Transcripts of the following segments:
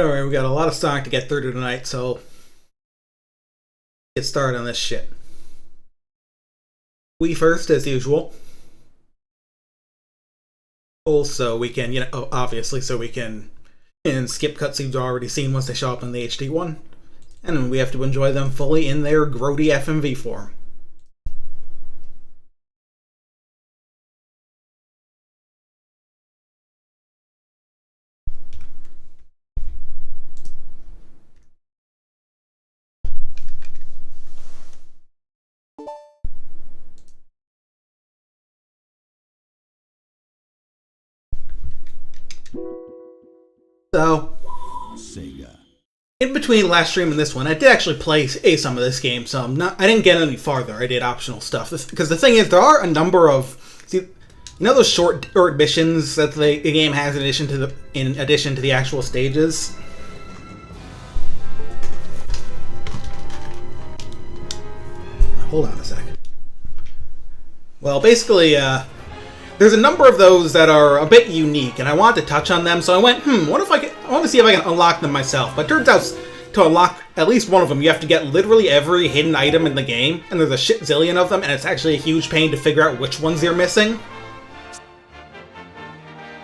Alright, we got a lot of Sonic to get through tonight, so get started on this shit. We first, as usual. Also, we can, obviously, so we can skip cutscenes we've already seen once they show up in the HD one. And we have to enjoy them fully in their grody FMV form. So, Sega. In between last stream and this one, I did actually play some of this game, so I didn't get any farther. I did optional stuff. Because the thing is, there are a number of... those short missions that the game has in addition to the actual stages? Hold on a sec. Well, basically, there's a number of those that are a bit unique, and I wanted to touch on them, so I went, I want to see if I can unlock them myself. But it turns out, to unlock at least one of them, you have to get literally every hidden item in the game, and there's a shit zillion of them, and it's actually a huge pain to figure out which ones you're missing.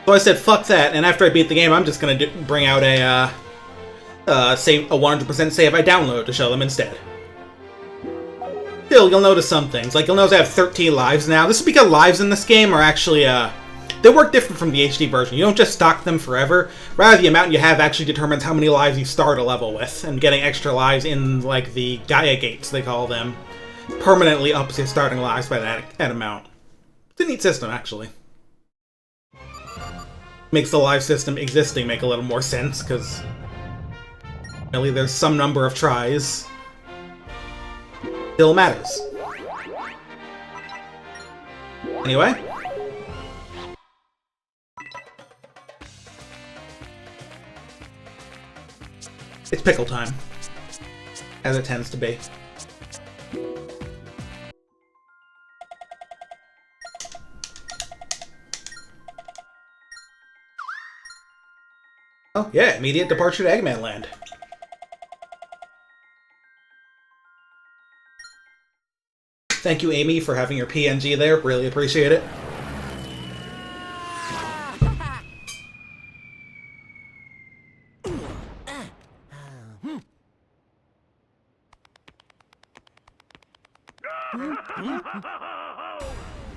So I said, fuck that, and after I beat the game, I'm just gonna bring out a 100% save I downloaded to show them instead. Still, you'll notice some things. Like, you'll notice I have 13 lives now. This is because lives in this game are actually, they work different from the HD version. You don't just stock them forever. Rather, the amount you have actually determines how many lives you start a level with. And getting extra lives in, like, the Gaia Gates, they call them, permanently ups your starting lives by that amount. It's a neat system, actually. Makes the live system existing make a little more sense, because really there's some number of tries. Still matters. Anyway. It's pickle time. As it tends to be. Oh, yeah, immediate departure to Eggman Land. Thank you, Amy, for having your PNG there. Really appreciate it.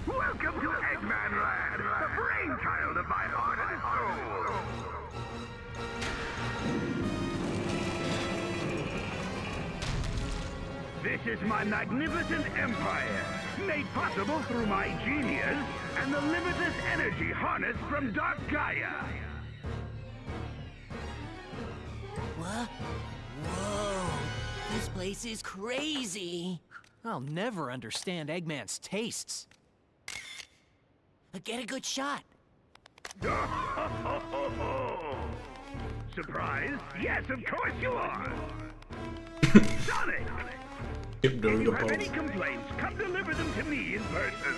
Welcome to Eggman Land, the brainchild of my heart and soul. This is my magnificent empire, made possible through my genius and the limitless energy harnessed from Dark Gaia. What? Whoa, this place is crazy. I'll never understand Eggman's tastes. Get a good shot. Surprise? Yes, of course you are. Sonic! If you have any complaints, come deliver them to me in person.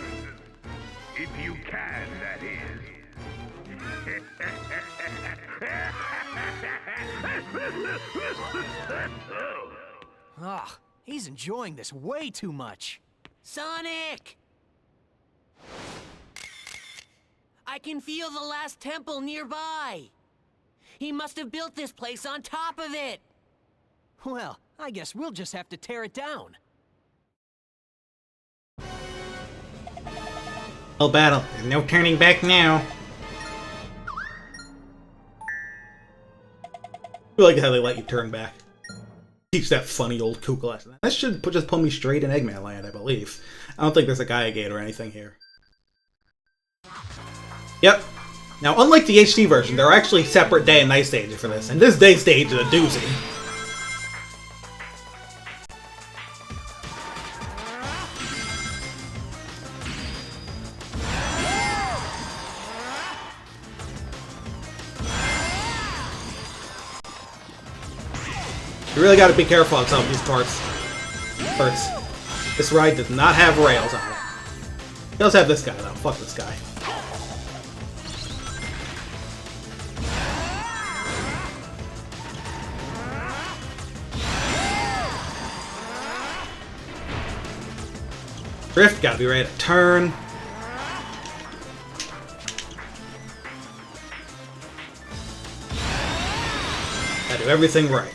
If you can, that is. Ah, he's enjoying this way too much. Sonic! I can feel the last temple nearby. He must have built this place on top of it. Well, I guess we'll just have to tear it down. Well, battle. There's no turning back now. I like how they let you turn back. Teach that funny old kook lesson. That should just pull me straight in Eggman Land, I believe. I don't think there's a Gaia Gate or anything here. Yep. Now, unlike the HD version, there are actually separate day and night stages for this, and this day stage is a doozy. You really gotta be careful on some of these parts. First, this ride does not have rails on it. It does have this guy, though. Fuck this guy. Drift, gotta be ready to turn. Gotta do everything right.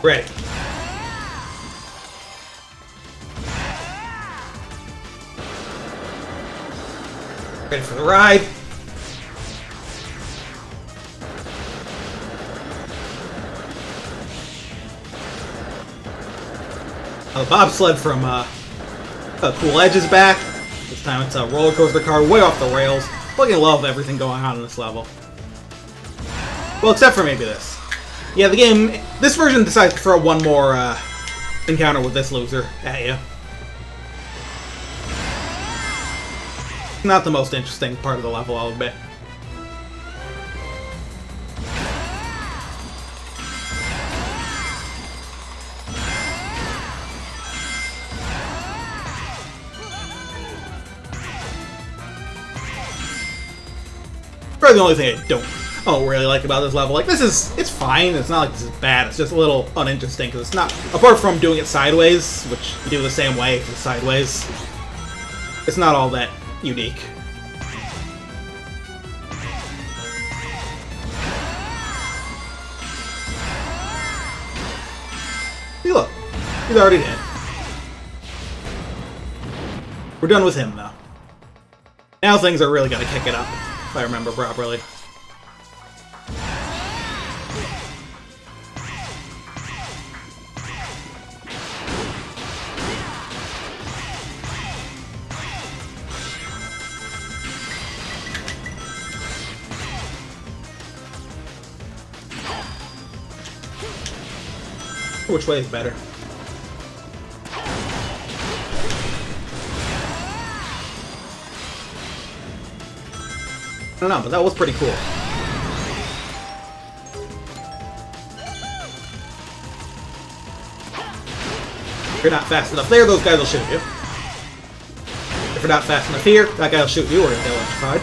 Ready. Ready for the ride. The bobsled from Cool Edge is back. This time it's a roller coaster car way off the rails. Fucking love everything going on in this level. Well, except for maybe this. Yeah, the game, this version decides to throw one more encounter with this loser at you. Not the most interesting part of the level, I'll admit. Probably the only thing I don't really like about this level. Like, it's fine. It's not like this is bad. It's just a little uninteresting because it's not, apart from doing it sideways, which you do the same way if it's sideways, it's not all that unique. See, look, he's already dead. We're done with him, though. Now things are really gonna kick it up, if I remember properly. Which way is better? I don't know, but that was pretty cool. If you're not fast enough there, those guys will shoot you. If you're not fast enough here, that guy will shoot you or get electrified.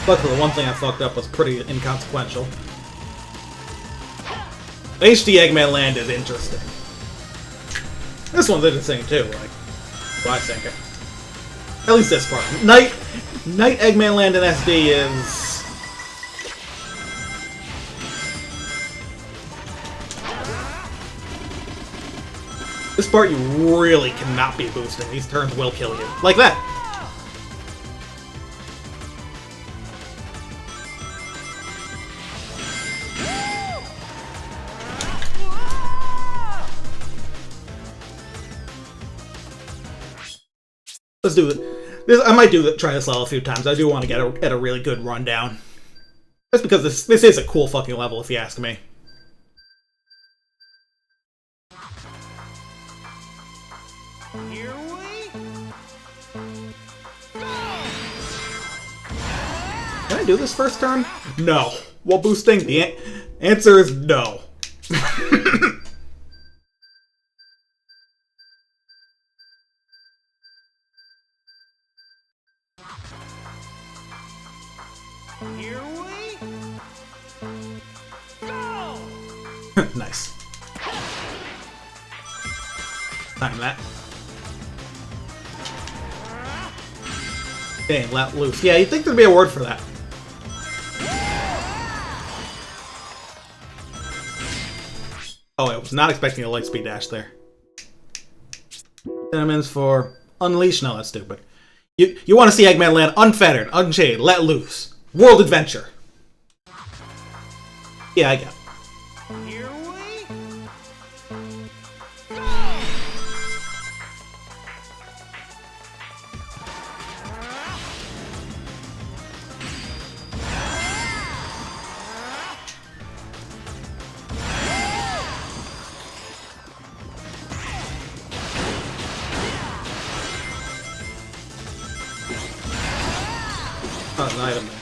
Luckily, the one thing I fucked up was pretty inconsequential. HD Eggman Land is interesting. This one's interesting too, like, well, I think. At least this part. Night Eggman Land in SD is... This part you really cannot be boosting. These turns will kill you. Like that. Let's do it. I might try this level a few times. I do want to get a really good rundown. Just because this is a cool fucking level, if you ask me. Here we go. Can I do this first turn? No. While boosting, the answer is no. Here we go. Nice. Time that. Dang, let loose. Yeah, you'd think there'd be a word for that. Oh, I was not expecting a lightspeed dash there. Cinnamons for unleash. No, that's stupid. You want to see Eggman Land unfettered, unchained, let loose. World adventure. Yeah, I get it. Here we go. Oh, it's an item there.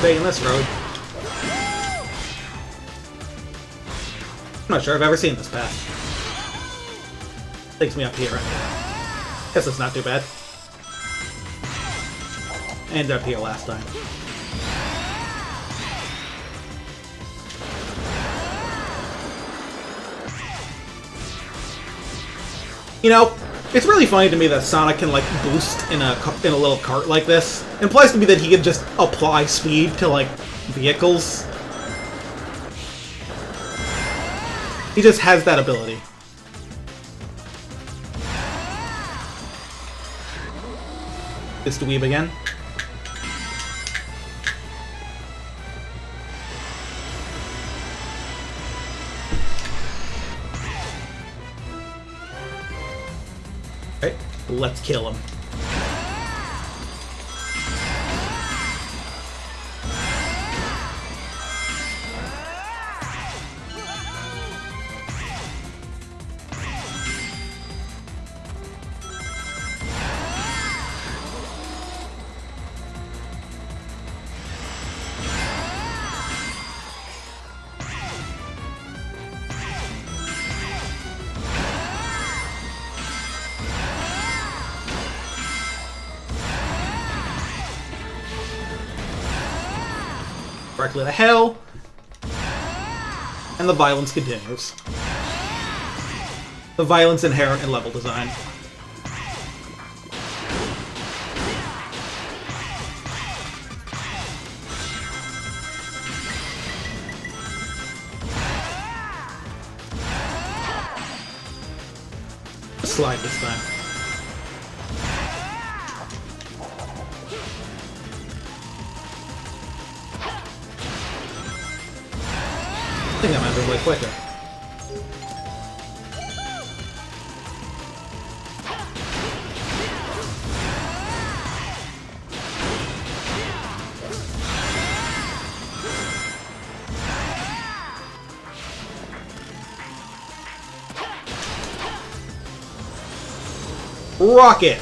Debating this road. I'm not sure I've ever seen this path. Takes me up here. Guess it's not too bad. Ended up here last time. You know, it's really funny to me that Sonic can, like, boost in a little cart like this. It implies to me that he can just apply speed to, like, vehicles. He just has that ability. This dweeb again. Alright, let's kill him. Directly to hell, and the violence continues. The violence inherent in level design. Slide this time. I think that might be way quicker. Rocket!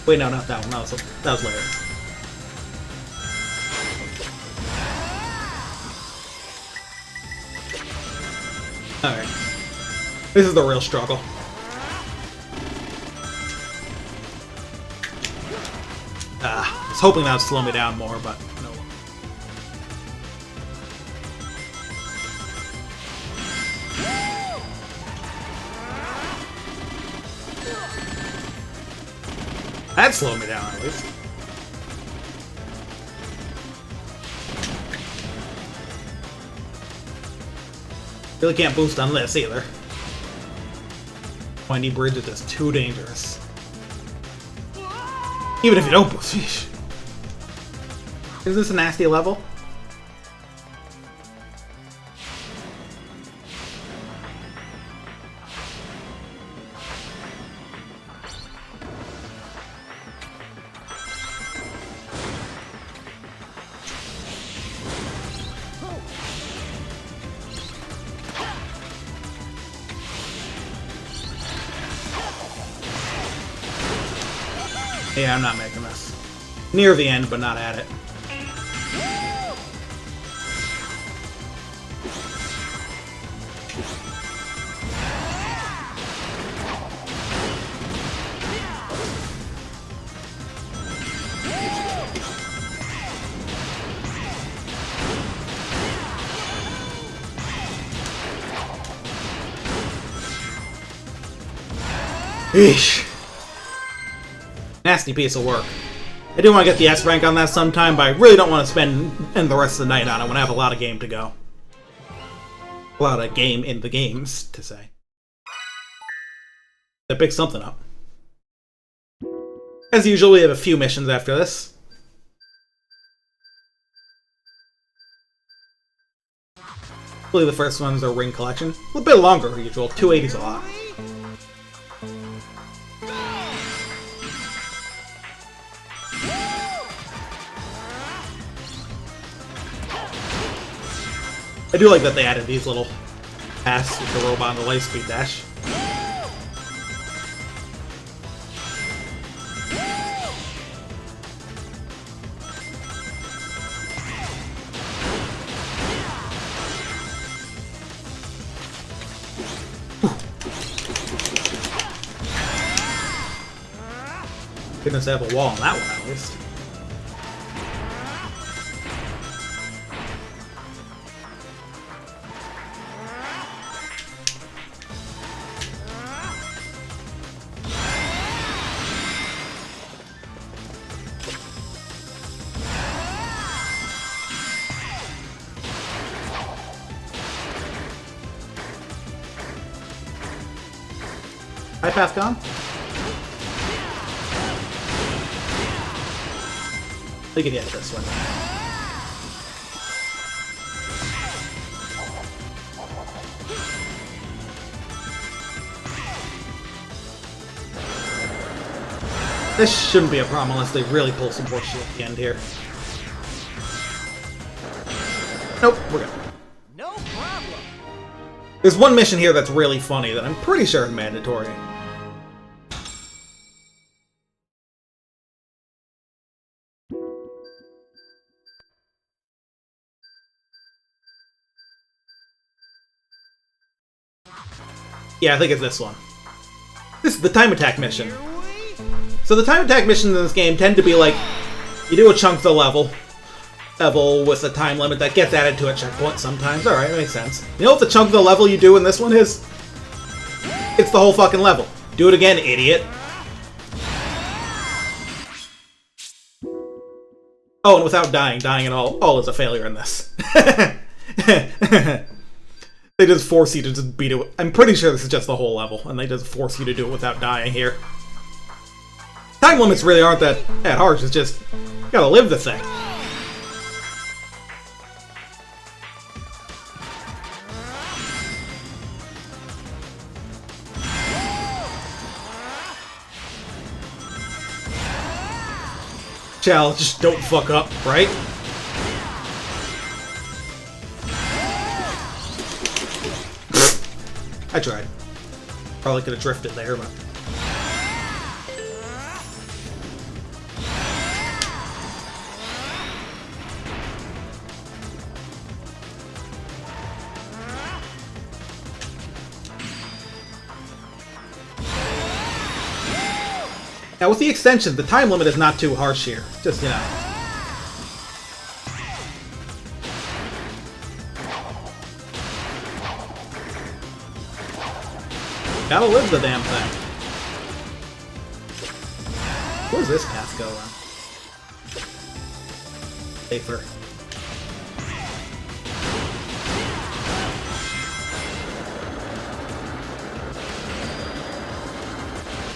Wait, no, not that one. That was later. Alright. This is the real struggle. I was hoping that would slow me down more, but no. That slowed me down, at least. Really can't boost on this either. Windy Bridge is just too dangerous. Even if you don't boost. Sheesh. Is this a nasty level? Yeah, I'm not making this. Near the end, but not at it. Eesh. Nasty piece of work. I do want to get the S rank on that sometime, but I really don't want to spend the rest of the night on it when I have a lot of game to go. A lot of game in the games, to say. That picks something up. As usual, we have a few missions after this. I believe the first one's a ring collection. A little bit longer than usual. 280's a lot. I do like that they added these little paths with the robot and the Lightspeed Dash. Goodness, I have a wall on that one at least. Hi, Pascon. We can get this one. This shouldn't be a problem unless they really pull some horseshit at the end here. Nope, we're good. No problem. There's one mission here that's really funny that I'm pretty sure is mandatory. Yeah, I think it's this one. This is the time attack mission. So the time attack missions in this game tend to be like, you do a chunk of the level with a time limit that gets added to a checkpoint sometimes. Alright, that makes sense. You know what the chunk of the level you do in this one is? It's the whole fucking level. Do it again, idiot. Oh, and without dying at all is a failure in this. They just force you to just beat it. I'm pretty sure this is just the whole level, and they just force you to do it without dying here. Time limits really aren't that hard, it's just, you gotta live the thing. Chal, just don't fuck up, right? I tried. Probably could have drifted there, but... Now, with the extension, the time limit is not too harsh here. Just, you know. Gotta live the damn thing. Where's this path go on? Safer.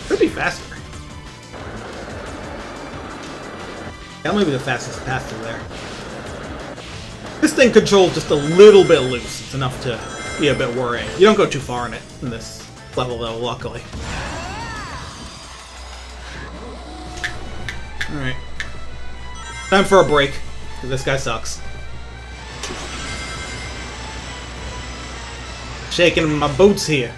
Could be faster. That might be the fastest path through there. This thing controls just a little bit loose. It's enough to be a bit worrying. You don't go too far in it in this level, though, luckily. Alright. Time for a break, because this guy sucks. Shaking my boots here.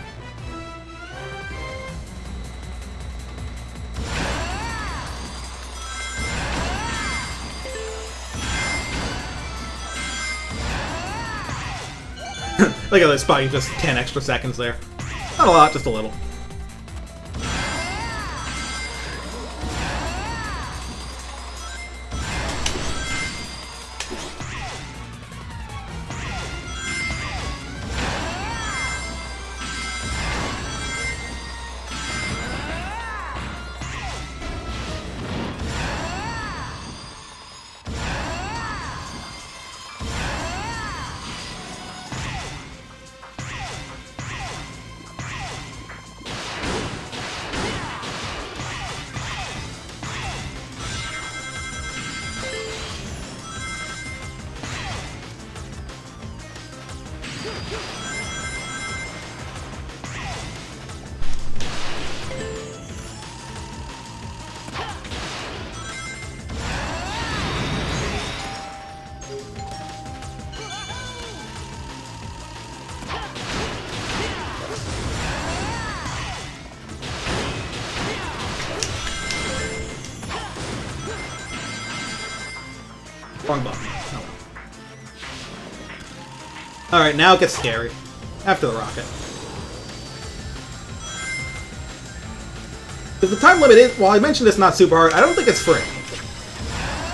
Look at this spot, you just 10 extra seconds there. Not a lot, just a little. Wrong button. Oh well. Alright, now it gets scary. After the rocket. Because the time limit is, while I mentioned it's not super hard, I don't think it's free.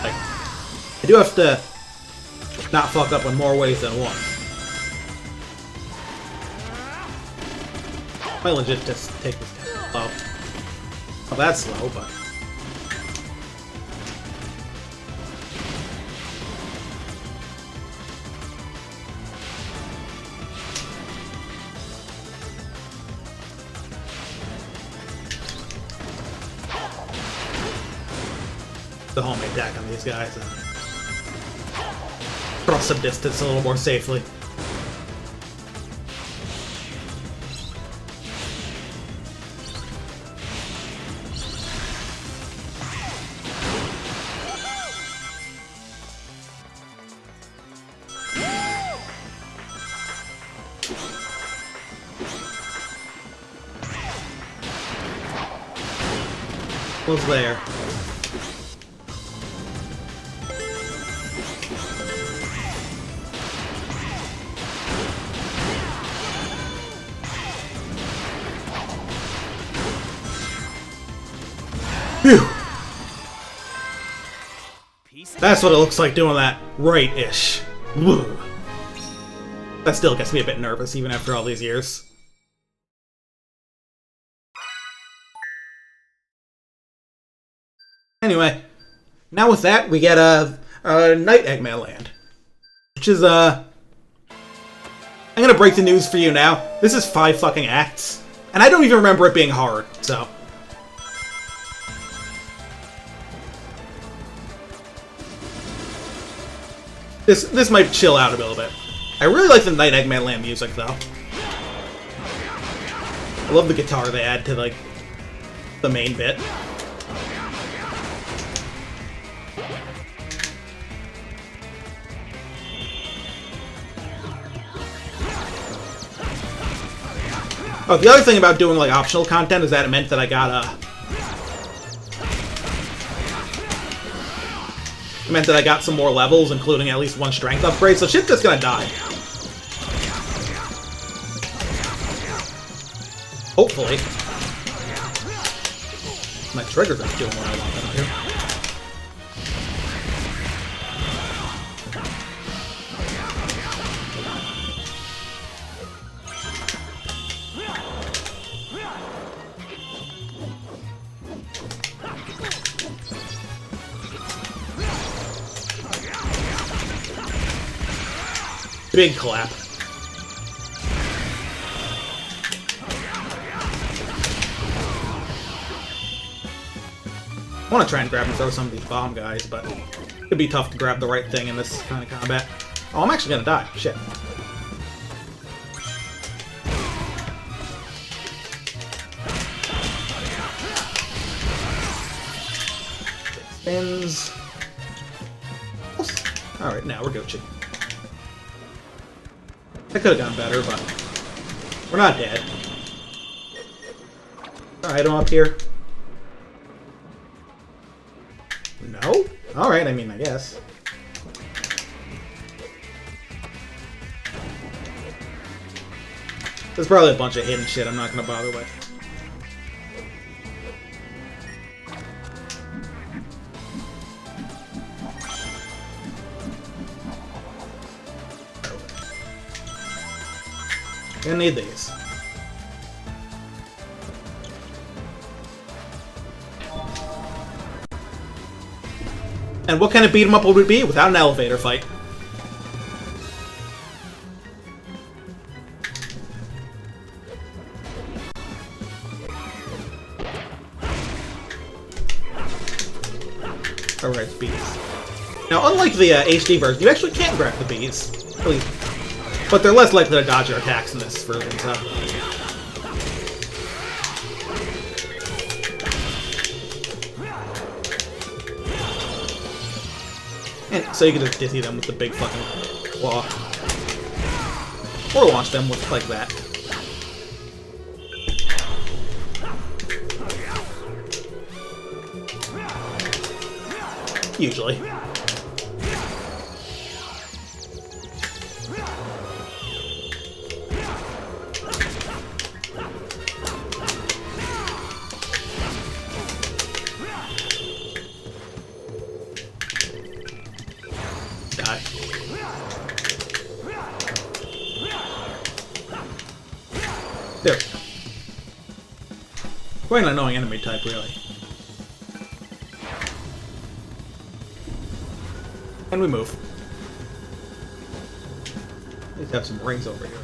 Like, I do have to not fuck up in more ways than one. Might legit just take this down slow. Well, that's slow, but... the homemade attack on these guys and cross some distance a little more safely. Was there? Phew. That's what it looks like doing that right-ish. That still gets me a bit nervous even after all these years. Anyway, now with that, we get a Night Eggman Land. Which is, I'm gonna break the news for you now. This is 5 fucking acts. And I don't even remember it being hard, so... This might chill out a little bit. I really like the Night Eggman Land music, though. I love the guitar they add to, like, the main bit. Oh, the other thing about doing, like, optional content is that it meant that I got, it meant that I got some more levels, including at least 1 strength upgrade, so shit's just gonna die. Hopefully. My triggers aren't doing what I want them to. Big clap. I want to try and grab and throw some of these bomb guys, but it'd be tough to grab the right thing in this kind of combat. Oh, I'm actually gonna die. Shit. Spins. Alright, now we're Gucci. I could have gone better, but we're not dead. Item up here. No? Alright, I mean, I guess. There's probably a bunch of hidden shit I'm not gonna bother with. Gonna need these. And what kind of beat 'em up would it be without an elevator fight? Alright, bees. Now, unlike the HD version, you actually can't grab the bees. At least. But they're less likely to dodge your attacks in this version, so... And so you can just dizzy them with the big fucking claw. Or launch them with, like that. Usually. Quite an annoying enemy type, really. And we move. At least have some rings over here.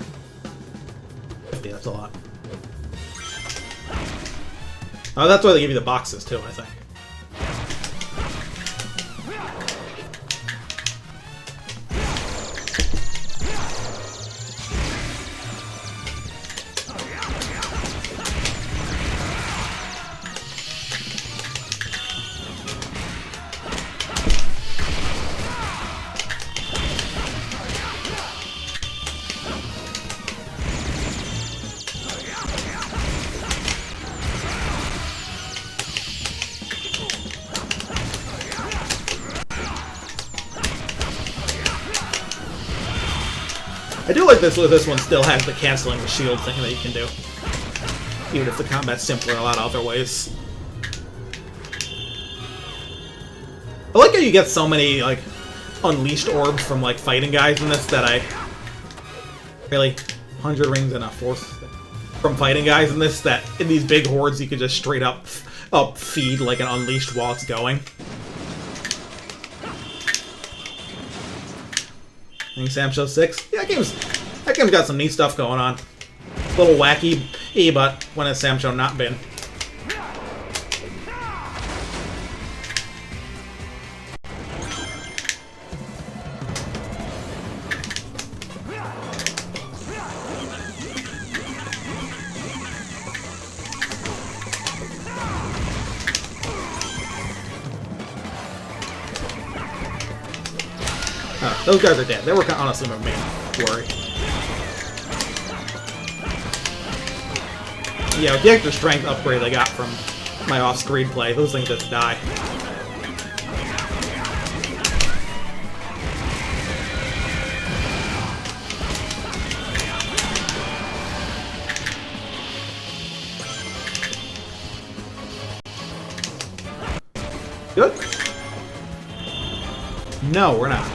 50, that's a lot. Oh, that's why they give you the boxes, too, I think. I do like this one still has the canceling the shield thing that you can do. Even if the combat's simpler in a lot of other ways. I like how you get so many, like, unleashed orbs from, like, fighting guys in this that I... Really? 100 rings and a fourth from fighting guys in this that in these big hordes you could just straight up feed like an unleashed while it's going. I think Sam Show 6. Yeah, that game's got some neat stuff going on. A little wacky, but when has Sam Show not been? Those guys are dead. They were honestly my main worry. Yeah, with the extra strength upgrade I got from my off-screen play, those things just die. Good? No, we're not.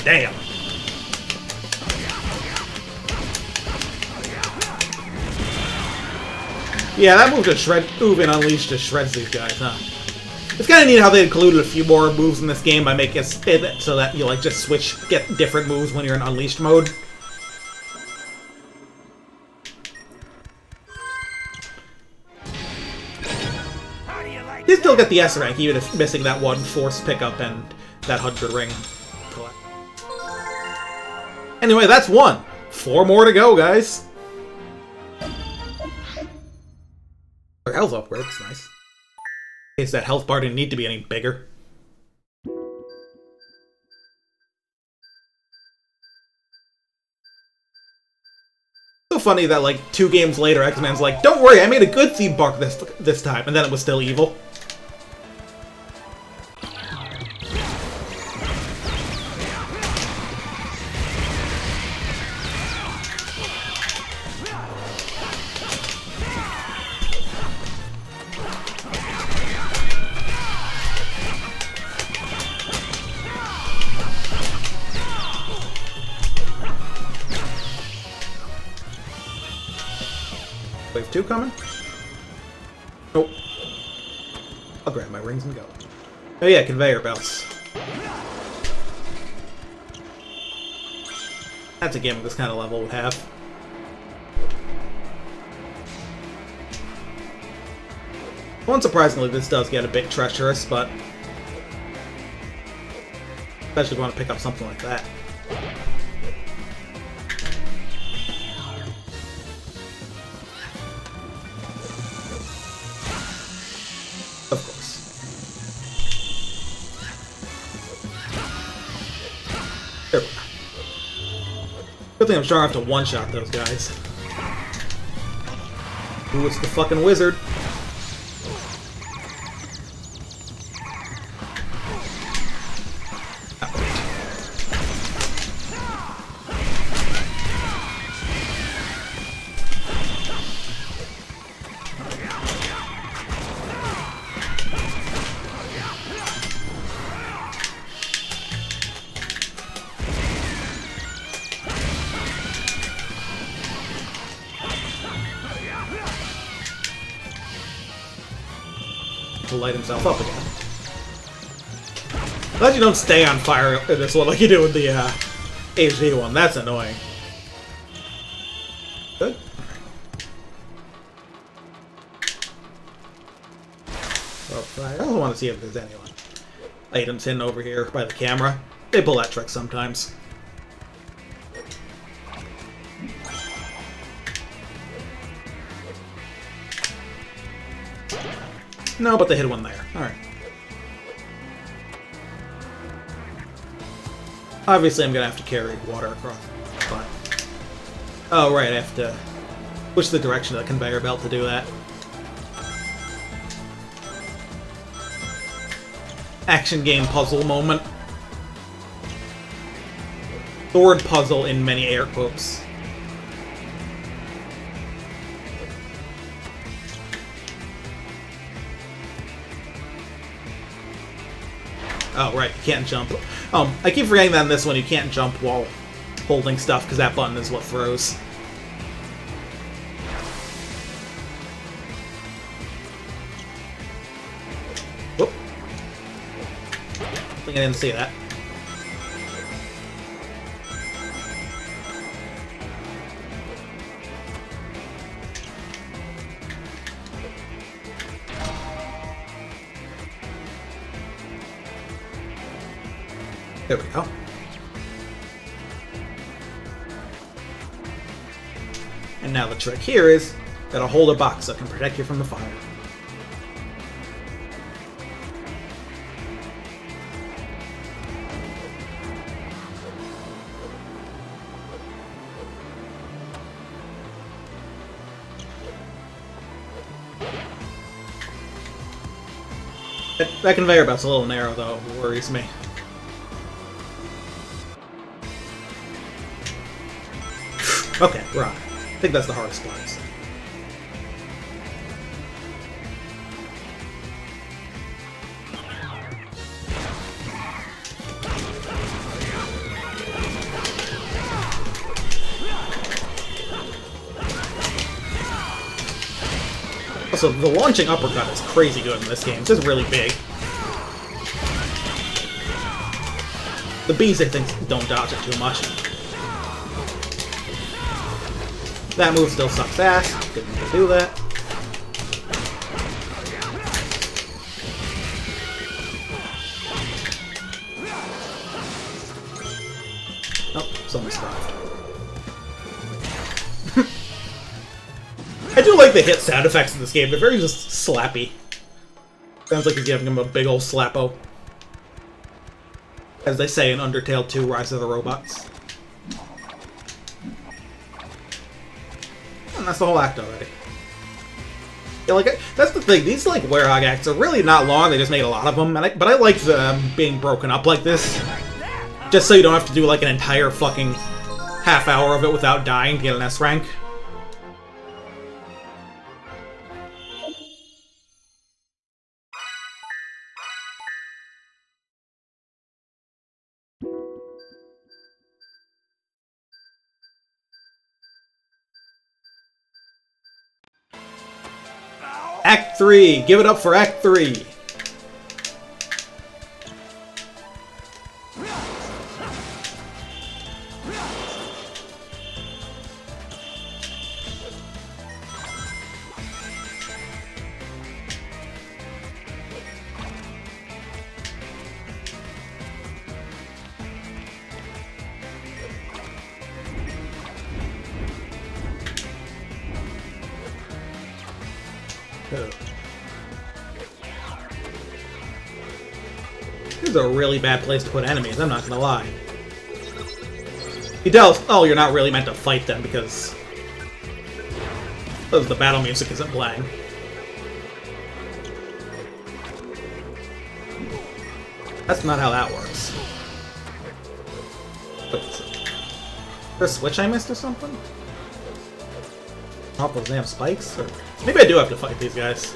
Damn. Yeah, that move in Unleashed just shreds these guys, huh? It's kind of neat how they included a few more moves in this game by making it so that you like just get different moves when you're in Unleashed mode. You still get the S rank even if missing that one force pickup and that 100 ring. Anyway, that's one. 4 more to go, guys. Our health upgrades, nice. In case that health bar didn't need to be any bigger. So funny that like 2 games later, X-Man's like, "Don't worry, I made a good theme park this time," and then it was still evil. Wave 2 coming? Nope. I'll grab my rings and go. Oh yeah, conveyor belts. That's a game this kind of level would have. Unsurprisingly, this does get a bit treacherous, but... especially if you want to pick up something like that. Of course. There we go. Good thing I'm strong enough to one-shot those guys. Ooh, it's the fucking wizard. to light himself up again. Glad you don't stay on fire in this one like you do with the HD one. That's annoying. Good. I also want to see if there's any items hidden over here by the camera. They pull that trick sometimes. No, but they hid one there. Alright. Obviously, I'm gonna have to carry water across. But... oh, right, I have to push the direction of the conveyor belt to do that. Action game puzzle moment. The word puzzle in many air quotes. Oh, right, you can't jump. I keep forgetting that in this one you can't jump while holding stuff, because that button is what throws. Whoop. I think I didn't see that. There we go. And now the trick here is gotta hold a box that can protect you from the fire. That conveyor belt's a little narrow though, it worries me. Okay, we're on it. I think that's the hardest part. Also, the launching uppercut is crazy good in this game. It's just really big. The bees, I think, don't dodge it too much. That move still sucks ass. Didn't need to do that. Oh, someone stopped. I do like the hit sound effects in this game. They're very just slappy. Sounds like he's giving him a big old slappo. As they say in Undertale 2, Rise of the Robots. And that's the whole act already. Yeah, like, that's the thing. These, like, Werehog acts are really not long. They just made a lot of them. And but I like them being broken up like this. Just so you don't have to do, like, an entire fucking half hour of it without dying to get an S rank. Act 3! Give it up for Act 3! This is a really bad place to put enemies, I'm not gonna lie. He tells, oh, you're not really meant to fight them because the battle music isn't playing. That's not how that works. Wait, is there a switch I missed or something? Oh, those damn spikes? Or maybe I do have to fight these guys.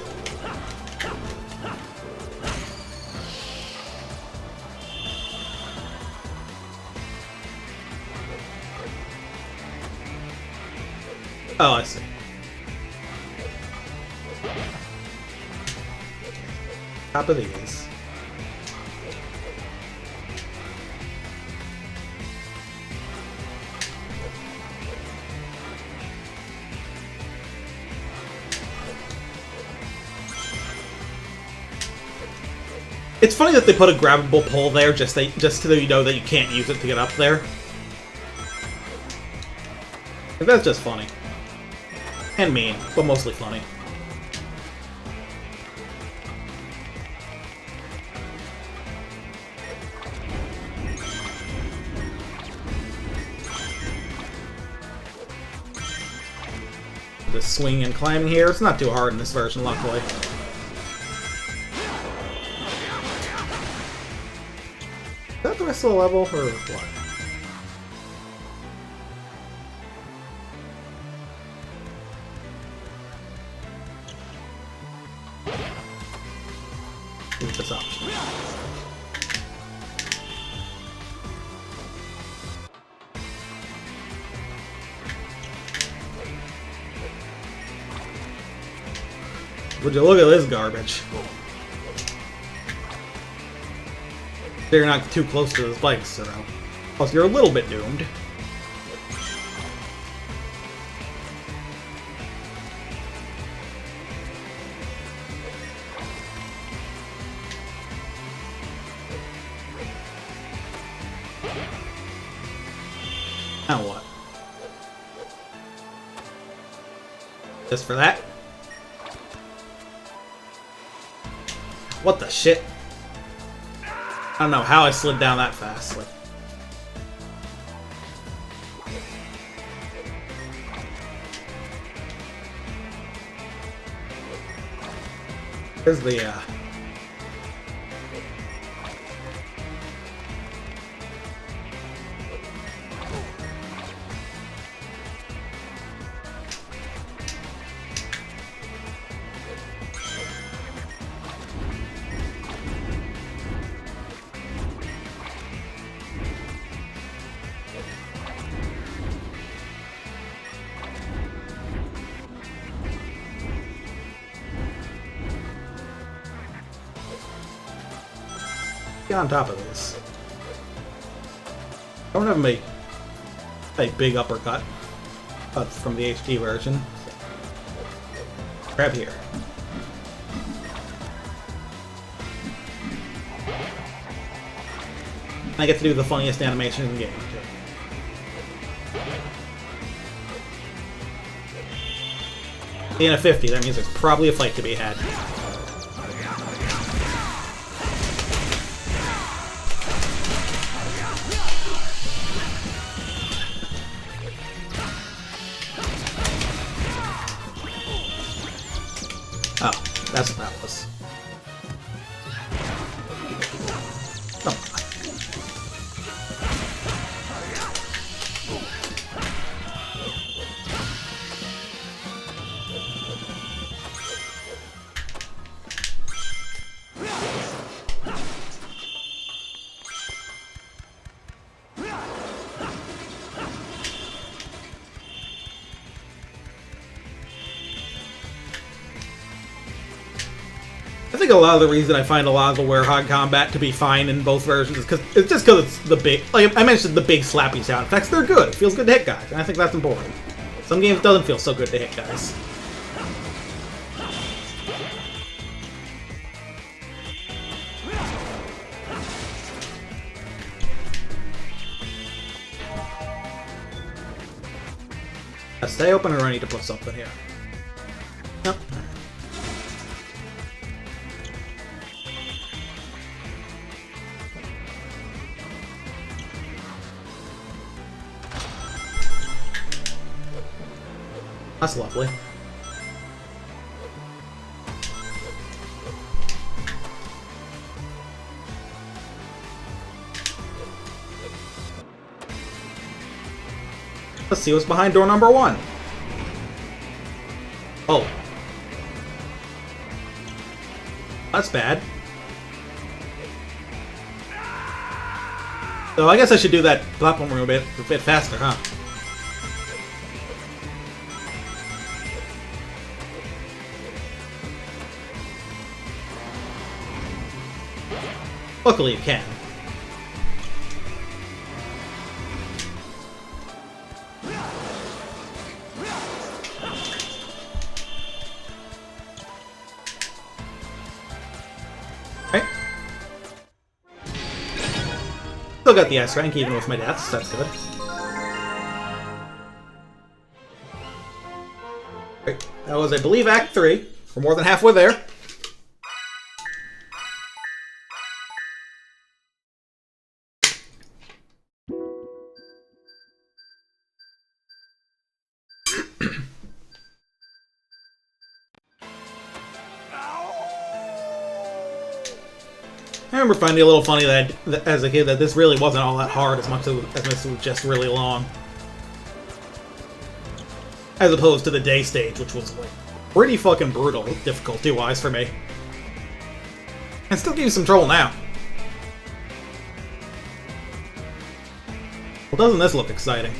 Oh, I see. Top of these. It's funny that they put a grabbable pole there just so you know that you can't use it to get up there. That's just funny. And mean, but mostly funny. The swing and climbing here, it's not too hard in this version, luckily. Is that the rest of the level, or what? Use this option. Would you look at this garbage? You're not too close to the spikes, so plus you're a little bit doomed. Now what? Just for that? What the shit? I don't know how I slid down that fast. Like, here's the get on top of this. I don't have a big uppercut from the HD version. Grab here. I get to do the funniest animation in the game. Being a 50, that means there's probably a fight to be had. Oh, that's what that was. Come on. I think a lot of the reason I find a lot of the Werehog combat to be fine in both versions is because it's the big, like I mentioned, the big slappy sound effects. They're good. It feels good to hit guys, and I think that's important. Some games it doesn't feel so good to hit guys. Stay open, or I need to put something here. Nope. That's lovely. Let's see what's behind door number 1. Oh. That's bad. So I guess I should do that platform a bit faster, huh? Luckily, you can. Right. Still got the S rank even with my deaths, that's good. Right. That was, I believe, Act 3. We're more than halfway there. I remember finding it a little funny that, as a kid, that this really wasn't all that hard as much as it was just really long. As opposed to the day stage, which was like pretty fucking brutal, difficulty-wise for me. And still gives you some trouble now. Well, doesn't this look exciting?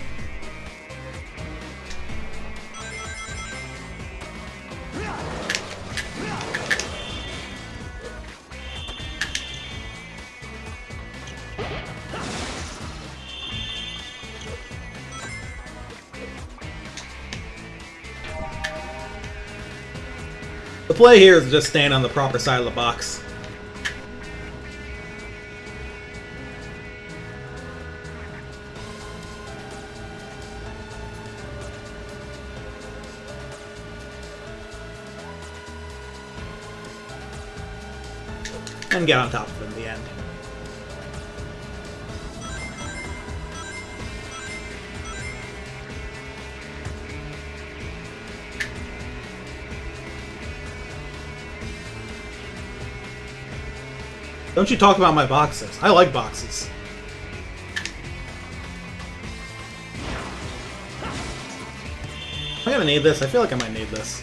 The play here is to just stand on the proper side of the box. And get on top of it in the end. Don't you talk about my boxes. I like boxes. Am I gonna need this? I feel like I might need this.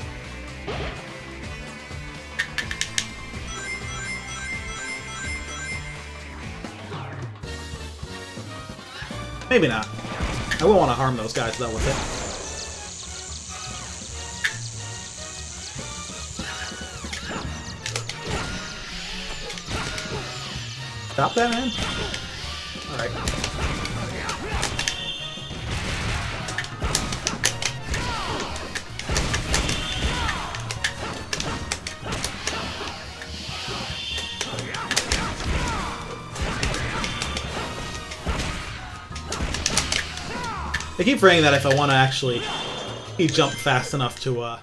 Maybe not. I won't want to harm those guys though with it. Stop that, man. Alright. I keep praying that if I want to actually jump fast enough to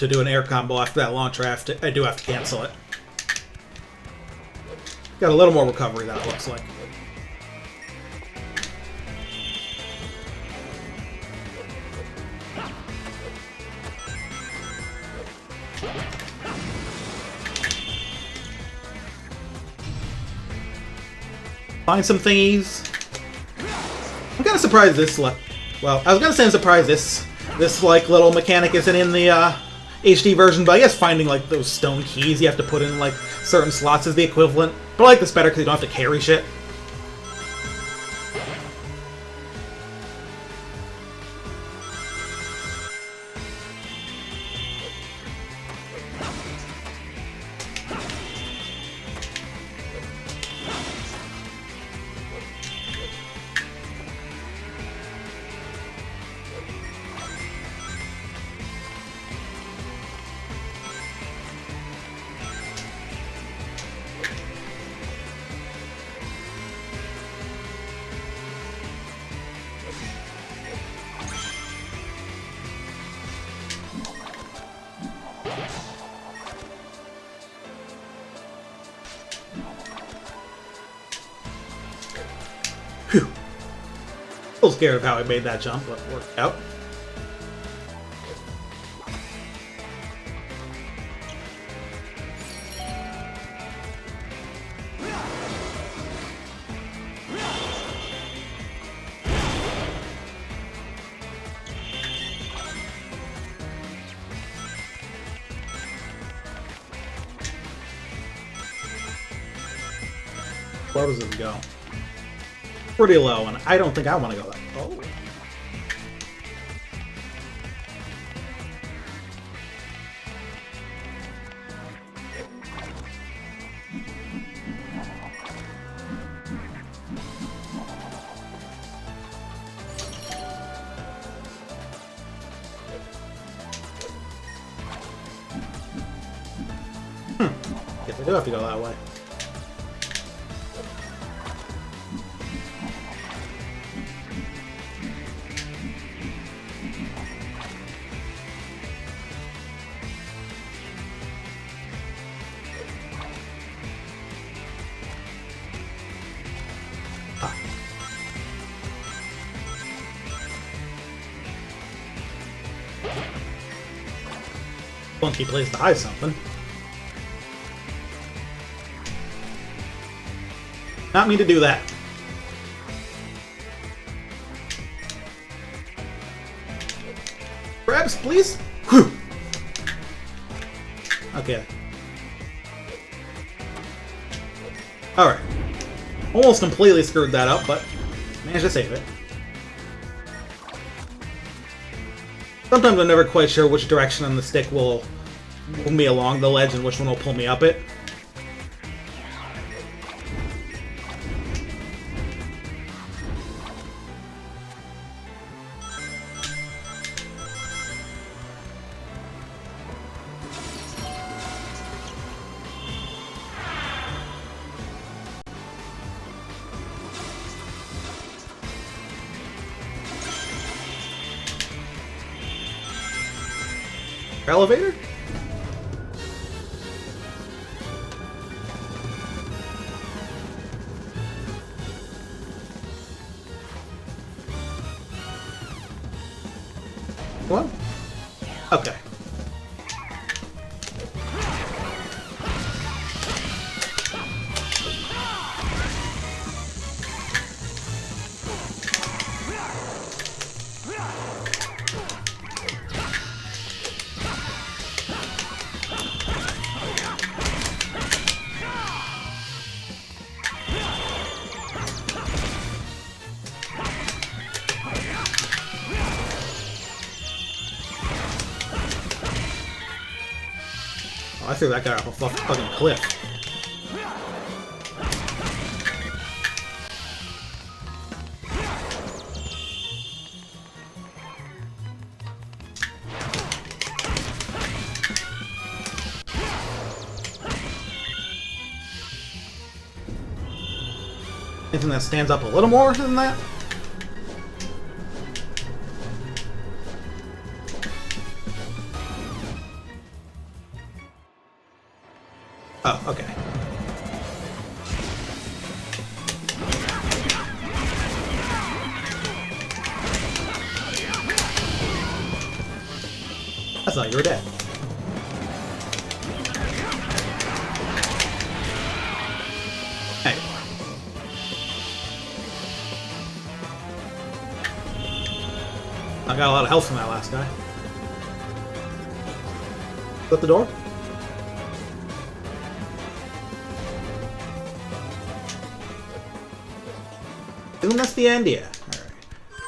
do an air combo after that launcher, I do have to cancel it. Got a little more recovery, that looks like. Find some thingies. I'm kind of surprised this. Well, I was gonna say I'm surprised this like little mechanic isn't in the HD version, but I guess finding like those stone keys you have to put in like certain slots is the equivalent. But I like this better because you don't have to carry shit. Phew. A little scared of how I made that jump, but it worked out. Where does it go? Pretty low, and I don't think I want to go that. Oh. do have to go that way. Funky place to hide something. Not mean to do that. Grabs, please. Whew. Okay. Alright. Almost completely screwed that up, but managed to save it. Sometimes I'm never quite sure which direction on the stick will move me along the ledge and which one will pull me up it. Elevator? What? Okay. Oh, I threw that guy off a fucking cliff. Anything that stands up a little more than that? Oh, okay. I thought you were dead. Hey. I got a lot of health from that last guy. Flip the door? Isn't that the end? Yeah. Alright.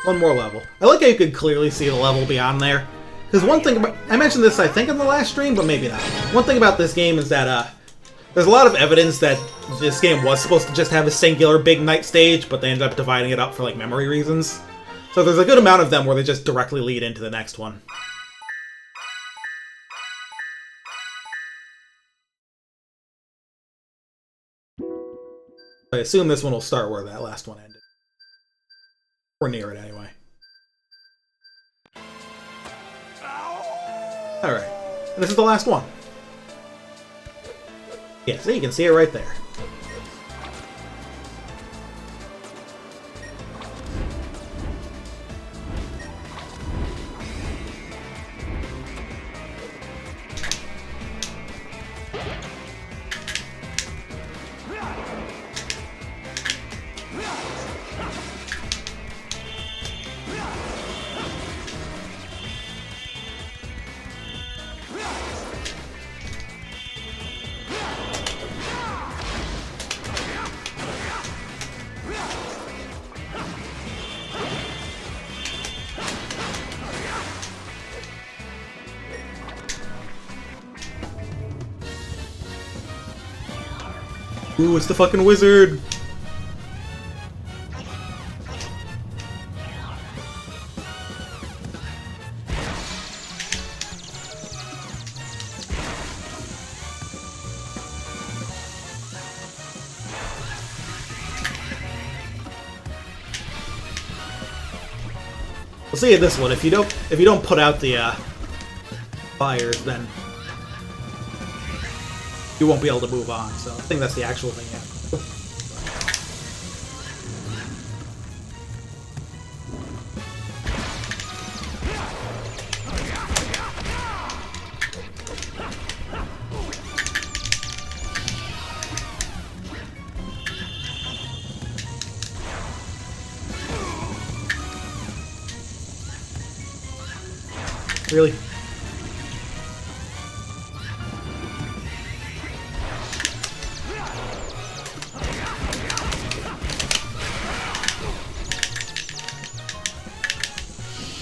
One more level. I like how you could clearly see the level beyond there. Because one thing about... I mentioned this, I think, in the last stream, but maybe not. One thing about this game is that, there's a lot of evidence that this game was supposed to just have a singular big night stage, but they ended up dividing it up for, like, memory reasons. So there's a good amount of them where they just directly lead into the next one. I assume this one will start where that last one ended. Or near it, anyway. Alright. And this is the last one. Yeah, so you can see it right there. Ooh, it's the fucking wizard! We'll see this one. If you don't put out the fires, then you won't be able to move on. So I think that's the actual thing. Yeah. Really?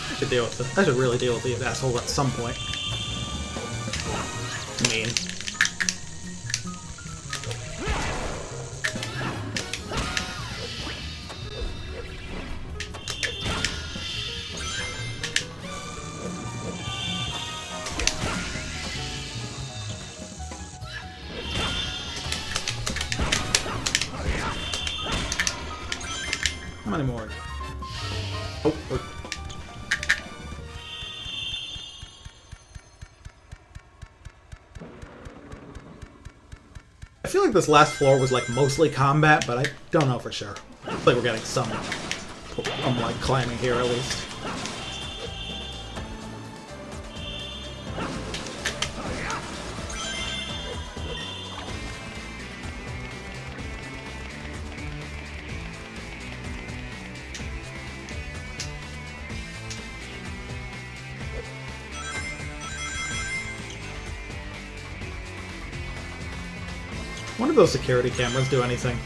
I should deal with this. I should really deal with these assholes at some point. Mean. How many more? Oh, oh. I feel like this last floor was like mostly combat, but I don't know for sure. I feel like we're getting some like climbing here at least. One of those security cameras do anything.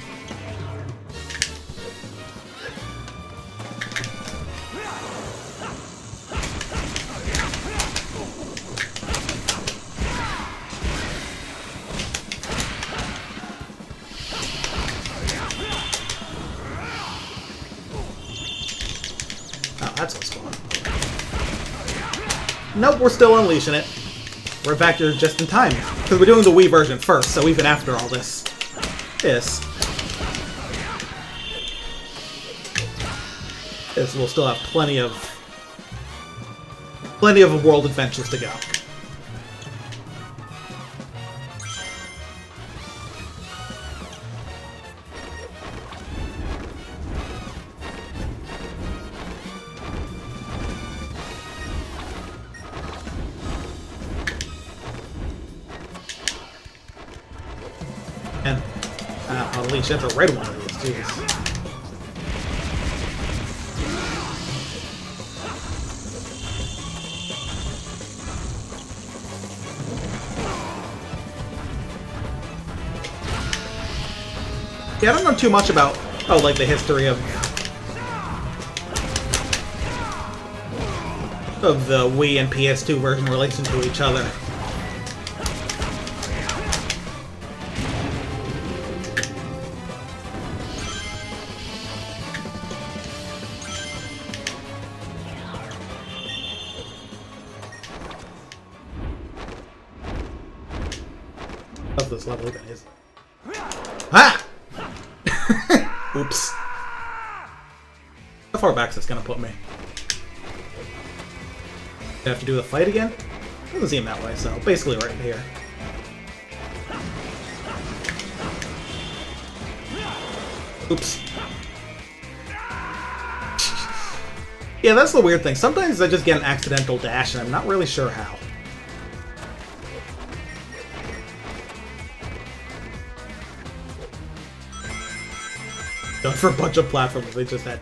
Oh, that's what's going on. Nope, we're still unleashing it. We're back here just in time. Because we're doing the Wii version first, so even after all this. We'll still have plenty of world adventures to go. And unleash, that's a red one of these, jeez. Yeah, I don't know too much about, like, the history of the Wii and PS2 version in relation to each other. Of this level even is. Ah! Oops. How far back is this gonna put me? Do I have to do the fight again? Doesn't seem that way, so basically right here. Oops. Yeah, that's the weird thing. Sometimes I just get an accidental dash and I'm not really sure how. Done for a bunch of platforms, they just had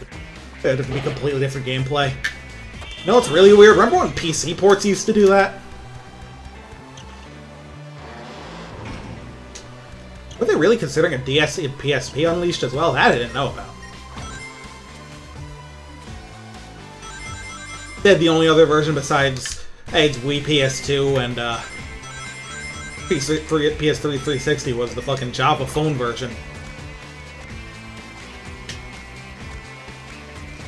to be completely different gameplay. No, it's really weird. Remember when PC ports used to do that? Were they really considering a DS and PSP Unleashed as well? That I didn't know about. They had the only other version besides it's Wii PS2 and PS3 360 was the fucking Java phone version.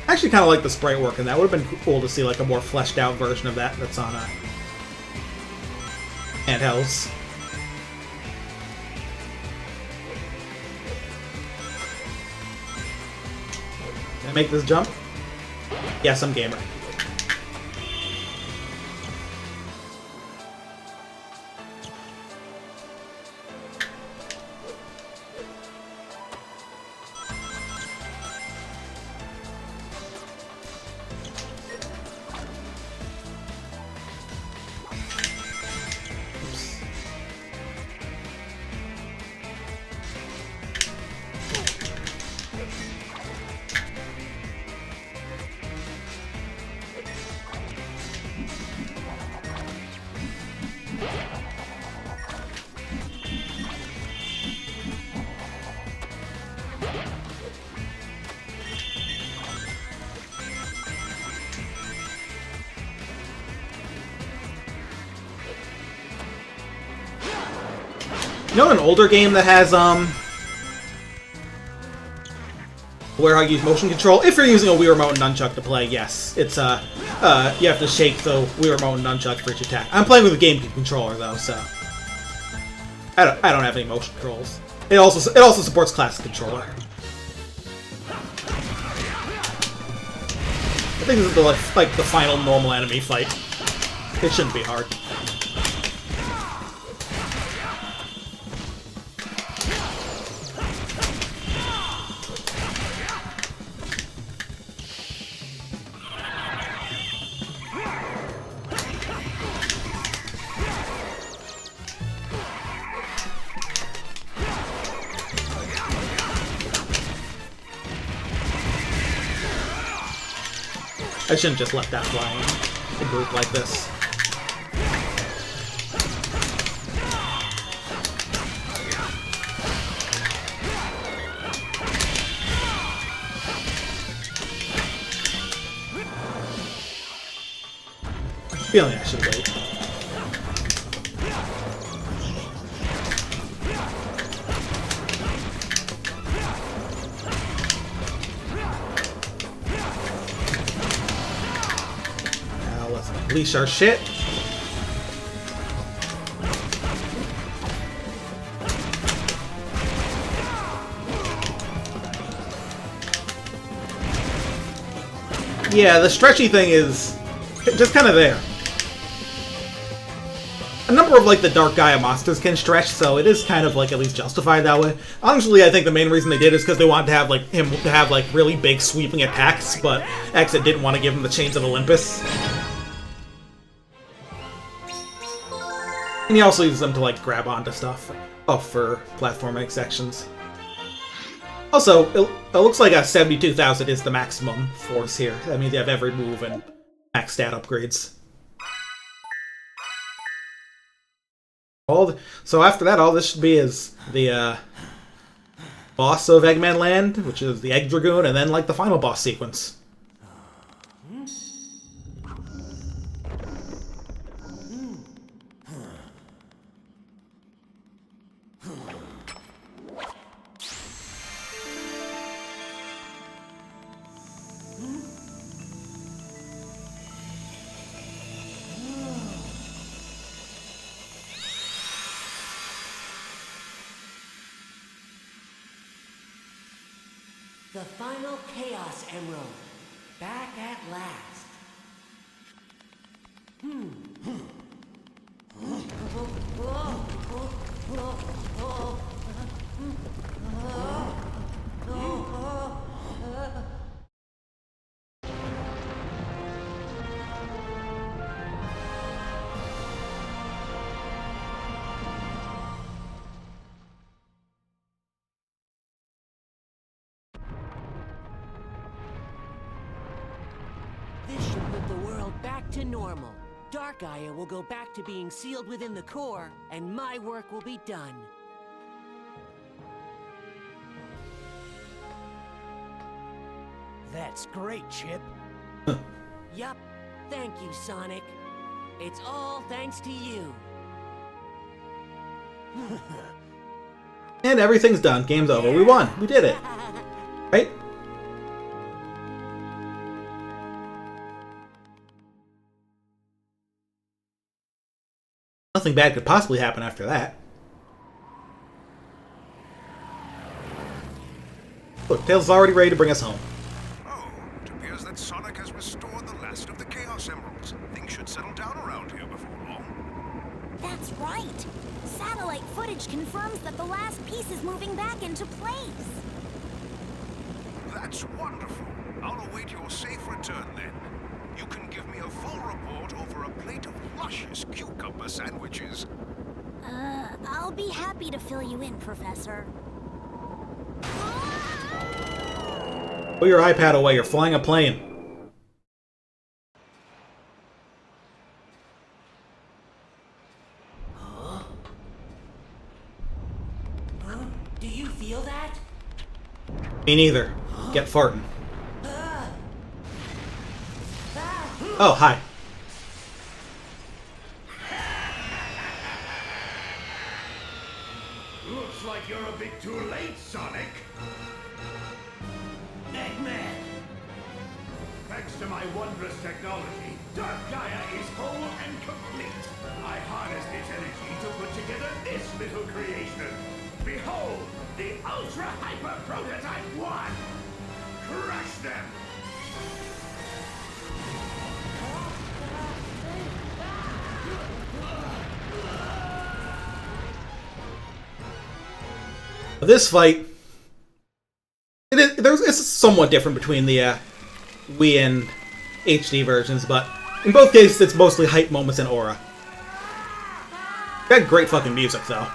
I actually kind of like the sprite work, and that would have been cool to see like a more fleshed out version of that that's on handhelds. Can I make this jump? Yes, I'm gamer. You know, an older game that has where I use motion control. If you're using a Wii Remote and Nunchuck to play, yes, it's you have to shake the Wii Remote and Nunchuck for each attack. I'm playing with a GameCube controller though, so I don't have any motion controls. It also supports classic controller. I think this is the final normal enemy fight. It shouldn't be hard. I shouldn't just let that fly in a group like this. Feeling I should wait. Now let's unleash our shit. Yeah, the stretchy thing is just kind of there. A number of like the Dark Gaia monsters can stretch, so it is kind of like at least justified that way. Honestly, I think the main reason they did is because they wanted to have like him to have like really big sweeping attacks, but Exit didn't want to give him the Chains of Olympus. And he also uses them to like grab onto stuff for platforming sections. Also, it looks like a 72,000 is the maximum force here. That means you have every move and max stat upgrades. So after that, all this should be is the boss of Eggman Land, which is the Egg Dragoon, and then like the final boss sequence. The final Chaos Emerald. Back at last. This should put the world back to normal. Dark Gaia will go back to being sealed within the core, and my work will be done. That's great, Chip. Yup. Thank you, Sonic. It's all thanks to you. And everything's done. Game's over. We won. We did it. Right? Nothing bad could possibly happen after that. Look, Tails is already ready to bring us home. Oh, it appears that Sonic has restored the last of the Chaos Emeralds. Things should settle down around here before long. That's right. Satellite footage confirms that the last piece is moving back into place. That's wonderful. I'll await your safe return then. You can give me a full report over a plate of luscious cucumber sandwiches. I'll be happy to fill you in, Professor. Put your iPad away. You're flying a plane. Do you feel that? Me neither. Get farting. Oh, hi. too late, Sonic. Eggman! Thanks to my wondrous technology, Dark Gaia is whole and complete. I harnessed its energy to put together this little creation. Behold, the Ultra Hyper Prototype 1! Crush them! This fight, it's somewhat different between the Wii and HD versions, but in both cases, it's mostly hype moments and aura. Got great fucking music, though.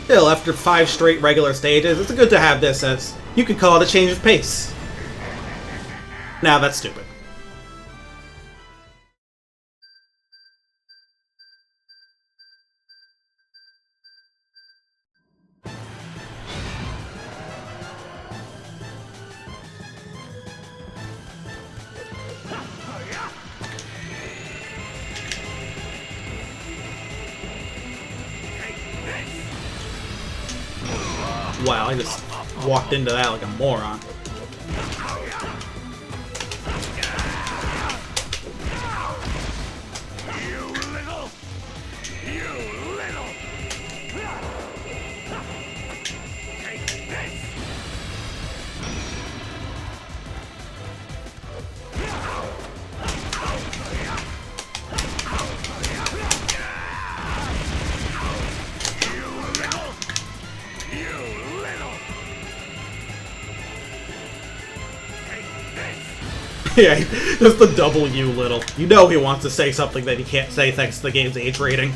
Still, after 5 straight regular stages, it's good to have this as, you could call it a change of pace. Now that's stupid. Wow, I just walked into that like a moron. Yeah, just the double you little. You know he wants to say something that he can't say thanks to the game's age rating.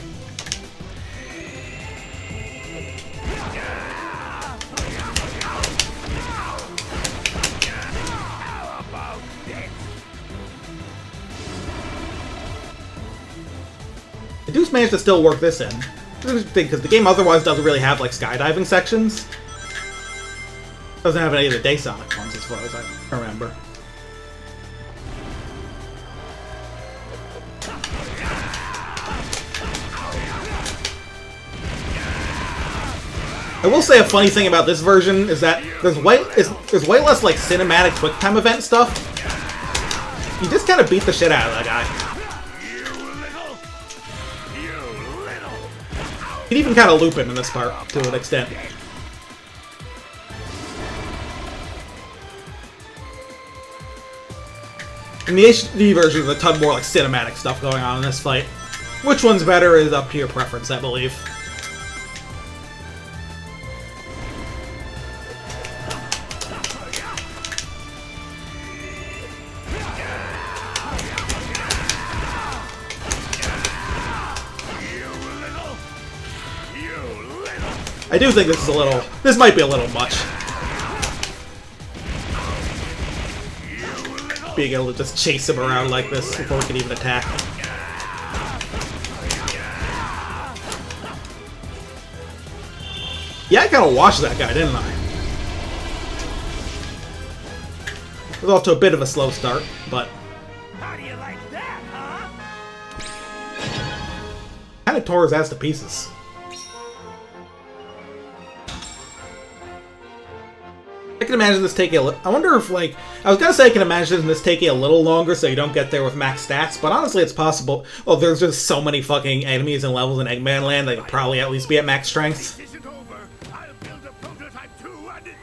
The Deuce managed to still work this in. Because the game otherwise doesn't really have like skydiving sections. Doesn't have any of the Day Sonic ones as far as I remember. I will say a funny thing about this version is that there's way less like cinematic quick time event stuff. You just kind of beat the shit out of that guy. You can even kind of loop him in this part to an extent. In the HD version, there's a ton more like cinematic stuff going on in this fight. Which one's better is up to your preference, I believe. I do think this might be a little much. Being able to just chase him around like this before he can even attack. Yeah, I kind of watched that guy, didn't I? It was off to a bit of a slow start, but... How do you like that, huh? kind of tore his ass to pieces. I can imagine this taking I wonder if, like... I was gonna say I can imagine this taking a little longer so you don't get there with max stats, but honestly it's possible. Oh, there's just so many fucking enemies and levels in Eggman Land that could probably at least be at max strength. This isn't over. I'll build a prototype 2 and it...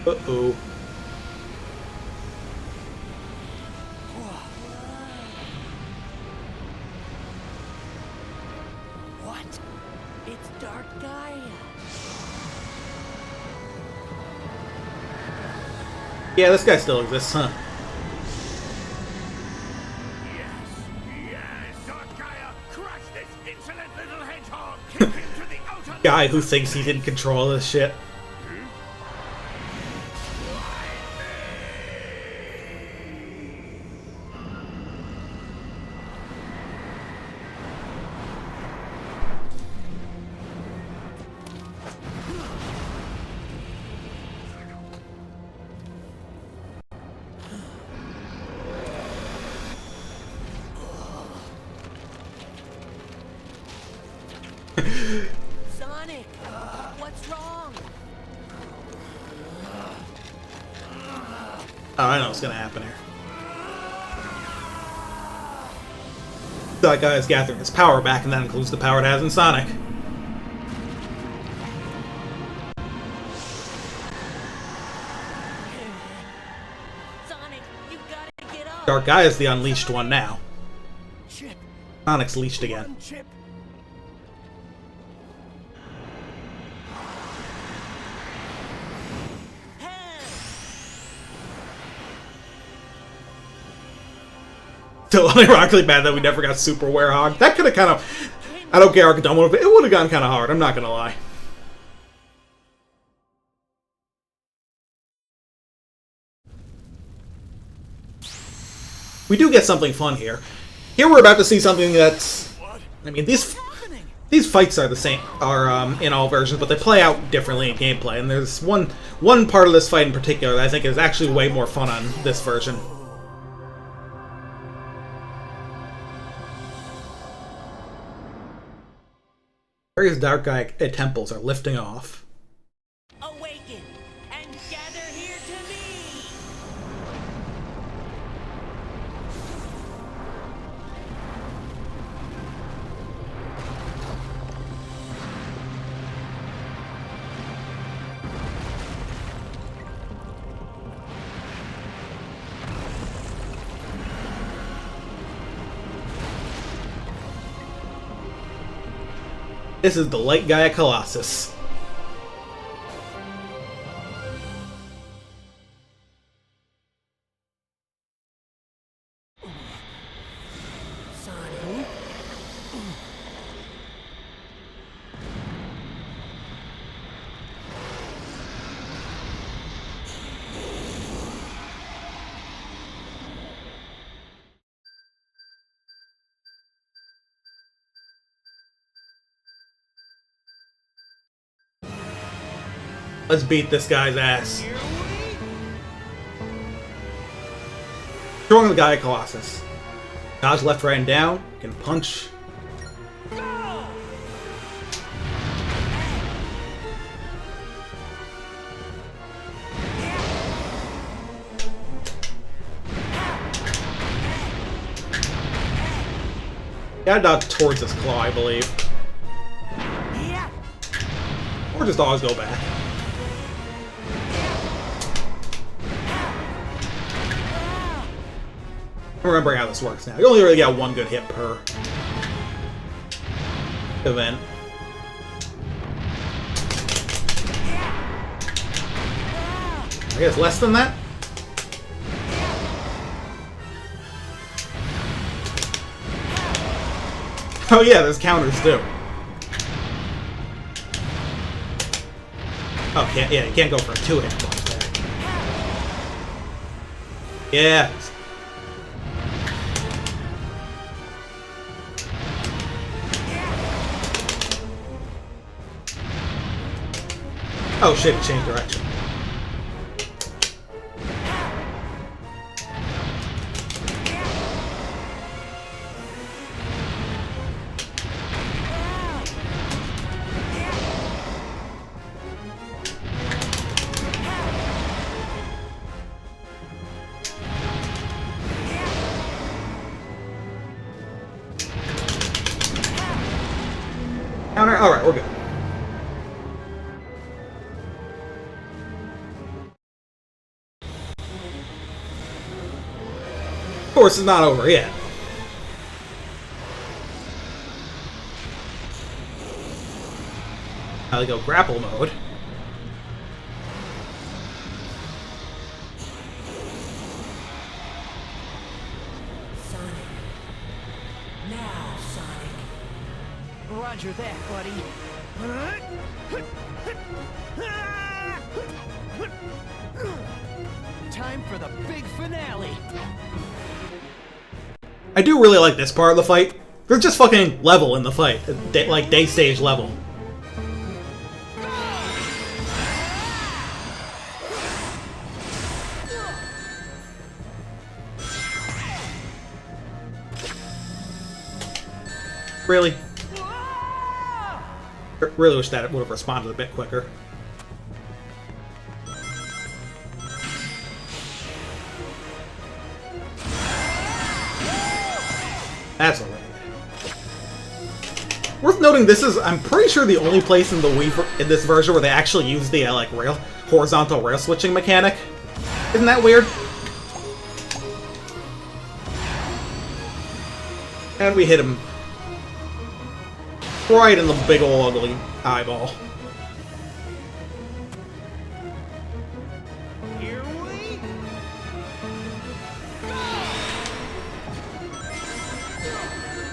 Uh-oh. What? It's Dark Gaia. Yeah, this guy still exists, huh? Yes, Dark Gaia, crush this insolent little hedgehog. Kick him to the outer Guy who thinks he's in control of this shit. Oh, I know what's gonna happen here. That guy is gathering his power back, and that includes the power it has in Sonic. Sonic, you've got to get up. Dark Gaia is the unleashed one now. Chip, Sonic's leashed again. run, Chip. Still ironically bad that we never got Super Werehog. That could have kind of... I don't care, Arkadomo, but it would have gone kind of hard, I'm not gonna lie. We do get something fun here. Here we're about to see something that's... I mean, these fights are the same, in all versions, but they play out differently in gameplay. And there's one part of this fight in particular that I think is actually way more fun on this version. Various Dark Gaia temples are lifting off. Awaken and gather here to me. This is the Light Gaia Colossus. Sonic. Let's beat this guy's ass. Throwing the Gaia Colossus. Dodge left, right, and down. Can punch. Gotta dodge towards this claw, I believe. Or just always go back. I'm remembering how this works now. You only really get one good hit per event. I guess less than that? Oh yeah, there's counters too. Oh, yeah, you can't go for a two-hit punch there. Yeah. Oh shit, it changed direction. Counter? Alright, we're good. Of course, it's not over yet. Now they go grapple mode. Sonic. Now, Sonic. Roger that, buddy. Time for the big finale. I do really like this part of the fight. They're just fucking level in the fight. Like, day stage level. Really? Really wish that it would have responded a bit quicker. That's alright. Worth noting, this is, I'm pretty sure, the only place in the Wii in this version where they actually use the like horizontal rail switching mechanic. Isn't that weird? And we hit him right in the big ol' ugly eyeball. Here we go!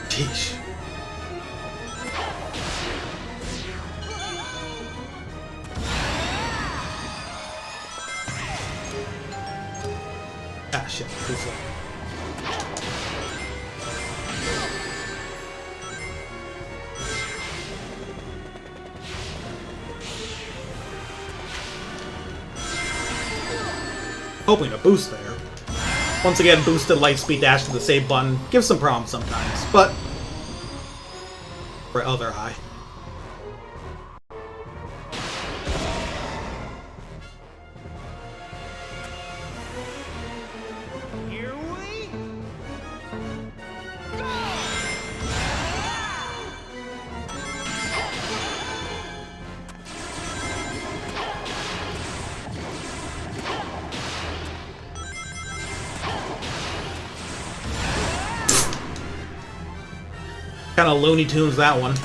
Sheesh. Ah, shit. Too slow. Hoping to boost there. Once again, boosted lightspeed dash to the save button gives some problems sometimes, but for other high. Here we go! Kind of Looney Tunes that one.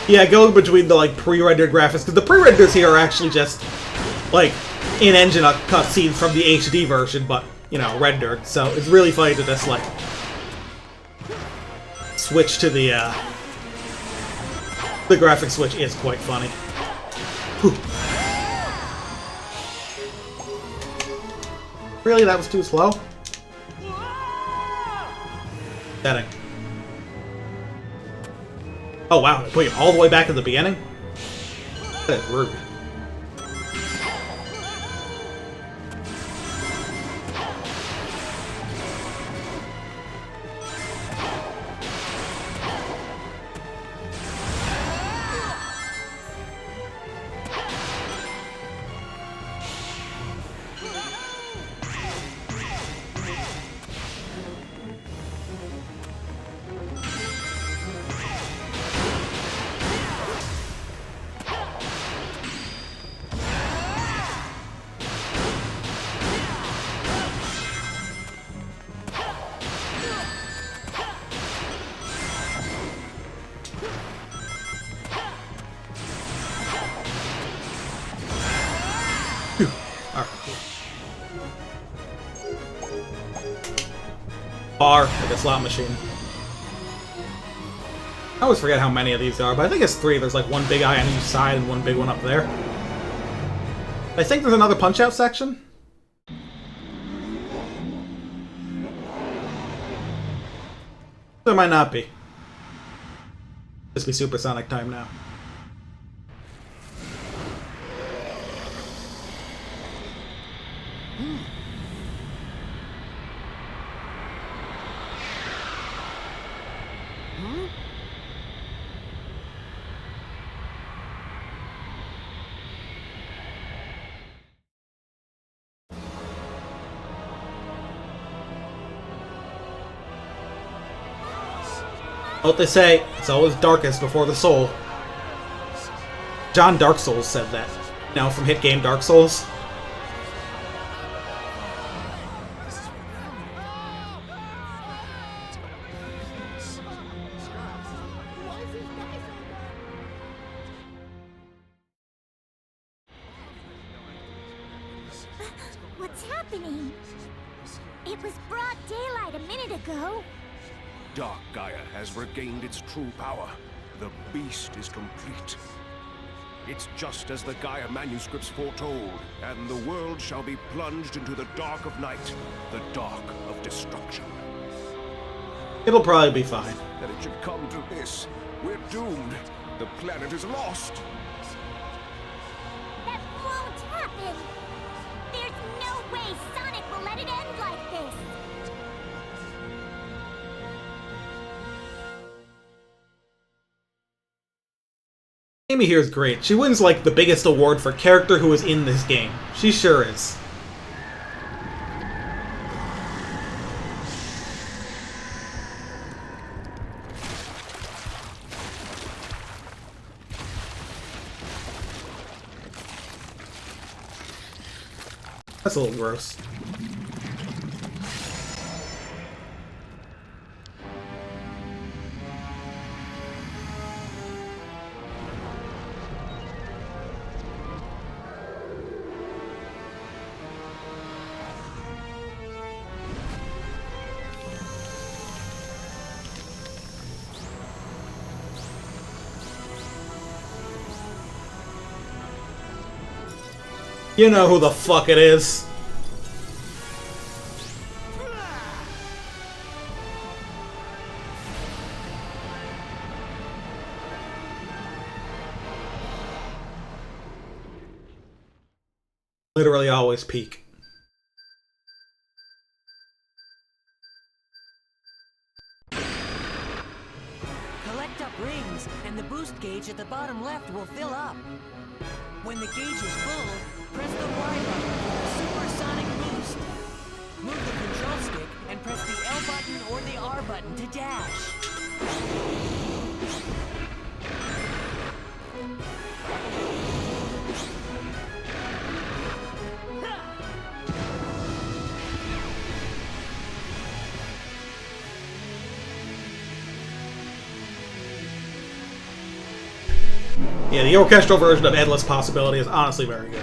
Yeah, going between the like pre-rendered graphics, because the pre-renders here are actually just like in-engine cutscenes from the HD version, but you know, rendered. So it's really funny to just like switch to the graphic switch is quite funny. Whew. Really, that was too slow? Setting. Oh wow, they put you all the way back at the beginning? That is rude. Bar, like a slot machine. I always forget how many of these there are, but I think it's 3. There's like one big eye on each side and one big one up there. I think there's another Punch-Out section. There might not be. This be supersonic time now. What they say, it's always darkest before the soul. John Dark Souls said that. You know, from hit game Dark Souls. What's happening? It was broad daylight a minute ago. Dark Gaia has regained its true power. The beast is complete. It's just as the Gaia manuscripts foretold, and the world shall be plunged into the dark of night, the dark of destruction. It'll probably be fine. That it should come to this. We're doomed. The planet is lost. That won't happen. There's no way Sonic will let it end like this. Amy here is great. She wins, like, the biggest award for character who is in this game. She sure is. That's a little gross. You know who the fuck it is. Literally always peak. Collect up rings, and the boost gauge at the bottom left will fill up. When the gauge is full, press the Y button for the supersonic boost. Move the control stick and press the L button or the R button to dash. Yeah, the orchestral version of Endless Possibility is honestly very good.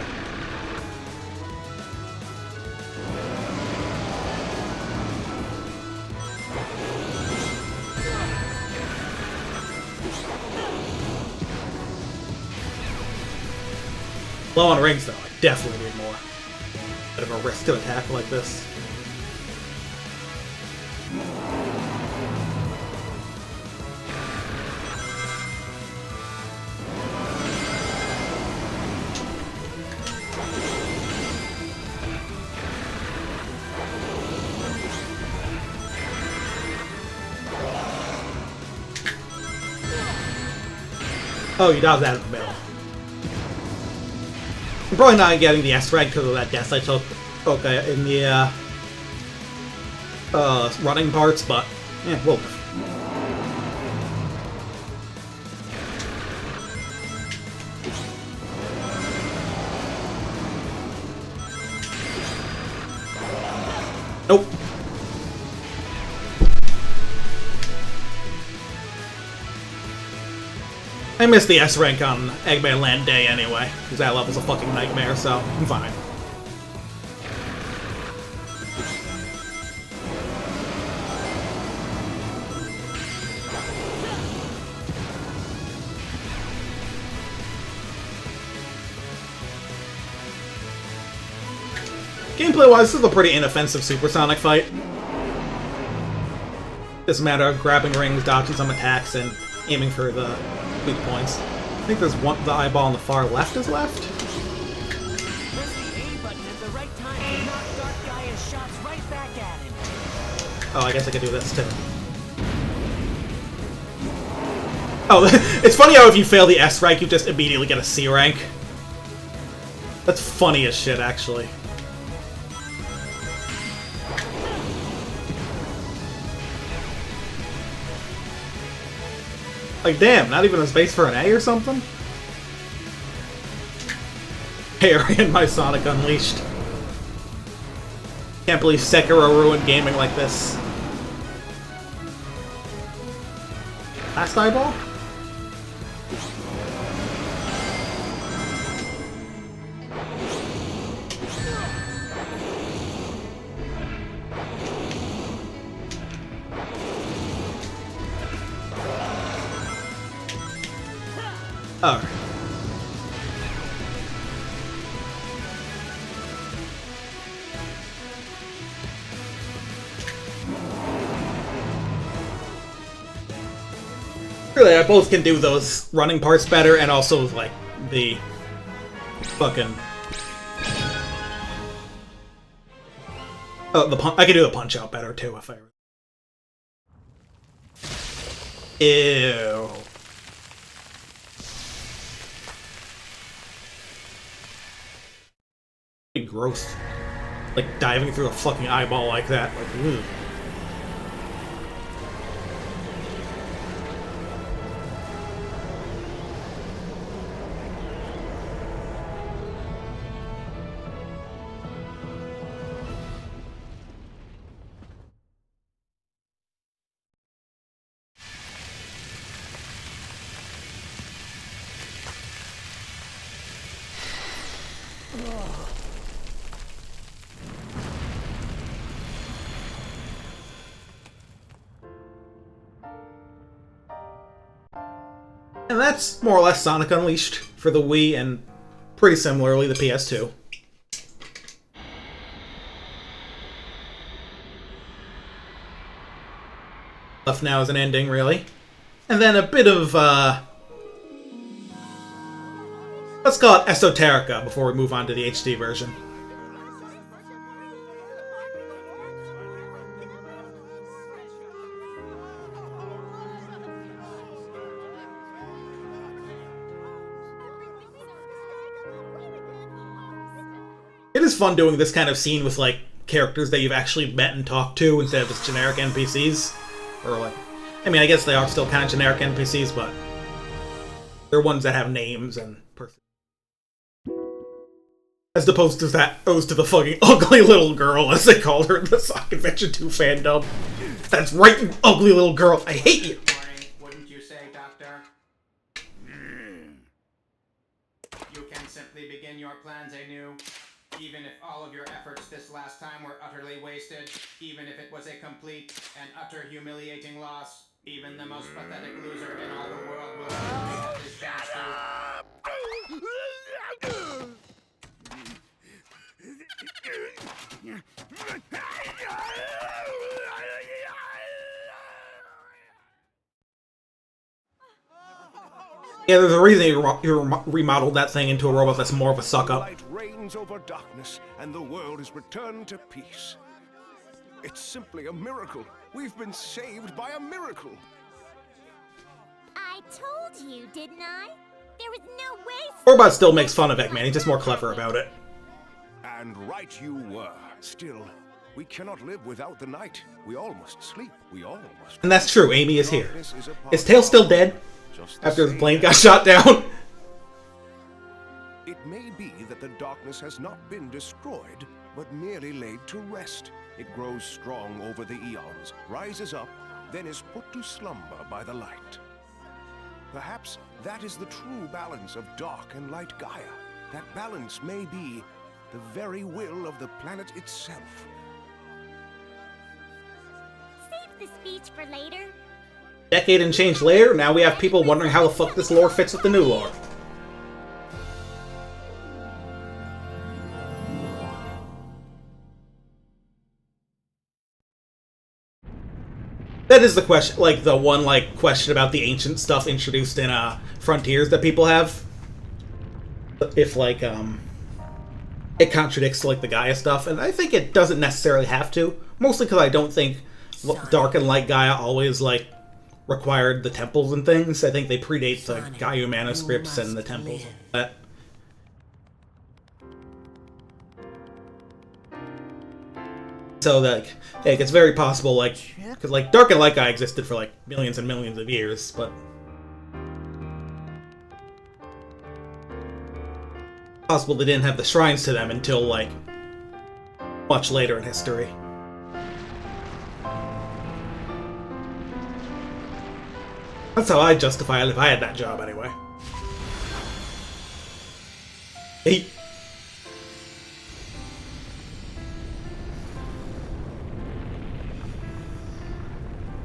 Low on rings, though. I definitely need more. Bit of a risk to attack like this. Oh, you dodged that in the middle. I'm probably not getting the S rank because of that death I took in the running parts, but yeah, we'll live. Nope. I missed the S rank on Eggman Land Day anyway, because that level's a fucking nightmare, so I'm fine. Gameplay-wise, this is a pretty inoffensive Supersonic fight. It's a matter of grabbing rings, dodging some attacks, and aiming for the weak points. I think there's the eyeball on the far left is left. Press the A button at the right time to knock Dark Gaia's shots right back at him. Oh, I guess I could do this too. Oh, it's funny how if you fail the S rank, you just immediately get a C rank. That's funny as shit, actually. Like, damn, not even a space for an A or something? Harry and my Sonic Unleashed. Can't believe Sekiro ruined gaming like this. Last eyeball? Alright. Really, I both can do those running parts better, and also, like, the fucking... Oh, I can do the Punch-Out better, too, if I... Ew. gross. Like, diving through a fucking eyeball like that. Like, ugh. And that's more or less Sonic Unleashed for the Wii, and pretty similarly the PS2. Left now is an ending, really. And then a bit of, let's call it esoterica before we move on to the HD version. It is fun doing this kind of scene with, like, characters that you've actually met and talked to instead of just generic NPCs. Or, like, I mean, I guess they are still kind of generic NPCs, but they're ones that have names and person. As opposed to the fucking ugly little girl, as they called her in the Sonic Adventure 2 fandom. That's right, you ugly little girl. I hate you. Morning, wouldn't you say, Doctor? You can simply begin your plans anew. Even if all of your efforts this last time were utterly wasted, even if it was a complete and utter humiliating loss, even the most pathetic loser in all the world will have his chance Yeah, there's a reason you remodeled that thing into a robot that's more of a suck-up. Light reigns over darkness, and the world is returned to peace. It's simply a miracle. We've been saved by a miracle. I told you, didn't I? There was no way. Orbot still makes fun of Eggman, he's just more clever about it. And right you were. Still, we cannot live without the night. We all must sleep. We all must. And that's true, Amy is here. Darkness is a part Is Tails still dead? just the After the same plane as- got shot down? It may be that the darkness has not been destroyed, but merely laid to rest. It grows strong over the eons, rises up, then is put to slumber by the light. Perhaps that is the true balance of dark and light Gaia. That balance may be the very will of the planet itself. Save the speech for later. Decade and change later, now we have people wondering how the fuck this lore fits with the new lore. That is the question, like, the one, like, question about the ancient stuff introduced in, Frontiers that people have. If, like, it contradicts, like, the Gaia stuff, and I think it doesn't necessarily have to. Mostly because I don't think Dark and Light Gaia always, like, required the temples and things. I think they predate the Gaia manuscripts and the temples and that. So, like, it's very possible, like, because, like, Dark and Light Gaia existed for, like, millions and millions of years, but possible they didn't have the shrines to them until, like, much later in history. That's how I'd justify it if I had that job, anyway. Hey.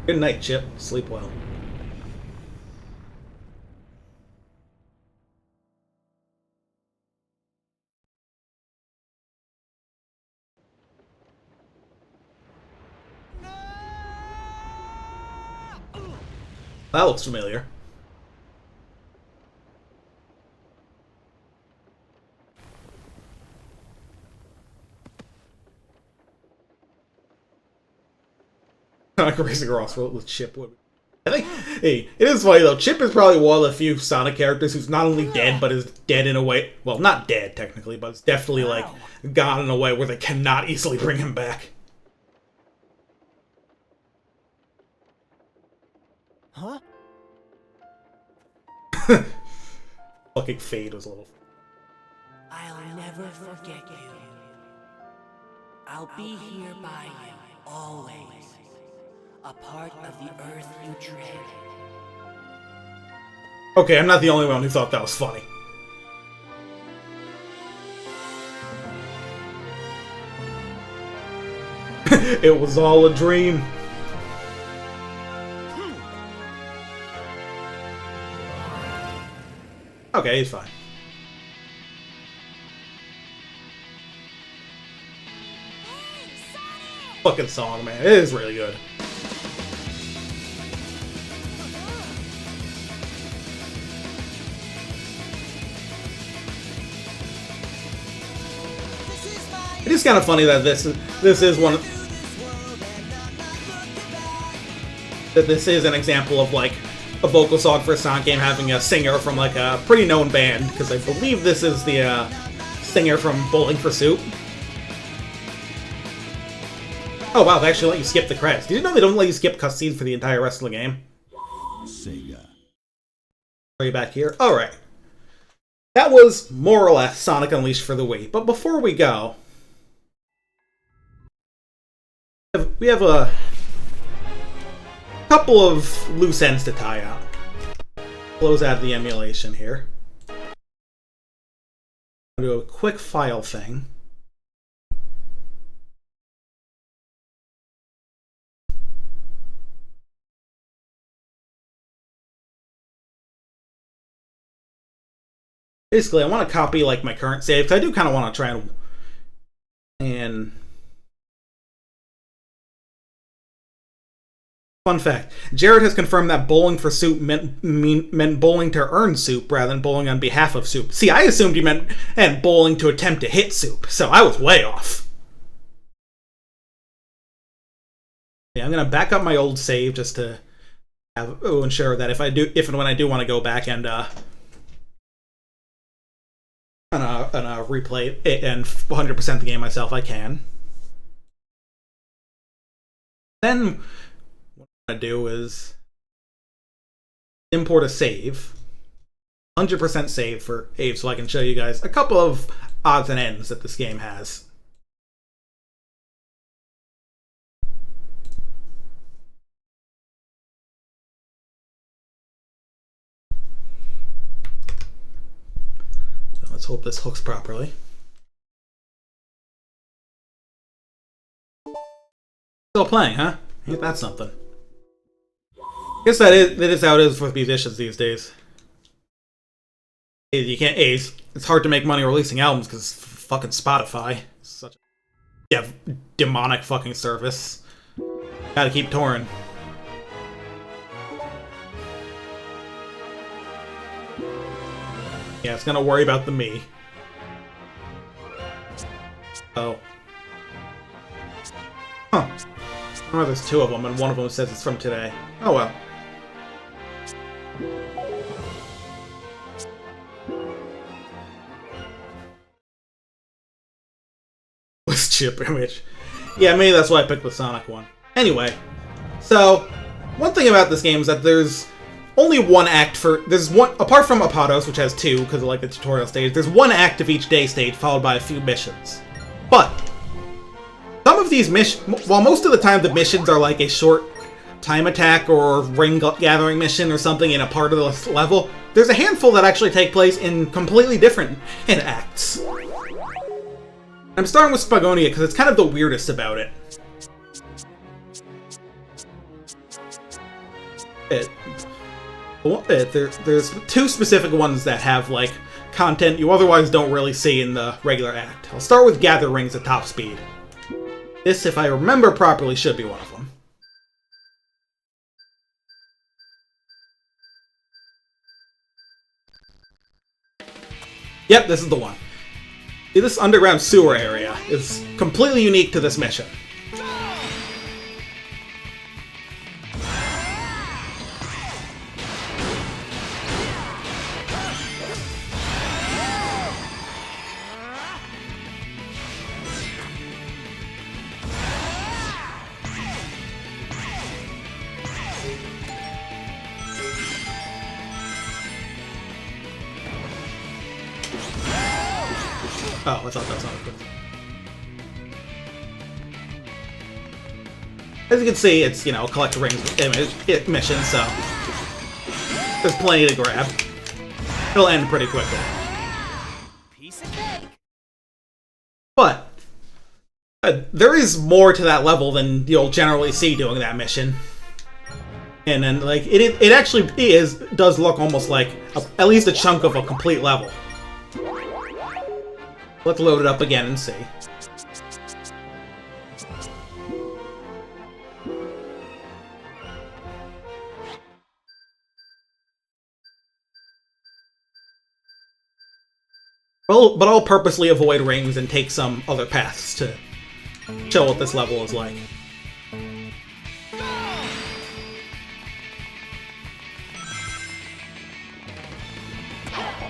Good night, Chip. Sleep well. That looks familiar. Like Racing Ross wrote with Chip Wood. I think Hey, it is funny though. Chip is probably one of the few Sonic characters who's not only dead, but is dead in a way. Well, not dead technically, but it's definitely like gone in a way where they cannot easily bring him back. Huh? Fucking Fade was a little. I'll never forget you. I'll be here by you, always. A part of the earth you tread. Okay, I'm not the only one who thought that was funny. It was all a dream. Okay, he's fine. Fucking song, man. It is really good. It is kind of funny that this is one that this is an example of like a vocal song for a Sonic game having a singer from like a pretty known band, because I believe this is the singer from Bowling for Soup. Oh wow, they actually let you skip the credits. Did you know they don't let you skip cutscenes for the entire rest of the game? Sega. Are you back here? Alright. That was more or less Sonic Unleashed for the Wii. But before we go, we have a couple of loose ends to tie out. Close out the emulation here. I'll do a quick file thing. Basically, I want to copy like my current save, because I do kind of want to try and fun fact, Jared has confirmed that bowling for soup meant bowling to earn soup rather than bowling on behalf of soup. See, I assumed he meant bowling to attempt to hit soup, so I was way off. Yeah, I'm gonna back up my old save just to ensure that if and when I do want to go back and replay it and 100% the game myself, I can. Then what I'm going to do is import a save, 100% save for Ave, so I can show you guys a couple of odds and ends that this game has. Let's hope this hooks properly. Still playing, huh? Ain't that something? Guess that is how it is with musicians these days. You can't. It's hard to make money releasing albums because fucking Spotify. It's such a demonic fucking service. Gotta keep touring. Yeah, it's gonna worry about the me. Oh. Huh. Oh, there's two of them, and one of them says it's from today. Oh well. This chip image. Yeah, maybe that's why I picked the Sonic one. Anyway, so one thing about this game is that there's only one act for... There's one... Apart from Apotos, which has two, because of like the tutorial stage, there's one act of each day stage, followed by a few missions. But some of these missions... While most of the time the missions are like a short time attack or ring gathering mission or something in a part of the level, there's a handful that actually take place in completely different acts. I'm starting with Spagonia because it's kind of the weirdest about it. There's two specific ones that have, like, content you otherwise don't really see in the regular act. I'll start with Gather Rings at top speed. This, if I remember properly, should be one of them. Yep, this is the one. See, this underground sewer area is completely unique to this mission. Oh, I thought that was not good. As you can see, it's, you know, collect rings mission, so there's plenty to grab. It'll end pretty quickly. Piece of cake. But there is more to that level than you'll generally see doing that mission. And then, like, it actually does look almost like at least a chunk of a complete level. Let's load it up again and see. Well, but I'll purposely avoid rings and take some other paths to show what this level is like.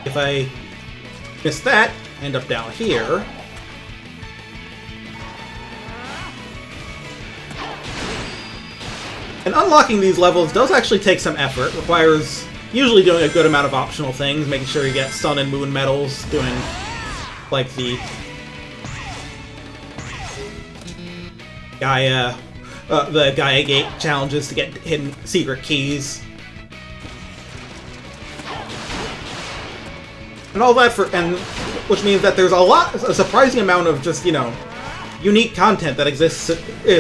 If I miss that, I end up down here. And unlocking these levels does actually take some effort. Requires usually doing a good amount of optional things, making sure you get sun and moon medals, doing like the Gaia Gate challenges to get hidden secret keys. And all that which means that there's a surprising amount of just, you know, unique content that exists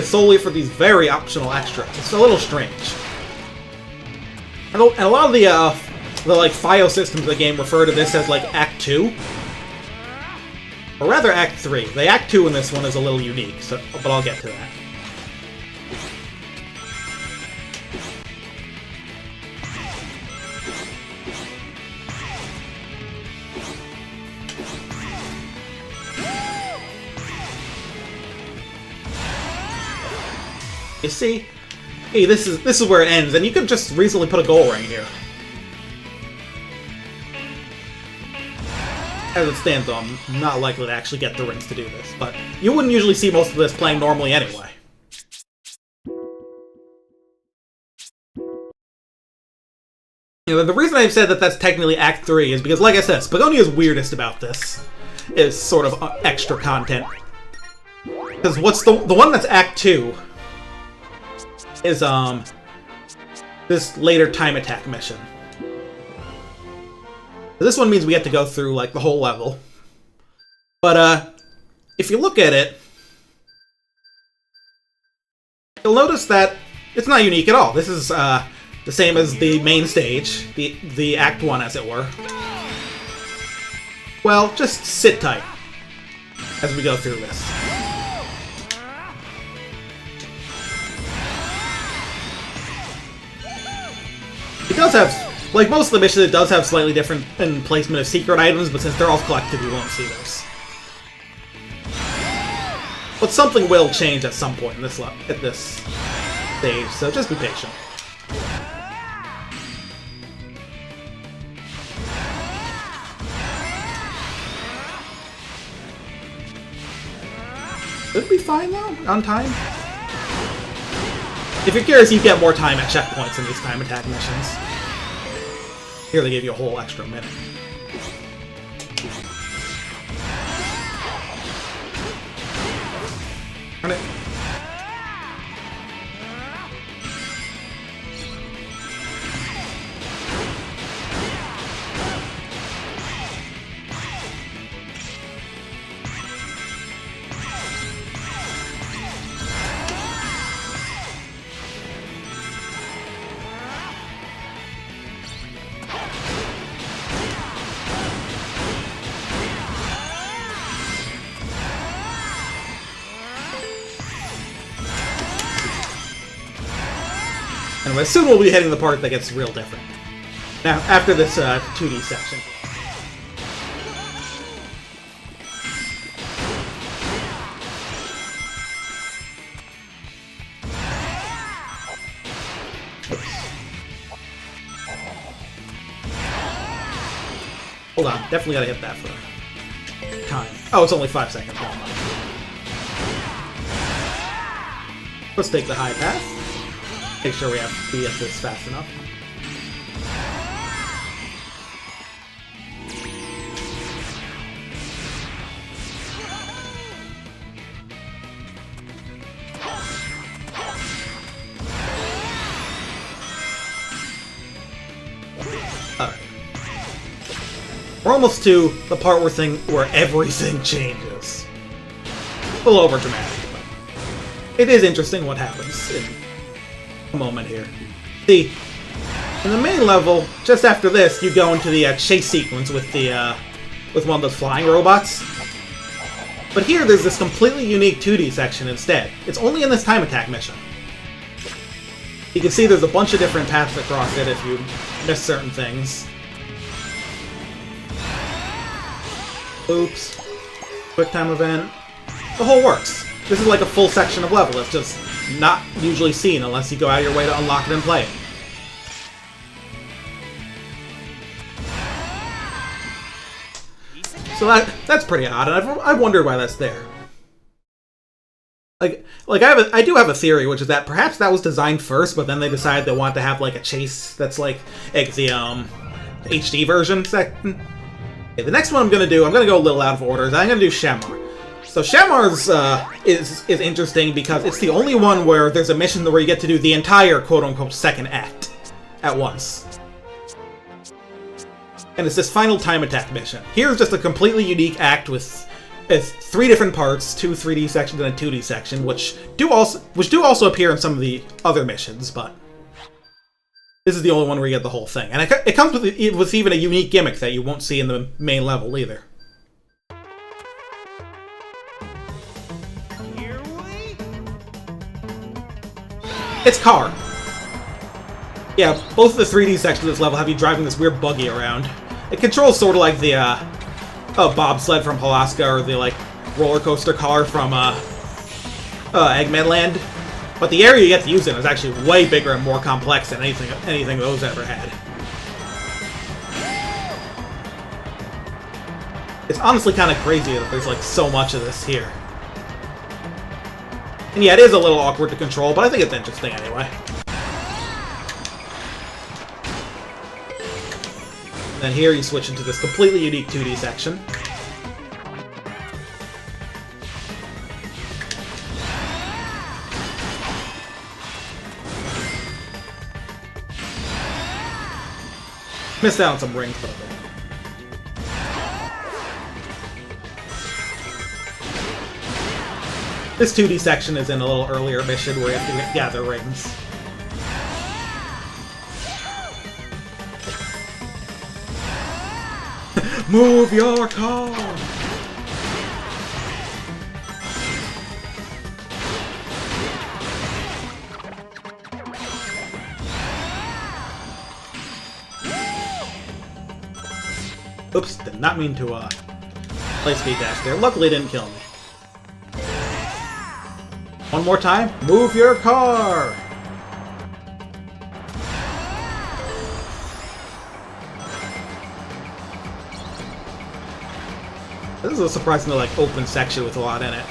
solely for these very optional extras. It's a little strange. And a lot of the like file systems of the game refer to this as like Act 2. Or rather Act 3. The Act 2 in this one is a little unique, so but I'll get to that. You see? Hey, this is where it ends, and you could just reasonably put a goal ring here. As it stands, though, I'm not likely to actually get the rings to do this, but you wouldn't usually see most of this playing normally anyway. You know, the reason I've said that that's technically Act 3 is because, like I said, Spagonia's weirdest about this is sort of extra content. Because what's the one that's Act 2 is this later time attack mission. This one means we have to go through like the whole level. But if you look at it, you'll notice that it's not unique at all. This is the same as the main stage, the Act 1 as it were. Well, just sit tight as we go through this. It does have, like most of the missions, it does have slightly different placement of secret items, but since they're all collected, you won't see those. But something will change at some point in this at this stage, so just be patient. Should be fine though, on time. If you're curious, you get more time at checkpoints in these time attack missions. Here they give you a whole extra minute. Run it. Anyway, soon we'll be hitting the part that gets real different. Now, after this 2D section. Hold on, definitely gotta hit that for time. Oh, it's only 5 seconds. Let's take the high path. Make sure we have BSs fast enough. we're almost to the part where everything changes. A little over dramatic, but it is interesting what happens in a moment here. See, in the main level, just after this, you go into the chase sequence with the with one of those flying robots. But here, there's this completely unique 2D section instead. It's only in this time attack mission. You can see there's a bunch of different paths across it if you miss certain things. Oops. Quick time event. The whole works. This is like a full section of level. It's just not usually seen unless you go out of your way to unlock it and play it. So that's pretty odd, and I've wondered why that's there. Like I do have a theory, which is that perhaps that was designed first, but then they decided they want to have like a chase that's like the HD version. Okay, the next one I'm gonna go a little out of order. I'm gonna do Shammar. So Shammar's is interesting because it's the only one where there's a mission where you get to do the entire quote-unquote second act at once. And it's this final time attack mission. Here's just a completely unique act with 3 different parts, 2 3D sections and a 2D section, which do also appear in some of the other missions, but this is the only one where you get the whole thing. And it comes with even a unique gimmick that you won't see in the main level either. It's Car. Yeah, both of the 3D sections of this level have you driving this weird buggy around. It controls sort of like the bobsled from Halaska or the like roller coaster car from Eggman Land, but the area you get to use it is actually way bigger and more complex than anything those ever had. It's honestly kind of crazy that there's like so much of this here. And yeah, it is a little awkward to control, but I think it's interesting anyway. Then here you switch into this completely unique 2D section. Missed out on some rings, but this 2D section is in a little earlier mission where you have to gather rings. Move your car! Oops, did not mean to play speed dash there. Luckily it didn't kill me. One more time. Move your car! This is a surprisingly like open section with a lot in it.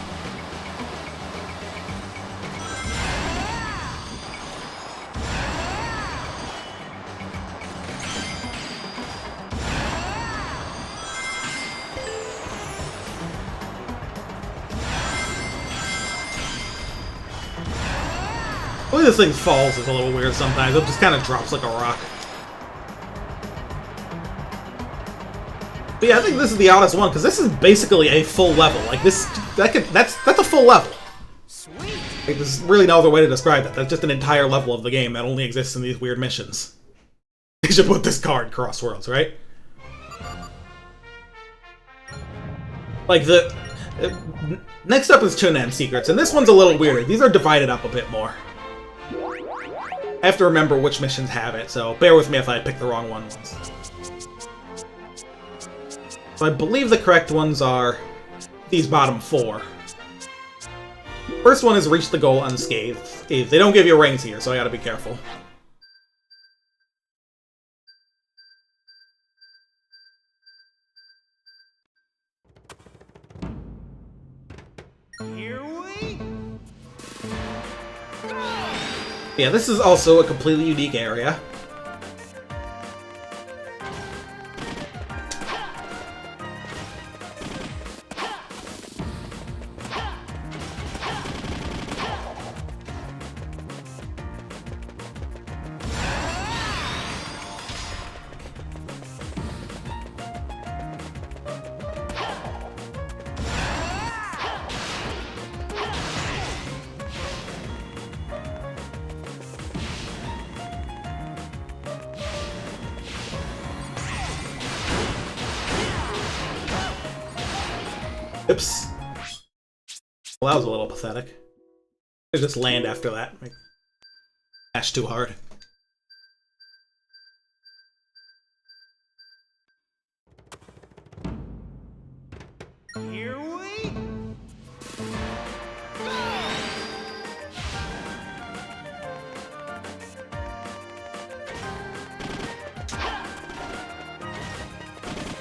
The way this thing falls is a little weird sometimes. It just kind of drops like a rock. But yeah, I think this is the oddest one, because this is basically a full level. Like, that's a full level. Sweet. Like, there's really no other way to describe that. That's just an entire level of the game that only exists in these weird missions. You should put this car in Crossworlds, right? Like, next up is Chun-Nam Secrets, and this one's a little weirder. These are divided up a bit more. I have to remember which missions have it, so bear with me if I pick the wrong ones. So I believe the correct ones are these bottom 4. First one is reach the goal unscathed. They don't give you rings here, so I gotta be careful. Here we Yeah, this is also a completely unique area. Oops. Well, that was a little pathetic. I just land after that. Dash too hard. Here we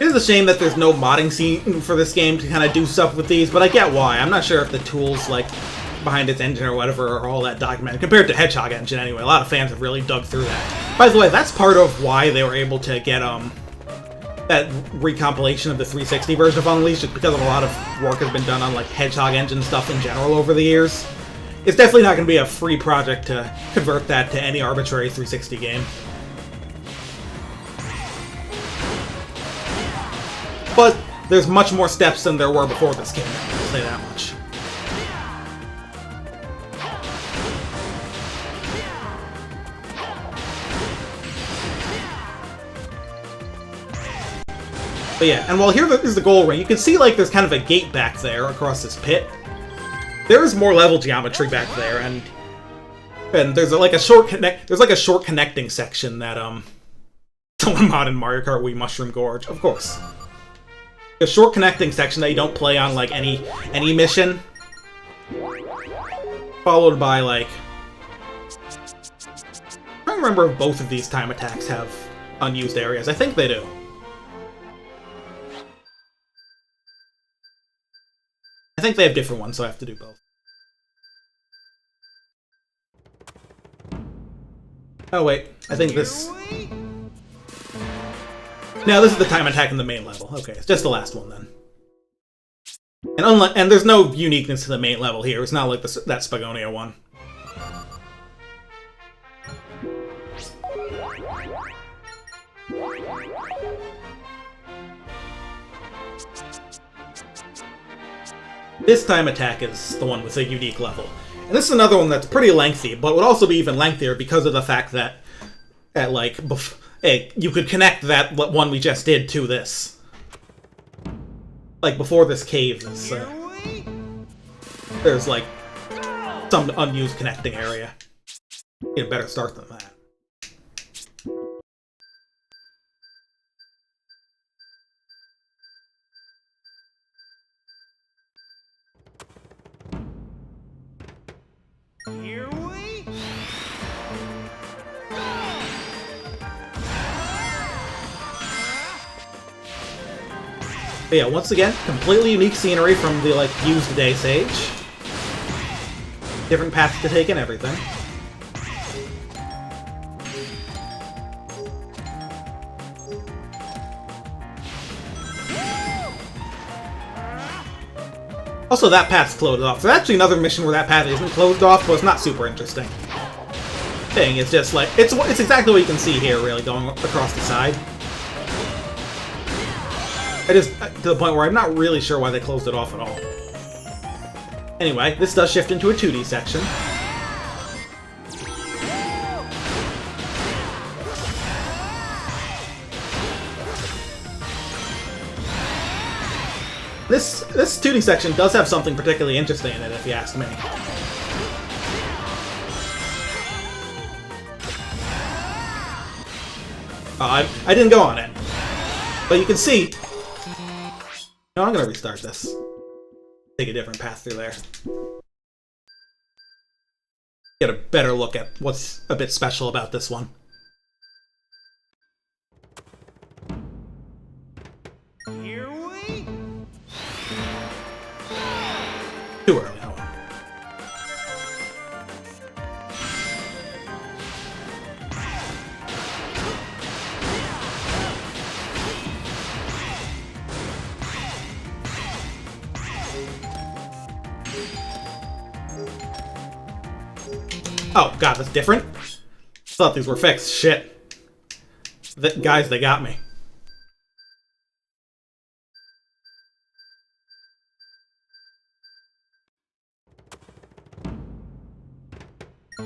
It is a shame that there's no modding scene for this game to kind of do stuff with these, but I get why. I'm not sure if the tools, like, behind its engine or whatever are all that documented. Compared to Hedgehog Engine, anyway. A lot of fans have really dug through that. By the way, that's part of why they were able to get, that recompilation of the 360 version of Unleashed, just because of a lot of work has been done on, like, Hedgehog Engine stuff in general over the years. It's definitely not going to be a free project to convert that to any arbitrary 360 game. But there's much more steps than there were before this game, I'll say that much. But yeah, and while here is the goal ring, you can see like there's kind of a gate back there across this pit. There is more level geometry back there, and there's like a short connecting section that someone modded Mario Kart Wii Mushroom Gorge, of course. A short connecting section that you don't play on like any mission, followed by like I don't remember if both of these time attacks have unused areas. I think they do. I think they have different ones, so I have to do both. Oh wait, I think this. No, this is the time attack in the main level. Okay, it's just the last one then. And there's no uniqueness to the main level here. It's not like that Spagonia one. This time attack is the one with a unique level. And this is another one that's pretty lengthy, but would also be even lengthier because of the fact that you could connect that one we just did to this. Like, before this cave is, there's, like, some unused connecting area. Get a better start than that. Here we But yeah, once again, completely unique scenery from the, like, used Day Sage. Different paths to take and everything. Also, that path's closed off. There's actually another mission where that path isn't closed off, but it's not super interesting. Thing is just like it's exactly what you can see here, really, going across the side. It is to the point where I'm not really sure why they closed it off at all. Anyway, this does shift into a 2D section. This 2D section does have something particularly interesting in it, if you ask me. I didn't go on it. But you can see... No, I'm gonna restart this. Take a different path through there. Get a better look at what's a bit special about this one. Here we Too early, hold on. Oh, God, that's different? Thought these were fixed. Shit. Guys, they got me.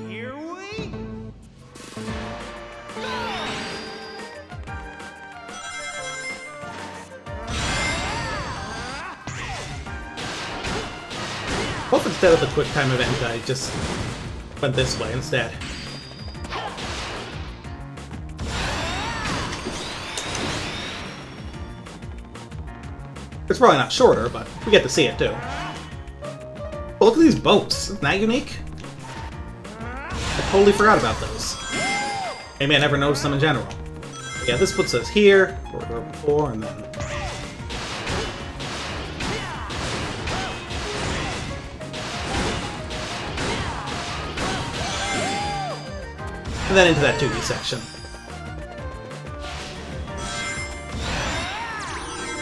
Here we instead of the quick time event, I just went this way instead. It's probably not shorter, but we get to see it too. But look at these boats. Isn't that unique? I totally forgot about those. Maybe I never noticed them in general. But yeah, this puts us here, where we were before, and then... and then into that 2D section.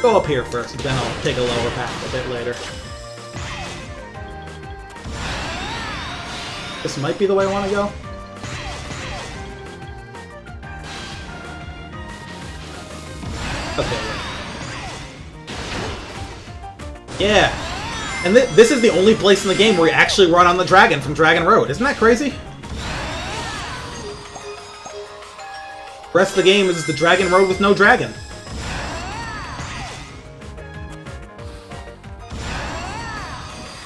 Go up here first, but then I'll take a lower path a bit later. This might be the way I want to go. Okay. Yeah! And this is the only place in the game where you actually run on the dragon from Dragon Road. Isn't that crazy? The rest of the game is the Dragon Road with no dragon.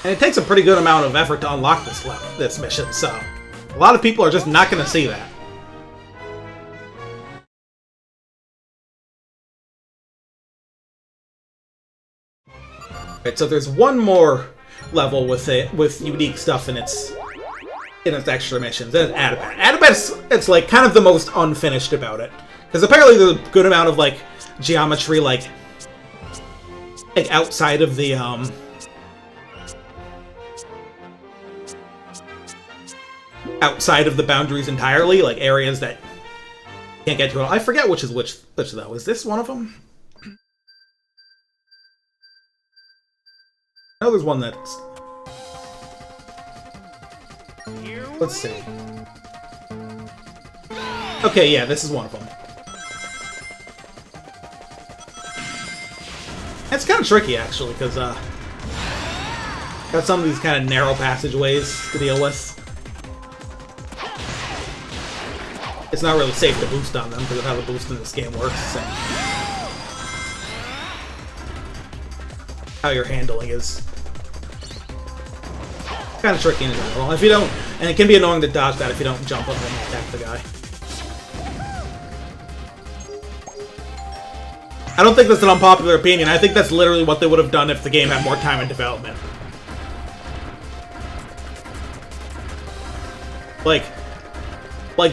And it takes a pretty good amount of effort to unlock this mission, so a lot of people are just not going to see that. Right, so there's one more level with unique stuff in its extra missions. And Adabat. Adabat's it's like kind of the most unfinished about it, because apparently there's a good amount of like geometry like outside of the boundaries entirely, like areas that you can't get to. I forget which is which though. Is this one of them? I know there's one that's... let's see. Okay, yeah, this is one of them. It's kind of tricky, actually, because, got some of these kind of narrow passageways to deal with. It's not really safe to boost on them because of how the boost in this game works, so... how your handling is kind of tricky in general. If you don't, and it can be annoying to dodge that if you don't jump up and attack the guy. I don't think that's an unpopular opinion. I think that's literally what they would have done if the game had more time in development. Like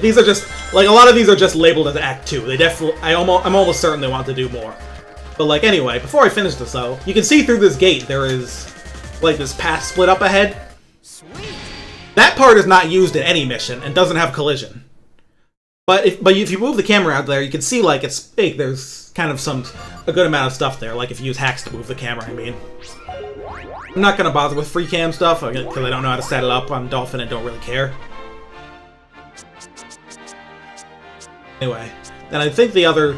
these are just like a lot of these are just labeled as Act 2. They definitely, I'm almost certain they want to do more. But like anyway, before I finish this though, you can see through this gate there is like this path split up ahead. Sweet. That part is not used in any mission and doesn't have collision. But if you move the camera out there, you can see like it's big. There's kind of a good amount of stuff there. Like if you use hacks to move the camera, I mean. I'm not gonna bother with free cam stuff because I don't know how to set it up on Dolphin and don't really care. Anyway, then I think the other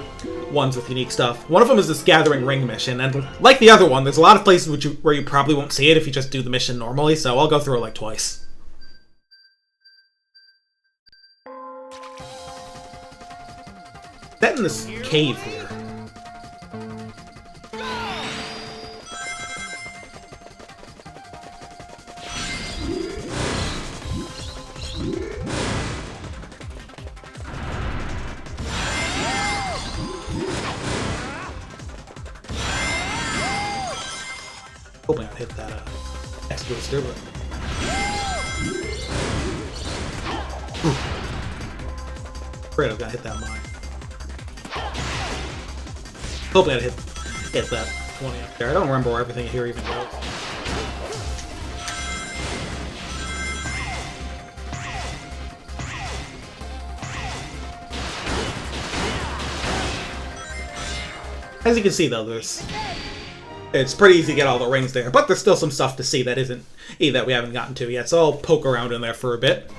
ones with unique stuff. One of them is this Gathering Ring mission, and like the other one, there's a lot of places where you probably won't see it if you just do the mission normally, so I'll go through it like twice. Set in this cave here. Hoping I'd hit that X booster, but... afraid I've got to hit that mine. Hoping I'd hit that 20 up there. I don't remember where everything here even goes. As you can see though, it's pretty easy to get all the rings there, but there's still some stuff to see that that we haven't gotten to yet, so I'll poke around in there for a bit.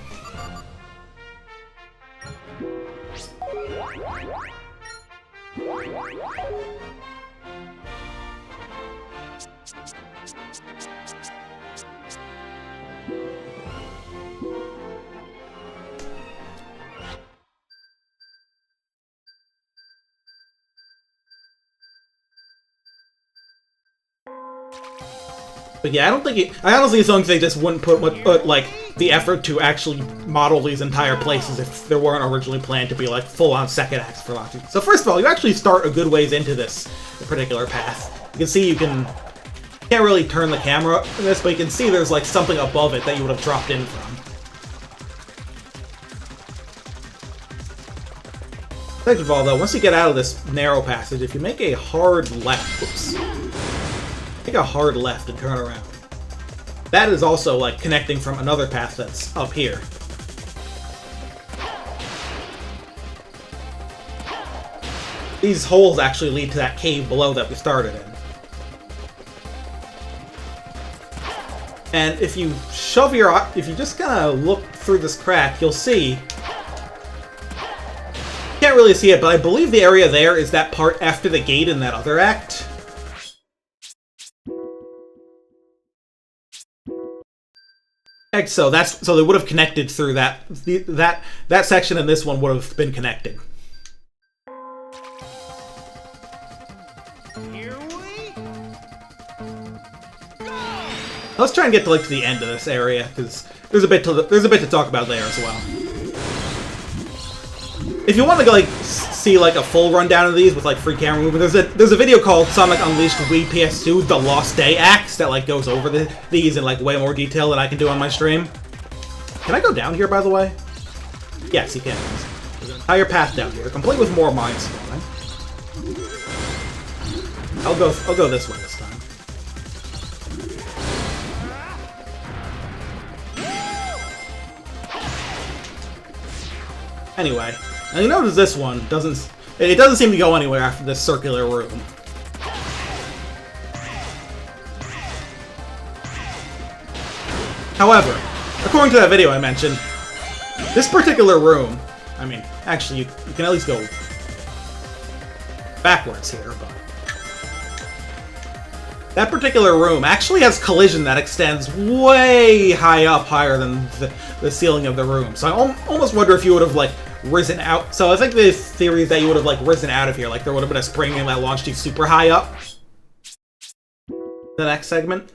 But yeah, I honestly think they just wouldn't put like the effort to actually model these entire places if there weren't originally planned to be like full-on second acts for launching. So first of all, you actually start a good ways into this particular path. You can see can't really turn the camera in this, but you can see there's like something above it that you would have dropped in from. Second of all, though, once you get out of this narrow passage, if you make a hard left, make a hard left and turn around. That is also like connecting from another path that's up here. These holes actually lead to that cave below that we started in. And if you if you just kind of look through this crack, you'll see. Can't really see it, but I believe the area there is that part after the gate in that other act. So they would have connected through that section, and this one would have been connected. Here we go. Let's try and get to the end of this area because there's a bit to talk about there as well. If you want to see a full rundown of these with free camera movement, there's a video called Sonic Unleashed Wii PS2 The Lost Day Acts that goes over these in way more detail than I can do on my stream. Can I go down here, by the way? Yes, you can. There's an entire path down here, complete with more mine spawning. I'll go this way this time. Anyway. Now you notice this one doesn't seem to go anywhere after this circular room. However, according to that video I mentioned, this particular room, I mean, actually you can at least go backwards here, but that particular room actually has collision that extends way higher than the ceiling of the room. So I almost wonder if you would have risen out. So I think the theory is that you would have risen out of here, there would have been a spring that launched you super high up. The next segment.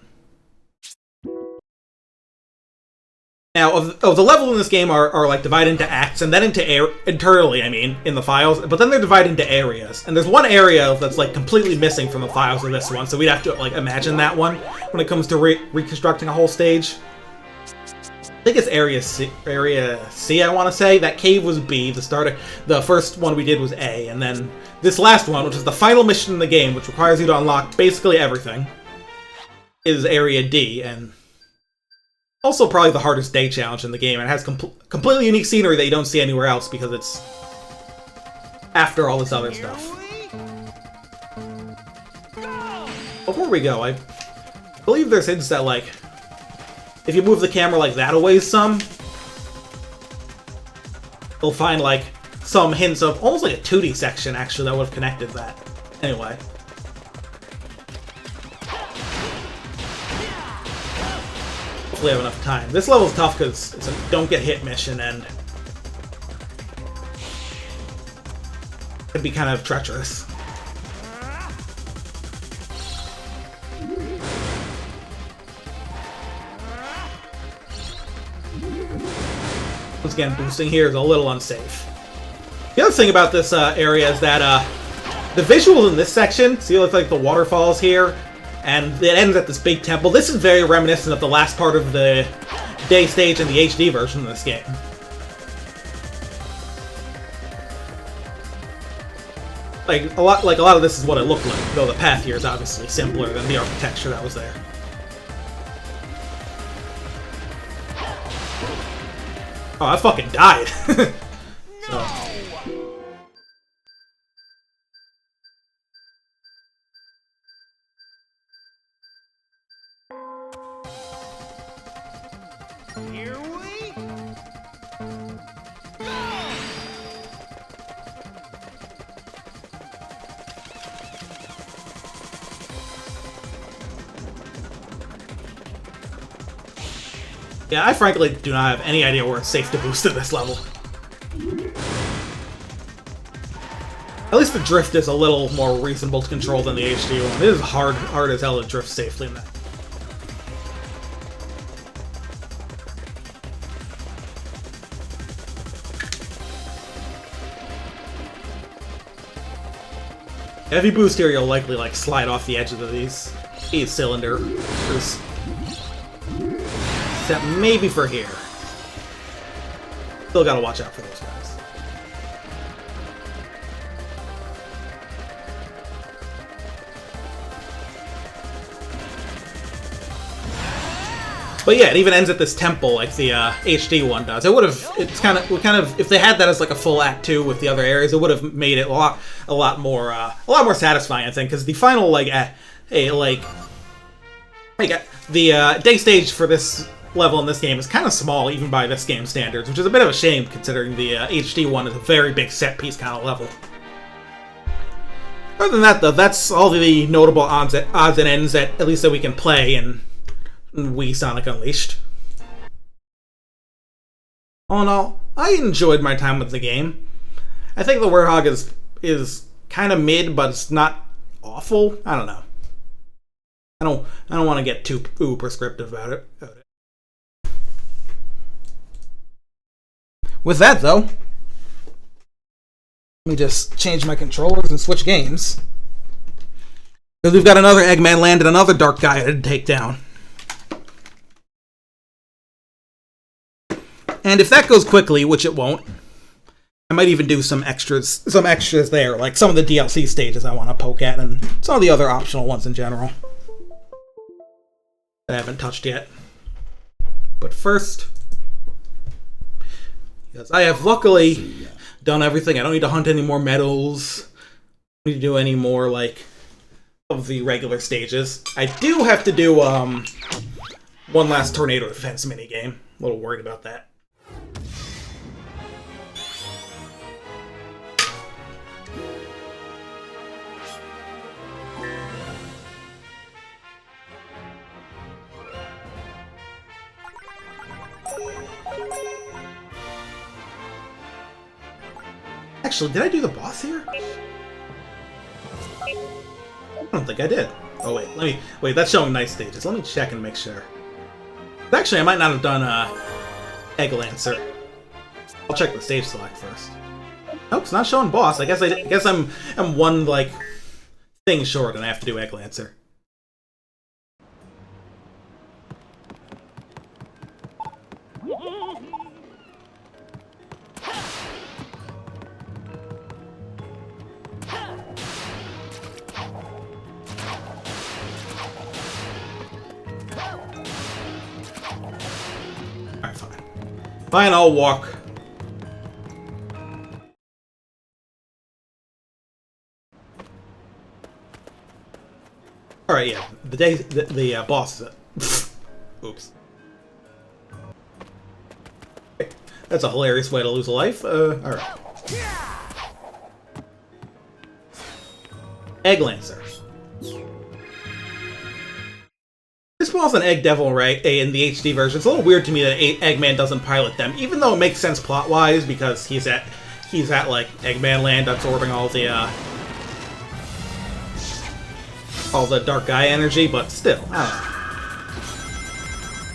Now, of the levels in this game are divided into acts and then internally, in the files, but then they're divided into areas. And there's one area that's completely missing from the files of this one, so we'd have to imagine that one when it comes to reconstructing a whole stage. I think it's area C, I want to say. That cave was B, the first one we did was A, and then this last one, which is the final mission in the game, which requires you to unlock basically everything, is area D, and also probably the hardest day challenge in the game. It has completely unique scenery that you don't see anywhere else because it's after all this other stuff. Before we go, I believe there's hints that, if you move the camera that away some, you'll find, some hints of almost a 2D section, actually, that would have connected that. Anyway. Hopefully I have enough time. This level's tough because it's a don't get hit mission, and it can be kind of treacherous. Once again, boosting here is a little unsafe. The other thing about this area is that the visuals in this section, see the waterfalls here, and it ends at this big temple. This is very reminiscent of the last part of the day stage in the HD version of this game. A lot of this is what it looked like, though the path here is obviously simpler than the architecture that was there. Oh, I fucking died. So. Here we go. Yeah, I frankly do not have any idea where it's safe to boost at this level. At least the drift is a little more reasonable to control than the HD one. It is hard as hell to drift safely in that. Heavy boost here, you'll likely like slide off the edges of these cylinders. Except maybe for here. Still gotta watch out for those guys. But yeah, it even ends at this temple like the HD one does. It would have, it's kind of, if they had that as like a full Act 2 with the other areas, it would have made it a lot more satisfying, I think, because the final the day stage for this level in this game is kind of small, even by this game standards, which is a bit of a shame considering the HD one is a very big set piece kind of level. Other than that, though, that's all the notable odds and ends at least that we can play in Wii Sonic Unleashed. All in all, I enjoyed my time with the game. I think the Werehog is kind of mid, but it's not awful. I don't know. I don't want to get too prescriptive about it. With that, though, let me just change my controllers and switch games. Because we've got another Eggman Land and another Dark Gaia to take down. And if that goes quickly, which it won't, I might even do some extras there, like some of the DLC stages I want to poke at, and some of the other optional ones in general that I haven't touched yet. But first, because I have luckily done everything, I don't need to hunt any more medals, I don't need to do any more, like, of the regular stages. I do have to do, one last Tornado Defense minigame. A little worried about that. Actually, did I do the boss here? I don't think I did. Oh wait, that's showing nice stages. Let me check and make sure. Actually, I might not have done Egg Lancer. I'll check the stage select first. Nope, it's not showing boss. I guess I'm one like thing short and I have to do Egg Lancer. Fine, I'll walk. Alright, yeah. The boss is oops. That's a hilarious way to lose a life. Alright. Egg Lancer. This boss and Egg Devil, right, in the HD version, it's a little weird to me that Eggman doesn't pilot them, even though it makes sense plot-wise because he's at like Eggman Land absorbing all the Dark Gaia energy, but still, I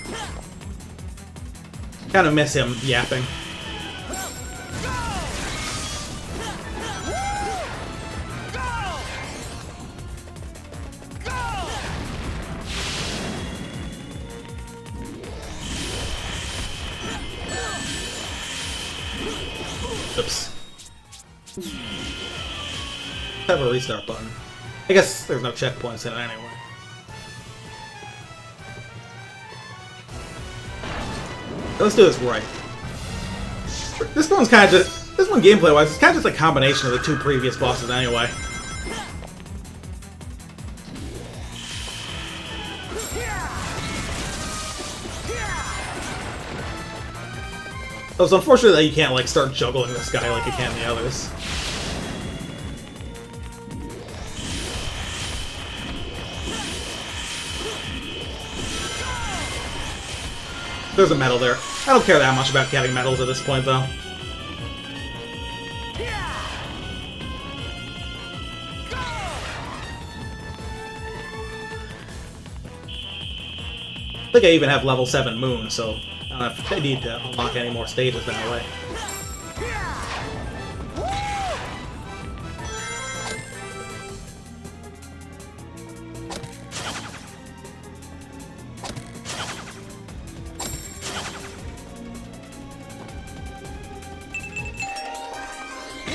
don't know. Kind of miss him yapping. Oops. Have a restart button. I guess there's no checkpoints in it anyway. Let's do this right. This one gameplay-wise, it's kind of just a combination of the two previous bosses anyway. So it's unfortunate that you can't like start juggling this guy like you can the others. There's a medal there. I don't care that much about getting medals at this point, though. I think I even have level 7 Moon, so I need to unlock any more stages that way.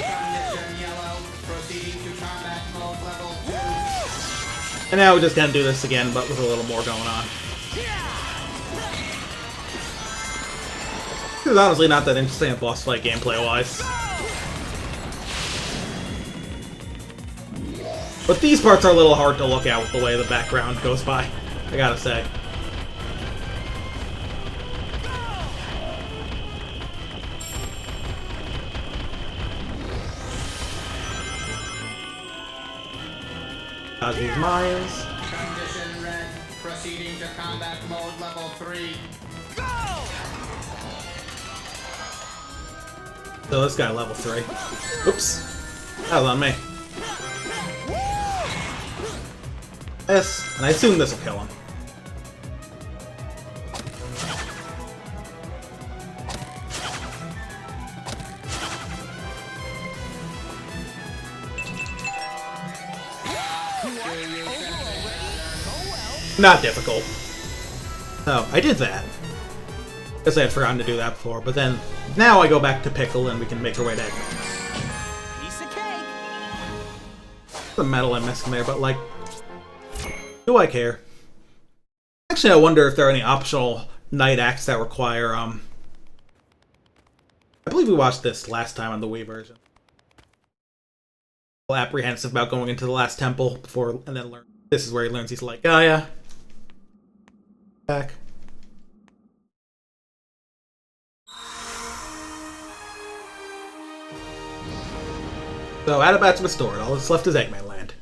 Condition yellow. Proceeding to combat mode level 2. And now we're just gonna do this again, but with a little more going on. This is honestly not that interesting at boss fight gameplay-wise. But these parts are a little hard to look at with the way the background goes by, I gotta say. These Mayas. Condition red. Proceeding to combat mode level 3. So this guy level 3. Oops. That was on me. Yes, and I assume this will kill him. Not difficult. Oh, I did that. Guess I had forgotten to do that before, but then now I go back to Pickle and we can make our way to Eggman. Piece of cake. The metal I'm missing there, but like, do I care? Actually, I wonder if there are any optional night acts that require, I believe we watched this last time on the Wii version. A little apprehensive about going into the last temple before, and then learn. This is where he learns he's like Gaia. Back. So, Adabat's restored. All that's left is Eggman Land.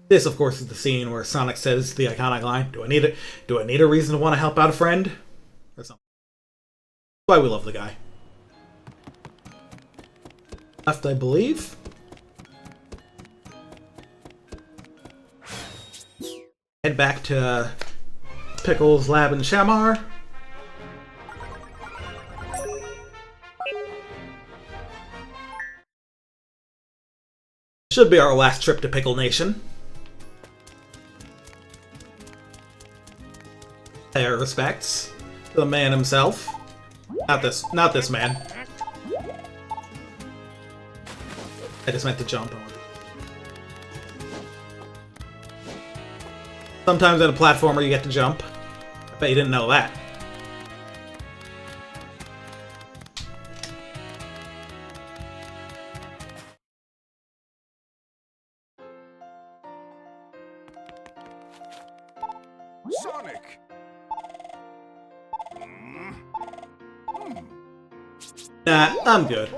This, of course, is the scene where Sonic says the iconic line, Do I need a reason to want to help out a friend? Or something. That's why we love the guy. Left, I believe. Head back to Pickle's lab in Shamar. Should be our last trip to Pickle Nation. Pay our respects to the man himself. Not this man. I just meant to jump on. Sometimes in a platformer you get to jump. I bet you didn't know that. Sonic! Nah, I'm good.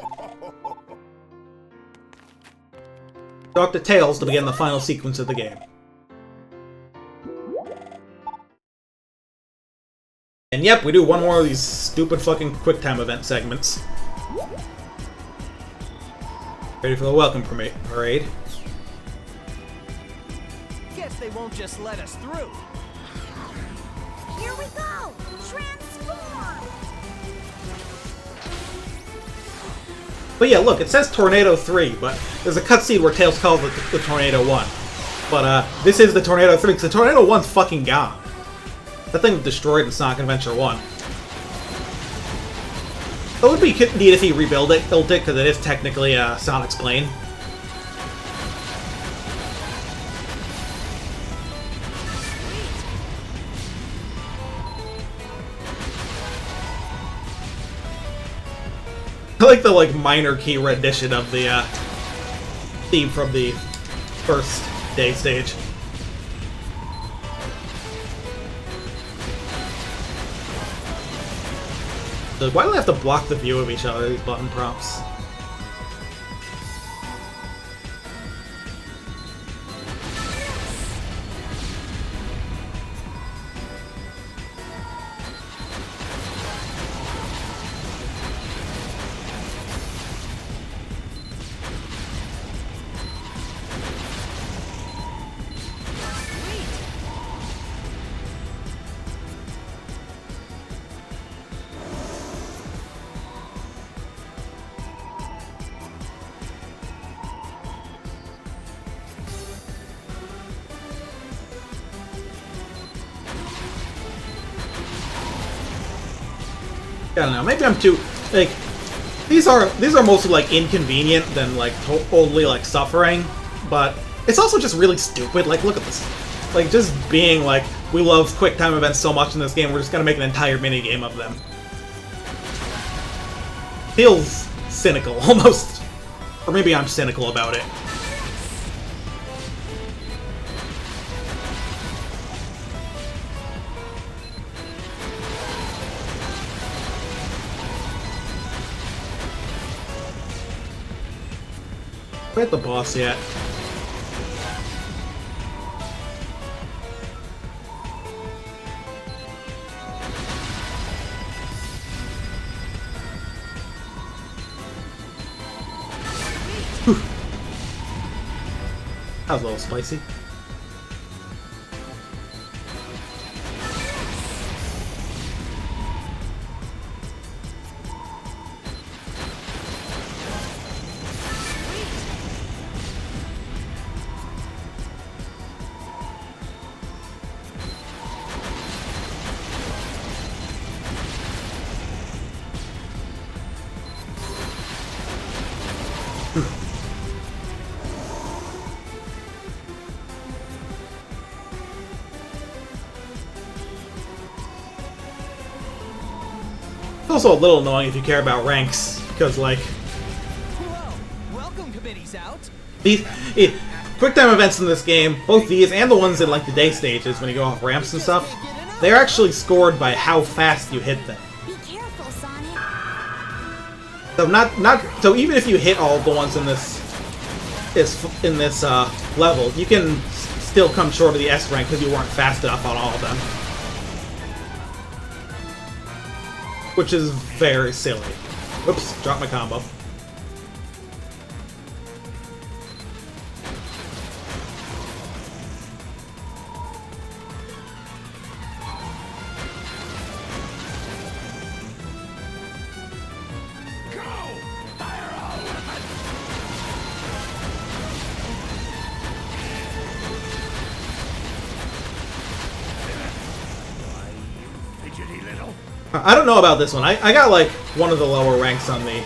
Talk to Tails to begin the final sequence of the game. And yep, we do one more of these stupid fucking QuickTime event segments. Ready for the welcome parade. Guess they won't just let us through. Here we go! Transform! But yeah, look, it says Tornado 3, but there's a cutscene where Tails calls it the Tornado 1. But this is the Tornado 3, because the Tornado 1's fucking gone. That thing was destroyed in Sonic Adventure 1. It would be neat if he built it, because it is technically Sonic's plane. I like the minor key rendition of the theme from the first day stage. So why do they have to block the view of each other, these button prompts? I don't know. Maybe I'm too like. These are mostly like inconvenient than like totally like suffering, but it's also just really stupid. Like, look at this. Like, just being like, we love quick time events so much in this game, we're just gonna make an entire mini game of them. Feels cynical, almost. Or maybe I'm cynical about it. We're at the boss yet. Whew. That was a little spicy. It's also a little annoying if you care about ranks, because like Whoa! Welcome committee's out. these quick time events in this game, both these and the ones in like the day stages when you go off ramps and stuff, they're actually scored by how fast you hit them. Be careful, Sonic. So so even if you hit all the ones in this level, you can still come short of the S rank because you weren't fast enough on all of them. Which is very silly. Oops, dropped my combo. I don't know about this one. I got like one of the lower ranks on the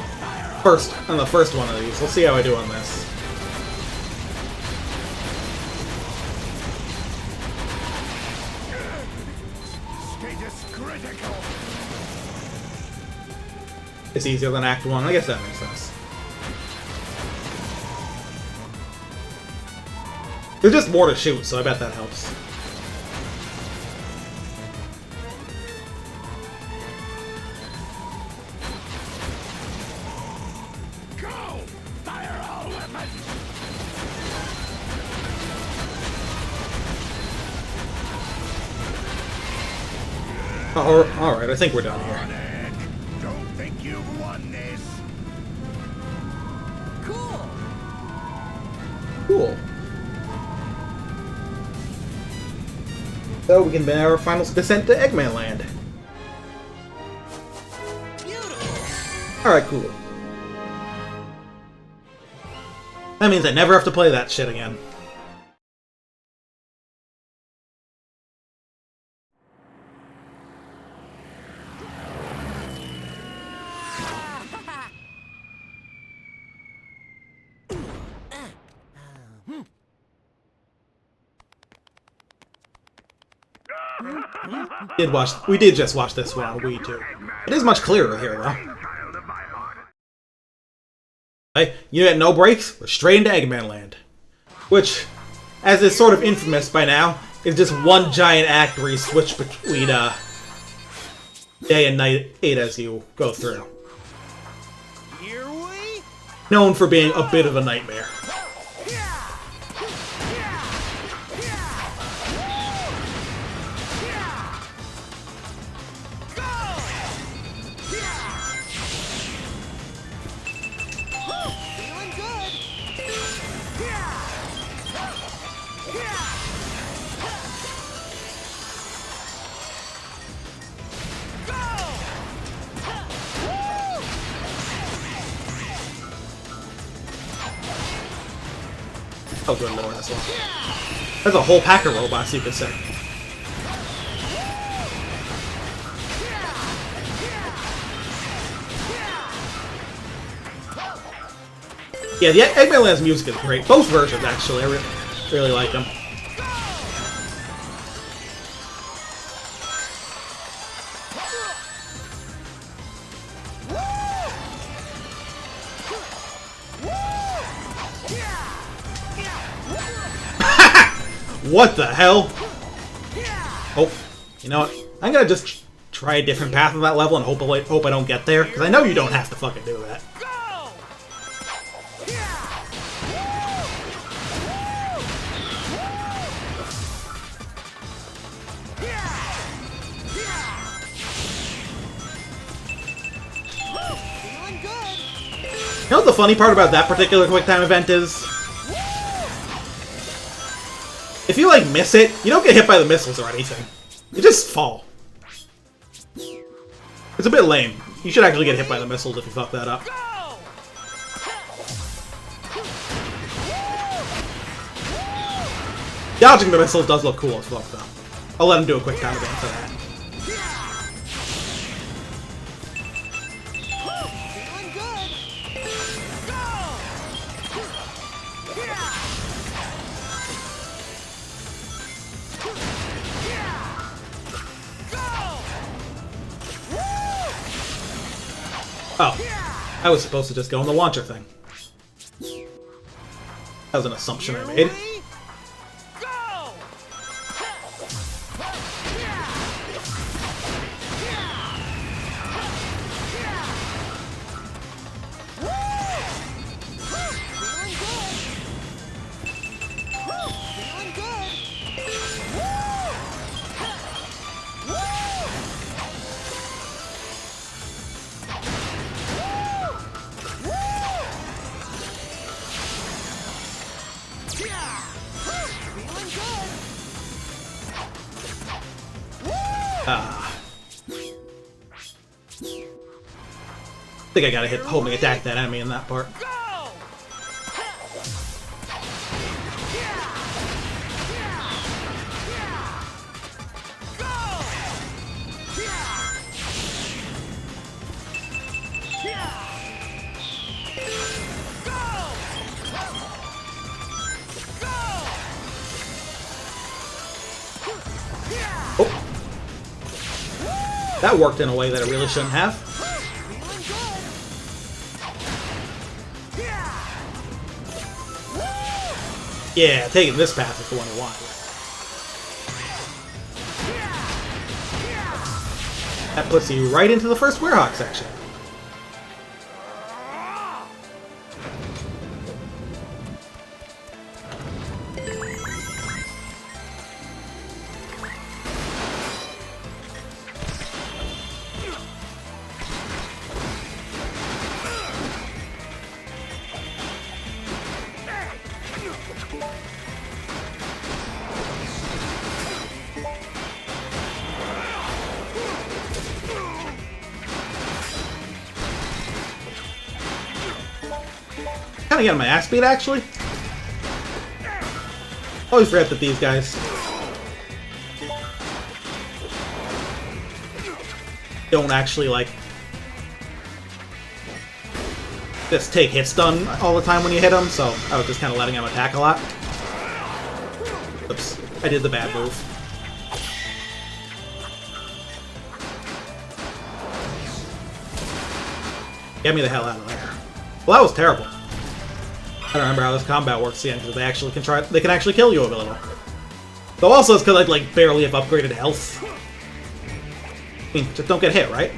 first one of these. We'll see how I do on this. Status critical. It's easier than Act 1. I guess that makes sense. There's just more to shoot, so I bet that helps. Alright, I think we're done here. Don't think you've won this. Cool. Cool. So we can begin our final descent to Eggman Land. Beautiful. Alright, cool. That means I never have to play that shit again. We did just watch this one on Wii too. It is much clearer here, though. Hey, you get no breaks, we're straight into Eggman Land. Which, as is sort of infamous by now, is just one giant act where you switch between day and night as you go through. Here we Known for being a bit of a nightmare. feeling good. Oh, good lord, that's one. That's a whole pack of robots, you could say. Yeah, the Eggman Land's music is great. Both versions, actually. I really like them. What the hell? Oh, you know what? I'm gonna just try a different path on that level and hope I don't get there, because I know you don't have to fucking do that. You know what the funny part about that particular quick time event is? If you, like, miss it, you don't get hit by the missiles or anything. You just fall. It's a bit lame. You should actually get hit by the missiles if you fuck that up. Dodging the missiles does look cool as fuck, though. I'll let him do a quick time event for that. Oh, I was supposed to just go on the launcher thing. That was an assumption I made. I think I gotta hold me attack that enemy in that part. Oh. That worked in a way that it really shouldn't have. Yeah, taking this path is the one I wanted. That puts you right into the first Werehog section. Kind of getting my ass beat, actually. Always forget that these guys don't actually, like, just take hit stun all the time when you hit them, so I was just kind of letting him attack a lot. Oops, I did the bad move. Get me the hell out of there. Well, that was terrible. I don't remember how this combat works yet, because they can actually kill you a little. Though also it's because I'd like barely have upgraded health. I mean, just don't get hit, right?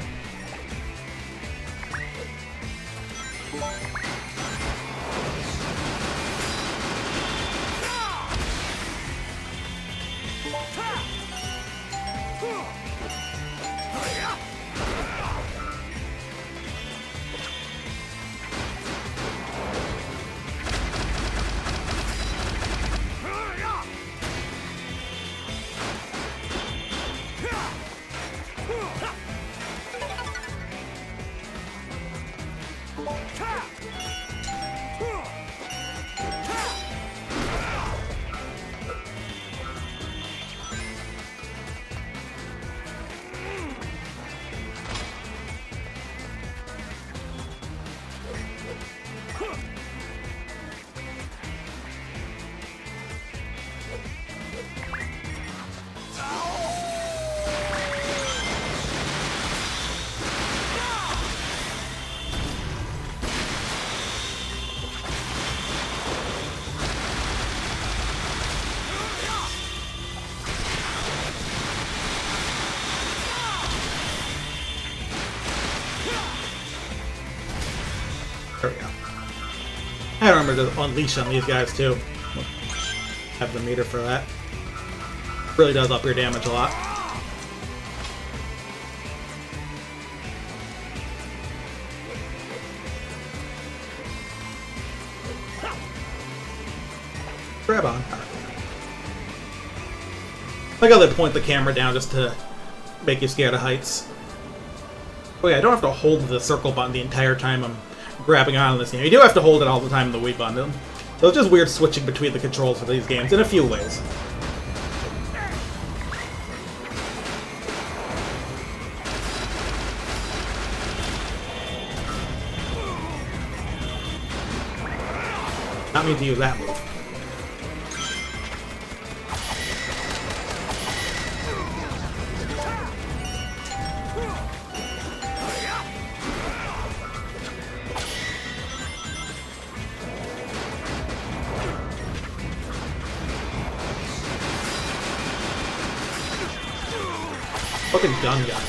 I remember to unleash on these guys too. Have the meter for that. Really does up your damage a lot. Grab on. I like how they point the camera down just to make you scared of heights. Oh yeah, I don't have to hold the circle button the entire time I'm grabbing on this game. You do have to hold it all the time in the Wii button. So it's just weird switching between the controls for these games in a few ways. Not mean to use that move. Fucking gun guy.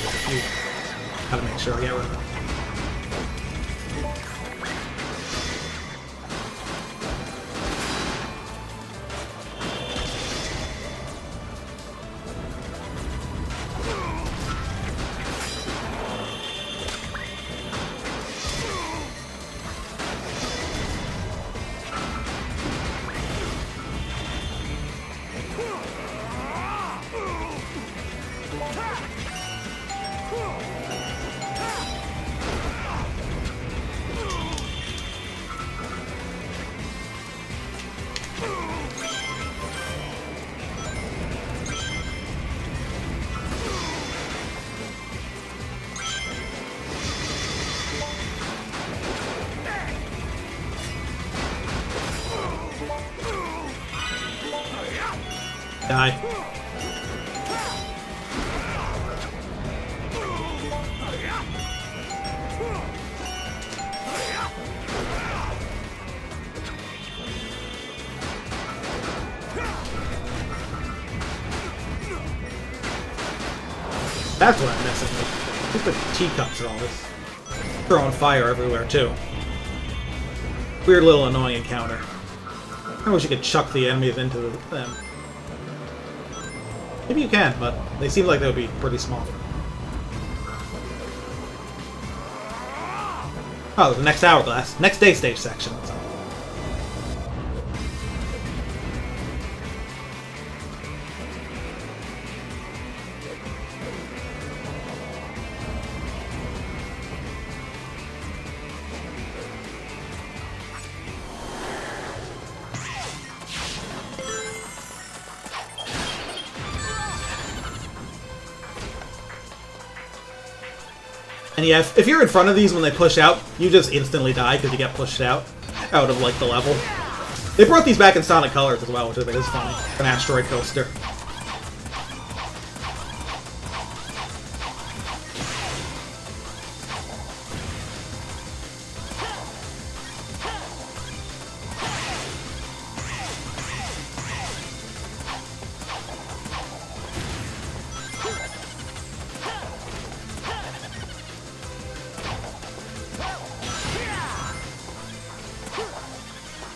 Gotta make sure I get rid of him. Die. That's what I'm messing with. Look at the teacups and all this. Throwing fire everywhere, too. Weird little annoying encounter. I wish you could chuck the enemies into them. Maybe you can, but they seem like they would be pretty small. Oh, the next hourglass. Next day stage section. And yeah, if you're in front of these when they push out, you just instantly die because you get pushed out of, like, the level. They brought these back in Sonic Colors as well, which I think is funny. An asteroid coaster.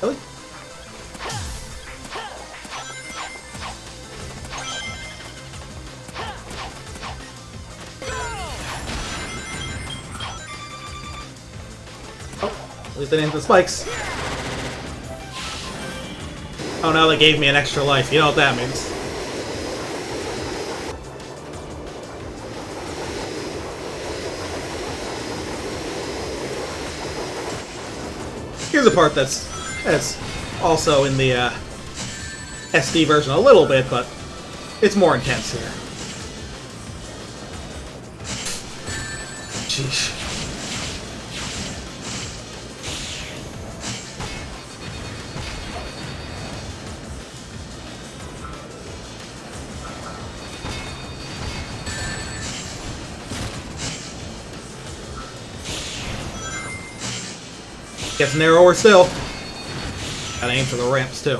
Really? Oh, at least I didn't hit the spikes. Oh, now they gave me an extra life. You know what that means. Here's a part that's also in the SD version a little bit, but it's more intense here. Sheesh. Gets narrower still. Gotta aim for the ramps too.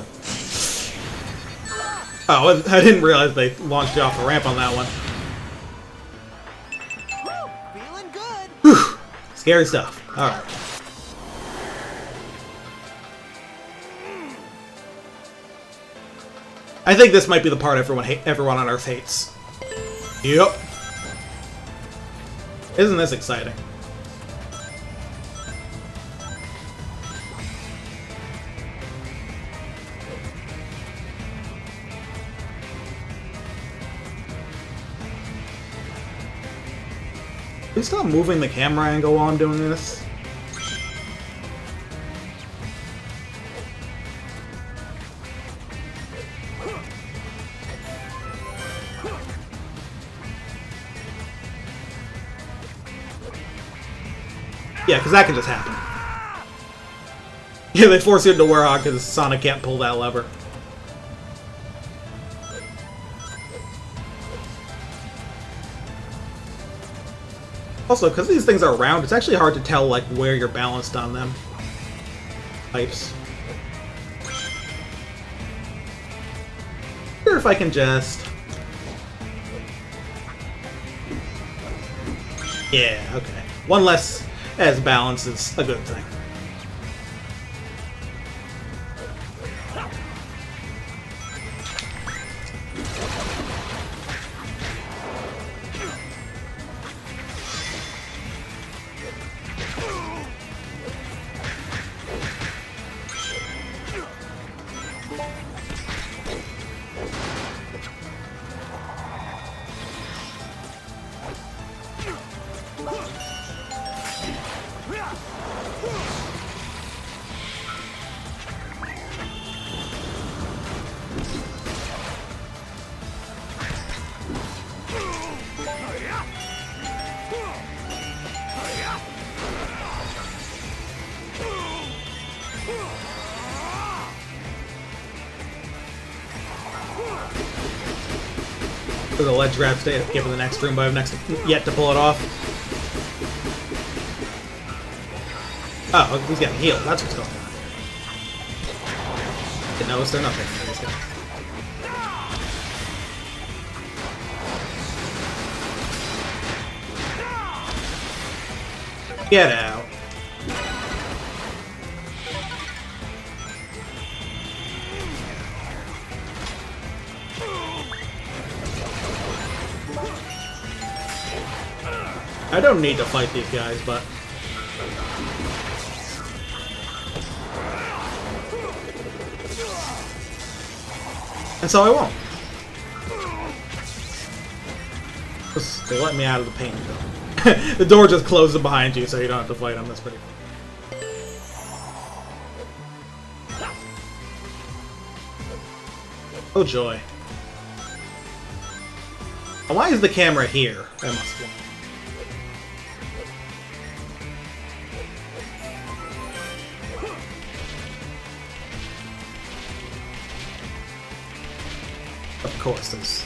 Oh, I didn't realize they launched you off the ramp on that one. Feeling good. Whew. Scary stuff. Alright. I think this might be the part everyone on Earth hates. Yep. Isn't this exciting? Can we stop moving the camera angle while I'm doing this? Yeah, because that can just happen. Yeah, they force you into Warhawk because Sonic can't pull that lever. Also, because these things are round, it's actually hard to tell like where you're balanced on them. Pipes. Or if I can just... Yeah, okay. One less as balance is a good thing. For the ledge grab stay to get to the next room, but I have yet to pull it off. Oh, he's getting healed. That's what's going on. Didn't notice they're nothing for these guys. Get out. I don't need to fight these guys, but... And so I won't. They let me out of the pain zone. The door just closes behind you, so you don't have to fight them. That's pretty cool. Oh joy. Why is the camera here? I must wonder. Of course, there's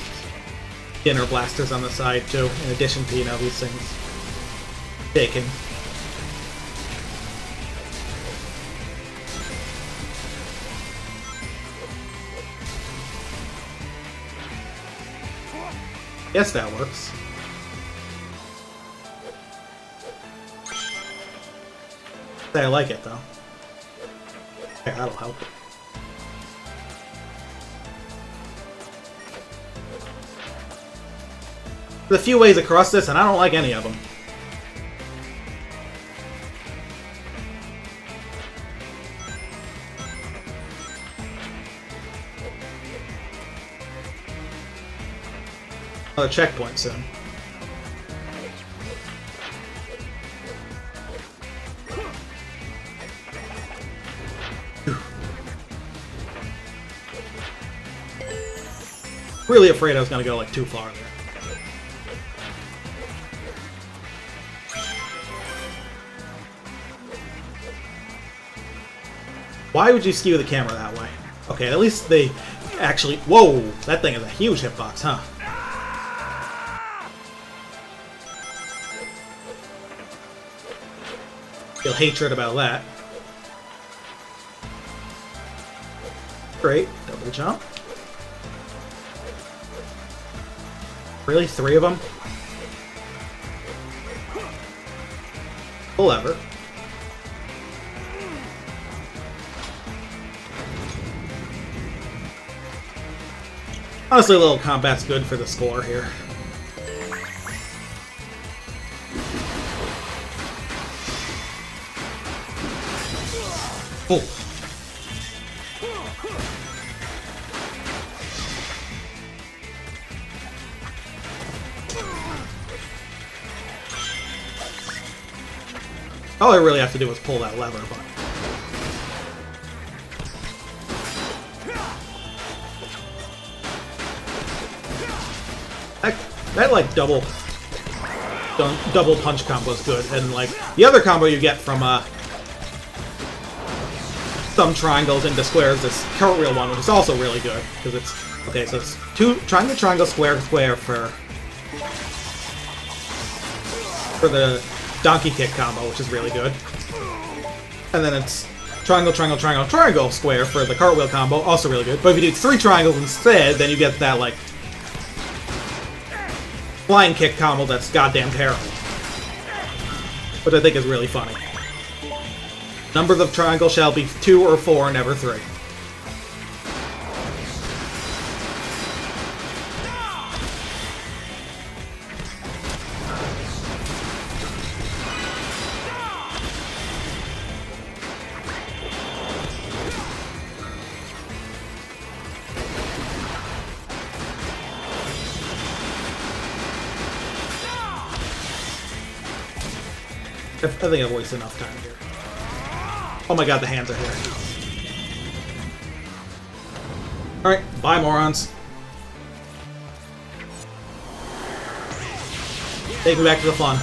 inner blasters on the side too, in addition to, you know, these things taken. Yes, that works. I like it though. Okay, that'll help. There's a few ways across this, and I don't like any of them. Another checkpoint soon. Really afraid I was gonna go like too far there. Why would you skew the camera that way? Okay, at least they actually... Whoa! That thing is a huge hitbox, huh? Feel hatred about that. Great. Double jump. Really? 3 of them? Pull lever. Honestly, a little combat's good for the score here. Oh. All I really have to do is pull that lever, but... That like double punch combo is good, and like the other combo you get from some triangles into squares, this cartwheel one, which is also really good because it's okay. So it's triangle, triangle, square, square for the donkey kick combo, which is really good, and then it's triangle, triangle, triangle, triangle, square for the cartwheel combo, also really good. But if you do 3 triangles instead, then you get that like flying kick combo that's goddamn terrible. Which I think is really funny. Numbers of triangles shall be 2 or 4, never 3. I think I've wasted enough time here. Oh my god, the hands are here. Alright, bye, morons. Take me back to the fun.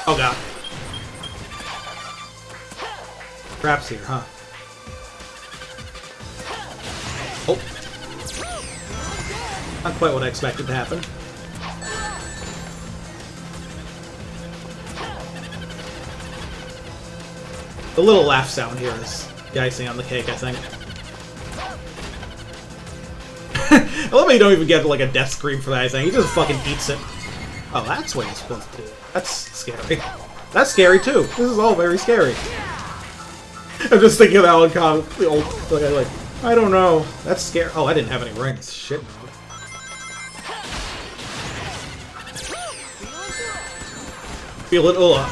Oh god. Traps here, huh? Oh. Not quite what I expected to happen. The little laugh sound here is the icing on the cake, I think. I love how you don't even get like a death scream for that thing. He just fucking eats it. Oh, that's what he's supposed to do. That's scary. That's scary too. This is all very scary. I'm just thinking of that one comment. The old like, I don't know. That's scary. Oh, I didn't have any rings. Shit. Feel it all up.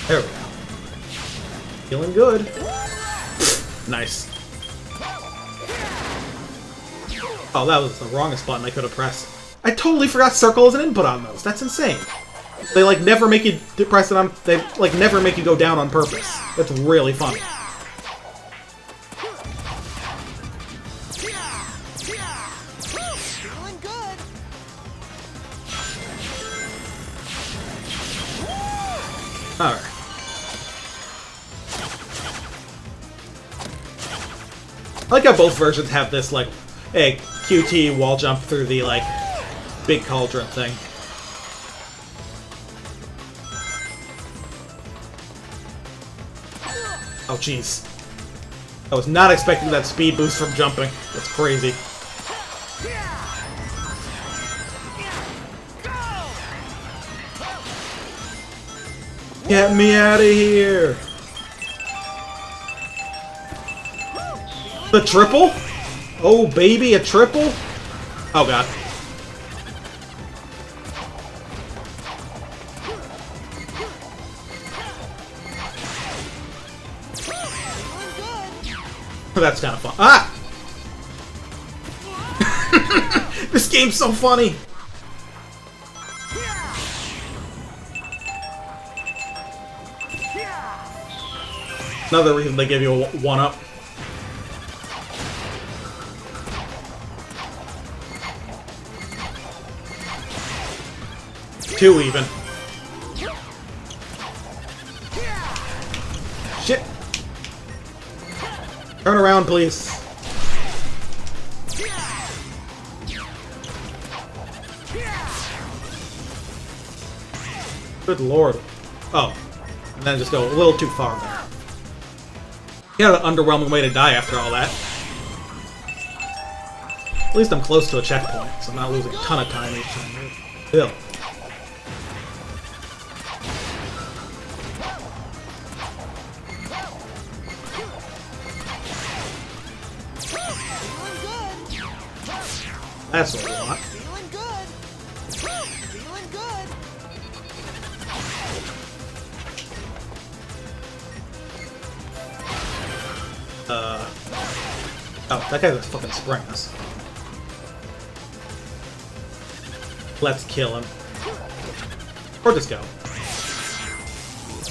There we go. Feeling good. Nice. Oh, that was the wrongest button I could have pressed. I totally forgot circle as an input on those. That's insane. They like never make you press it on. They like never make you go down on purpose. That's really funny. Feeling good. All right. I like how both versions have this like, hey, QT wall jump through the like big cauldron thing. Oh jeez. I was not expecting that speed boost from jumping. That's crazy. Get me out of here! The triple? Oh baby, a triple? Oh god. That's kind of fun. Ah! This game's so funny! Another reason they give you a 1-up. Two even. Shit. Turn around, please. Good lord. Oh. And then just go a little too far there. He had an underwhelming way to die after all that. At least I'm close to a checkpoint, so I'm not losing a ton of time each time. Still. That's what we want. Feeling good. Feeling good. Oh, that guy's a fucking spring us. Let's kill him. Or just go.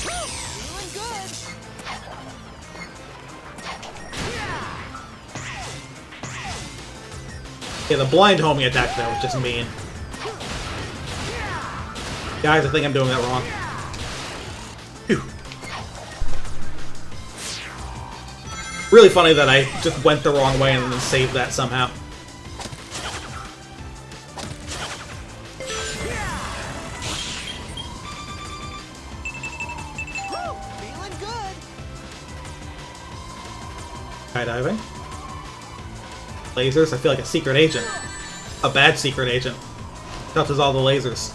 Feeling good. Yeah, the blind homing attack there was just mean. Guys, I think I'm doing that wrong. Phew. Really funny that I just went the wrong way and then saved that somehow. Feeling good. Skydiving. Lasers, I feel like a secret agent. A bad secret agent. Touches all the lasers.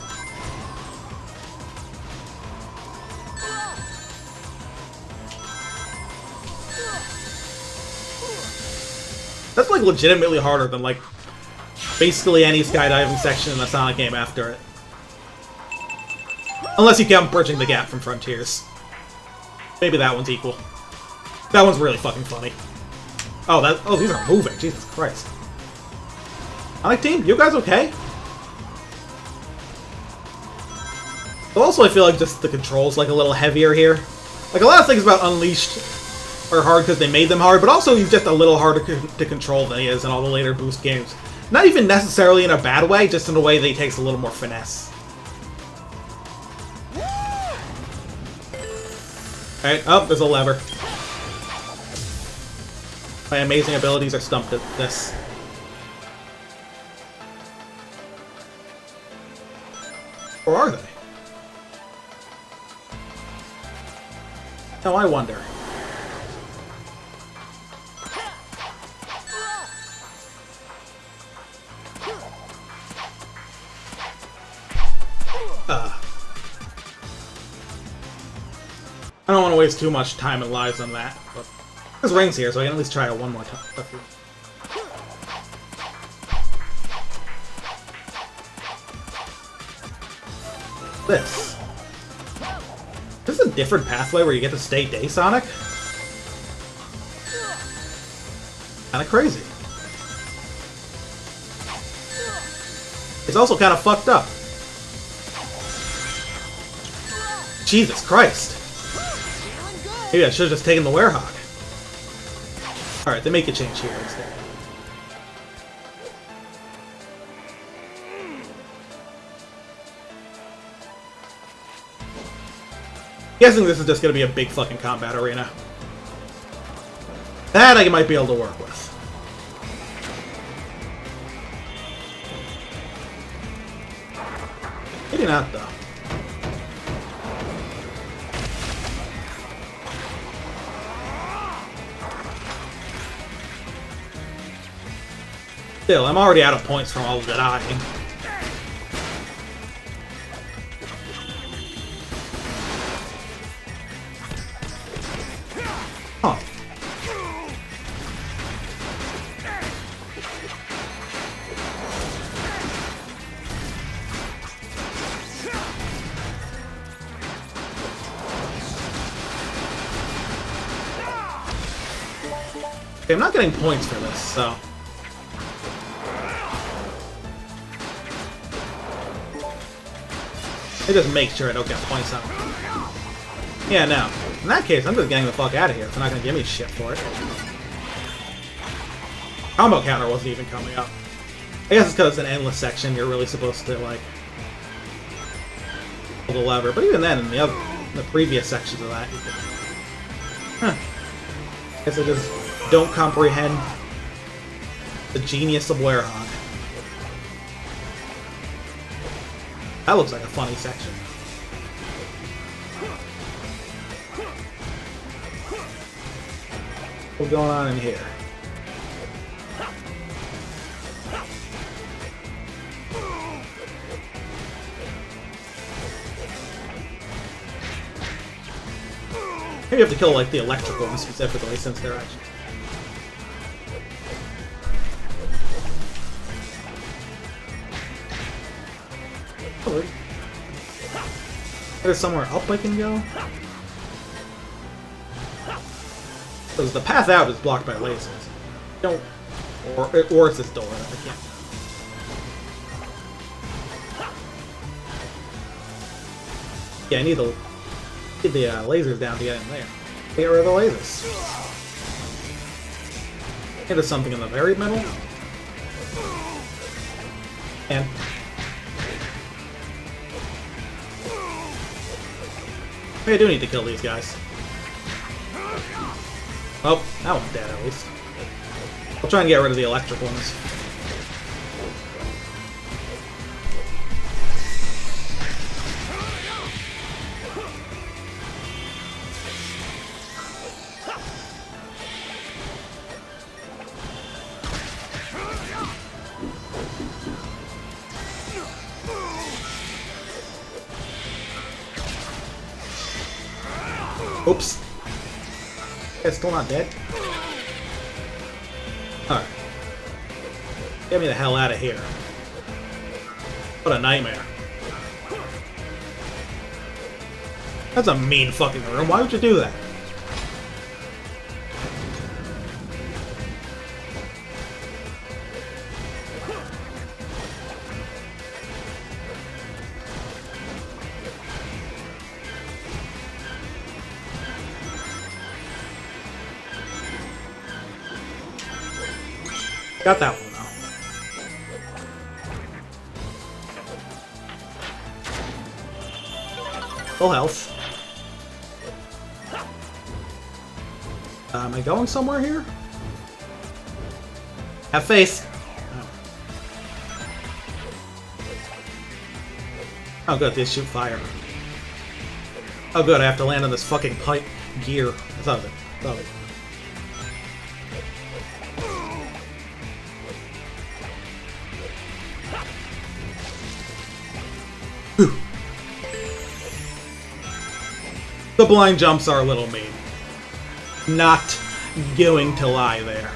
That's like legitimately harder than like basically any skydiving section in the Sonic game after it. Unless you count bridging the gap from Frontiers. Maybe that one's equal. That one's really fucking funny. Oh, these are moving. Jesus Christ. Sonic Team, you guys okay? But also, I feel like just the controls like a little heavier here. Like a lot of things about Unleashed are hard because they made them hard, but also he's just a little harder to control than he is in all the later Boost games. Not even necessarily in a bad way, just in a way that he takes a little more finesse. Alright, oh, there's a lever. My amazing abilities are stumped at this. Or are they? Now I wonder. I don't want to waste too much time and lives on that, but there's rings here, so I can at least try it one more time. This. This is a different pathway where you get to stay Day Sonic? Kinda crazy. It's also kinda fucked up. Jesus Christ. Maybe I should have just taken the Werehog. Alright, they make a change here instead. Guessing this is just gonna be a big fucking combat arena. That I might be able to work with. Maybe not, though. Still, I'm already out of points from all of the dying. Huh. Okay, I'm not getting points for this, so... It just make sure I don't get points on it. Yeah, no. In that case, I'm just getting the fuck out of here. They're not gonna give me shit for it. Combo counter wasn't even coming up. I guess it's because it's an endless section. You're really supposed to like pull the lever. But even then, in the previous sections of that, you could. Huh. I guess I just don't comprehend the genius of Werehog. That looks like a funny section. What's going on in here? Maybe you have to kill, like, the electrical ones specifically, since they're actually... Oh, there's somewhere up I can go? Because the path out is blocked by lasers. Don't... Or it's this door that I can't... Yeah, I need the lasers down to get in there. Get rid of the lasers. Hey, there's something in the very middle. And... Maybe I do need to kill these guys. Oh, that one's dead at least. I'll try and get rid of the electric ones. Oops. It's still not dead. Alright. Get me the hell out of here. What a nightmare. That's a mean fucking room. Why would you do that? Got that one now. Full health. Am I going somewhere here? Have faith. Oh good, they shoot fire. Oh good, I have to land on this fucking pipe gear. I thought of it. The blind jumps are a little mean. Not going to lie there.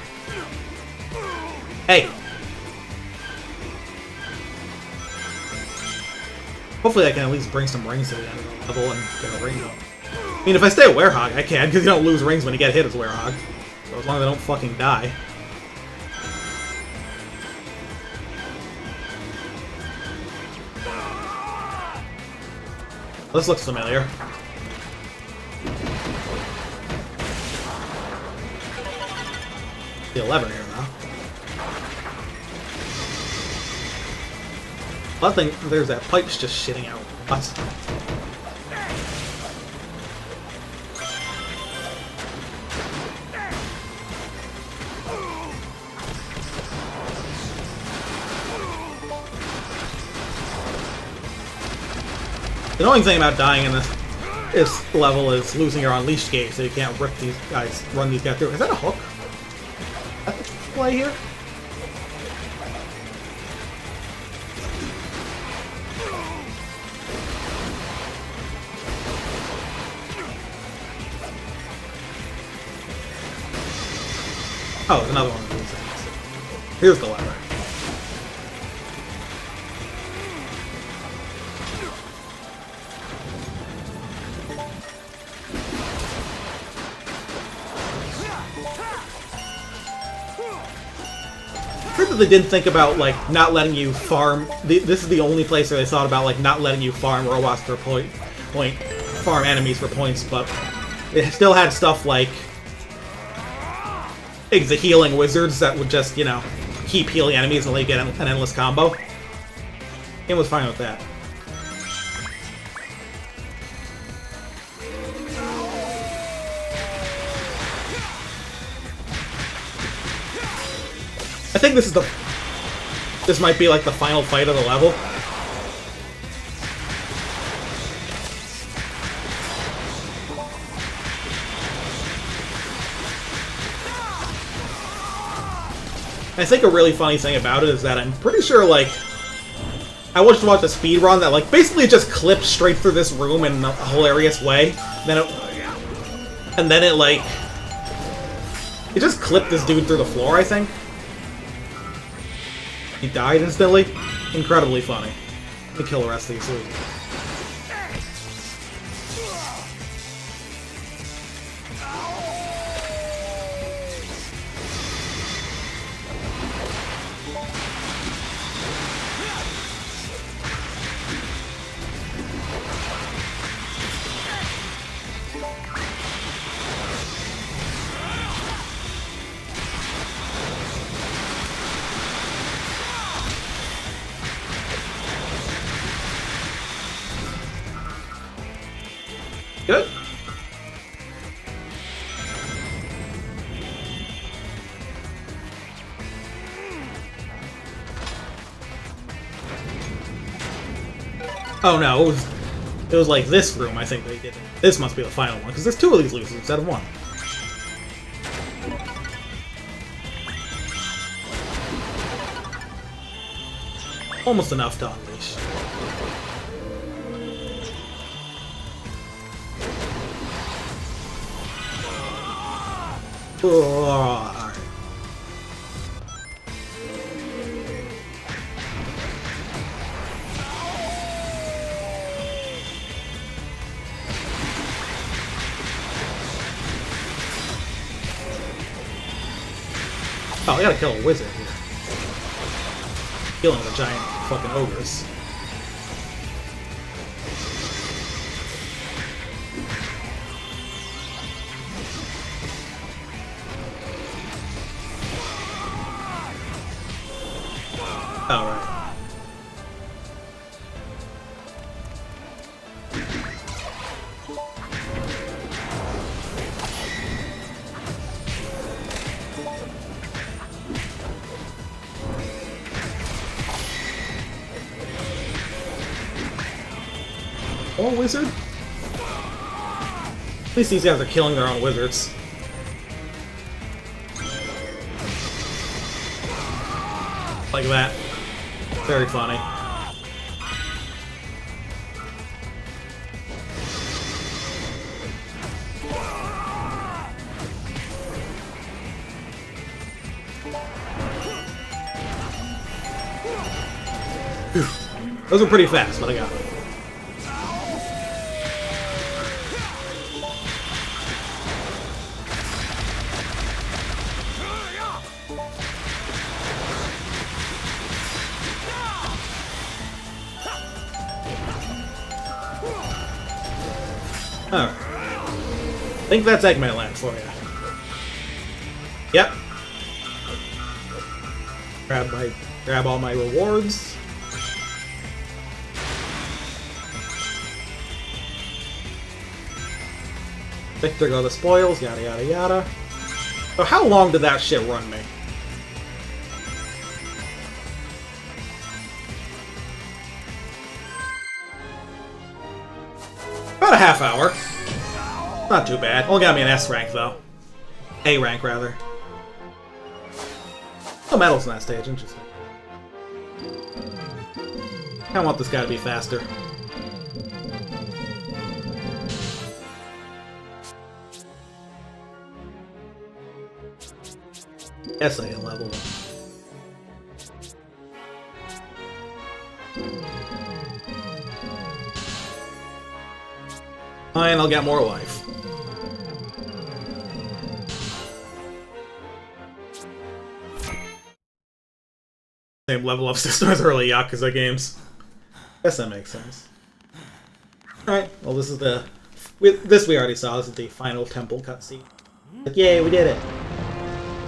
Hey! Hopefully I can at least bring some rings to the end of the level and get a ring up. I mean, if I stay a Werehog, I can, because you don't lose rings when you get hit as a Werehog. So as long as I don't fucking die. This looks familiar. The 11 here now. I think there's that pipe's just shitting out. What? The annoying thing about dying in this level is losing your unleashed gauge, so you can't rip these guys, run these guys through. Is that a hook? Play here? Oh, there's another one of these things. Here's the lever. They didn't think about, like, not letting you farm. This is the only place where they thought about, like, not letting you farm robots for farm enemies for points, but it still had stuff like the healing wizards that would just, you know, keep healing enemies until you get an endless combo. It was fine with that. I think this might be like the final fight of the level. I think a really funny thing about it is that I'm pretty sure, like, I watched a speed run that, like, basically just clipped straight through this room in a hilarious way. And then it, like, it just clipped this dude through the floor, I think. He died instantly. Incredibly funny. Let me kill the rest of these dudes. Good. Oh no, it was like this room, I think they did it. This must be the final one, because there's two of these losers instead of one. Almost enough to unleash. Alright. Oh, I gotta kill a wizard here. Killing the giant fucking ogres. Alright. Oh, wizard? At least these guys are killing their own wizards. Like that. Very funny. Whew. Those are pretty fast, but I got them. Alright. I think that's Eggman Land for you. Yep. Grab all my rewards. Victor got the spoils, yada yada yada. So how long did that shit run me? About a half hour. Not too bad. Only got me an S rank though. A rank rather. No medals in that stage, interesting. I want this guy to be faster. SA level. And I'll get more life. Same level up system as early Yakuza games. Guess that makes sense. Alright, well this is the... This we already saw, this is the final temple cutscene. Like, yay, we did it!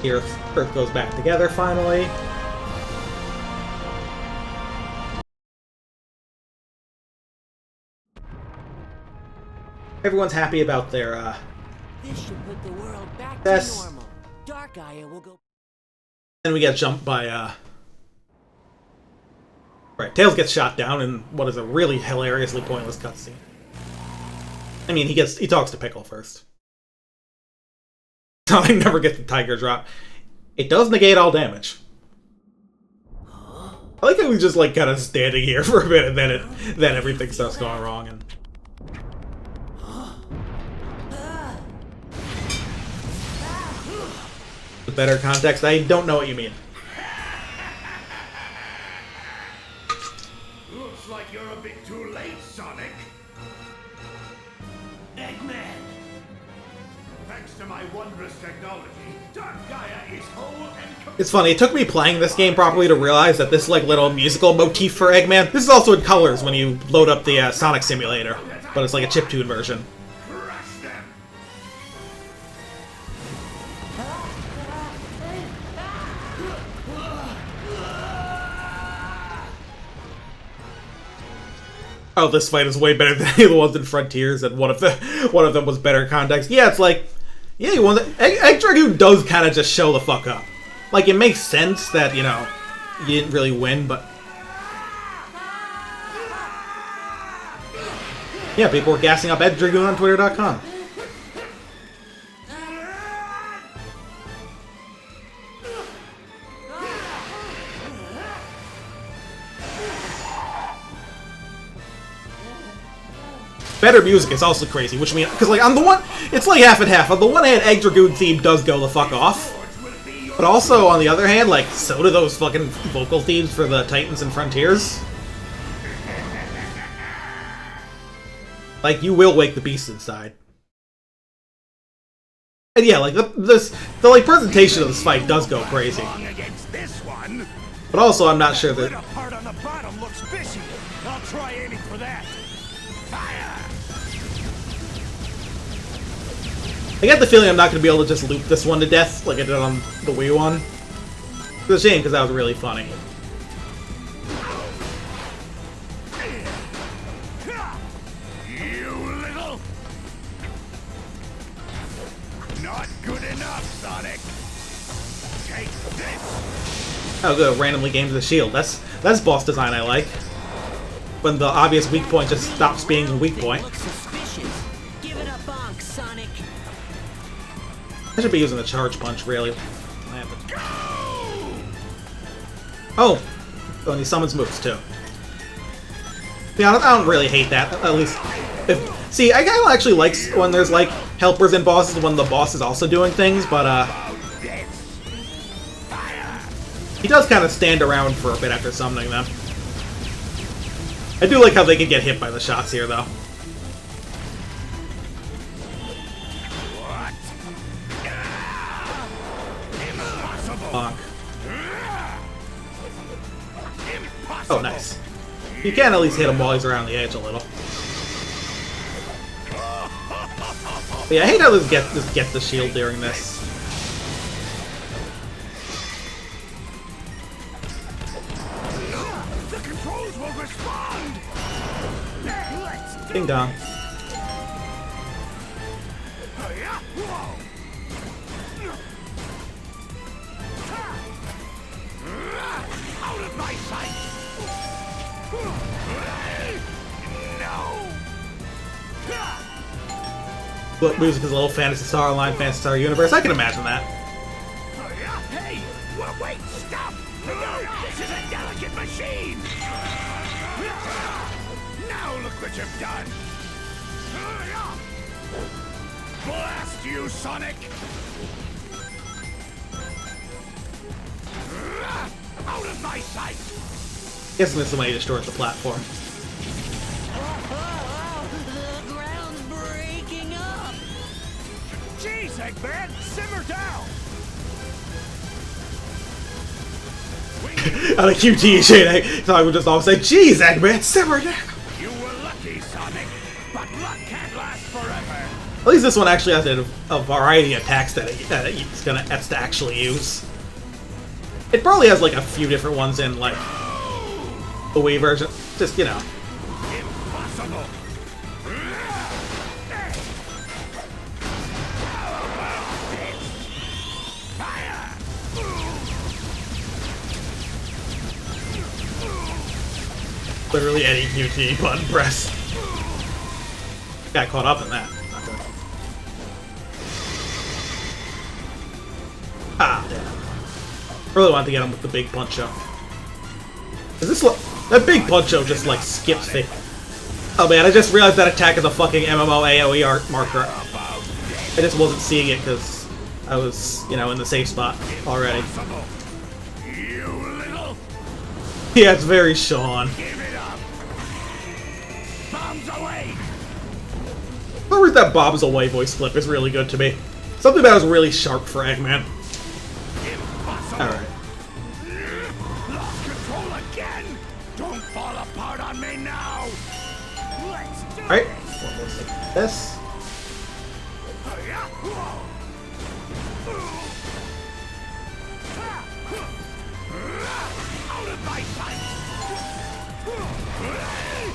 Here, Earth goes back together finally. Everyone's happy about their, This should put the world back Yes. to normal. Dark Gaia will go. Then we get jumped by, Right, Tails gets shot down in what is a really hilariously pointless cutscene. I mean, he talks to Pickle first. So I never get the Tiger Drop. It does negate all damage. I like how he's just like kind of standing here for a minute, and then everything starts going wrong. And with better context, I don't know what you mean. Looks like you're a bit too late, Sonic. Eggman! Thanks to my wondrous technology, Dark Gaia is whole and complete. It's funny, it took me playing this game properly to realize that this like little musical motif for Eggman, this is also in colors when you load up the Sonic Simulator, but it's like a chiptune version. Crush them. Oh, this fight is way better than any of the ones in Frontiers, and one of them was better context. Yeah, it's like, yeah, you want Egg Dragoon does kind of just show the fuck up. Like, it makes sense that, you know, you didn't really win, but yeah, people were gassing up Egg Dragoon on Twitter.com. Better music is also crazy, which means, because like on the one, it's like half and half. On the one hand, Egg Dragoon theme does go the fuck off, but also on the other hand, like so do those fucking vocal themes for the Titans and Frontiers. Like you will wake the beast inside. And yeah, like the like presentation of this fight does go crazy. Against this one. But also, I'm not sure that. The part on the bottom looks fishy. I'll try aiming for that. Fire! I get the feeling I'm not going to be able to just loop this one to death like I did on the Wii one. It's a shame because that was really funny. You little. Not good enough, Sonic. Take this. Oh good, randomly games the shield. That's boss design I like. When the obvious weak point just stops being a weak point. Looks suspicious. Give it a bonk, Sonic. I should be using the charge punch, really. Oh! And he summons moves, too. Yeah, I don't really hate that, at least. See, I kind of actually like when there's, like, helpers and bosses when the boss is also doing things, but, he does kind of stand around for a bit after summoning them. I do like how they can get hit by the shots here, though. Fuck. Oh, nice. You can at least hit him while he's around the edge a little. But yeah, I hate how this get the shield during this. The controls will respond. Ding dong. Out of my sight. No. But music is a little Phantasy Star Online, Phantasy Star Universe. I can imagine that. Hey! Well, wait, stop! This is a delicate machine! Now look what you've done! Blast you, Sonic! Out of my sight! Guessing there's somebody destroyed the platform. The ground's breaking up. Jeez, Eggman, simmer down! Out of QT shit, so I would just all say, "Jeez, Eggman, simmer down." You were lucky, Sonic, but luck can't last forever. At least this one actually has a variety of attacks that it's gonna have to actually use. It probably has like a few different ones in like the Wii version. Just, you know. Impossible! Fire! Literally any QT button press. Got caught up in that. Ah, damn. Really wanted to get him with the big punch up. Is this that big Puncho just like skips the... Oh man, I just realized that attack is a fucking MMO AoE art marker. I just wasn't seeing it because I was, you know, in the safe spot already. Yeah, it's very Sean. Whoever that Bob's Away voice clip is really good to me. Something about it was really sharp for Eggman. Alright. Lost control again! Don't fall apart on me now! Let's do Alright. One more thing. This.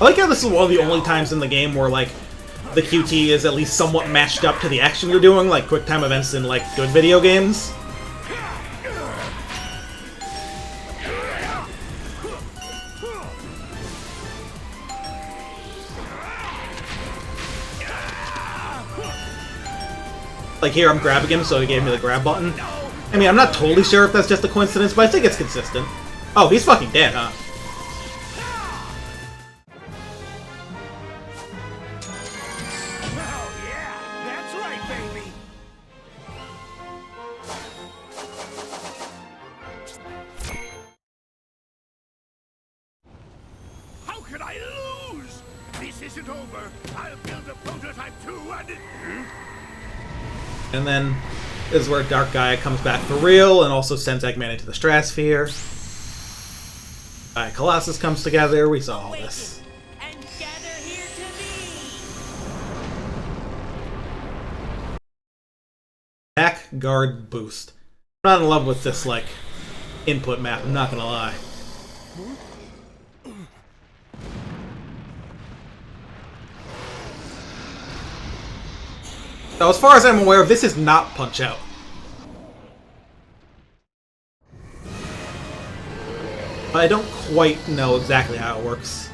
I like how this is one of the only times in the game where, like, the QT is at least somewhat matched up to the action you're doing, like quick time events in, like, good video games. Like here, I'm grabbing him, so he gave me the grab button. I mean, I'm not totally sure if that's just a coincidence, but I think it's consistent. Oh, he's fucking dead, huh? Oh yeah, that's right, baby! How could I lose? This isn't over. I'll build a prototype too And then this is where Dark Gaia comes back for real and also sends Eggman into the stratosphere. Colossus comes together, we saw all this. And gather here to me. Back, guard, boost. I'm not in love with this, like, input map, I'm not gonna lie. Now, as far as I'm aware, this is not Punch-Out. But I don't quite know exactly how it works.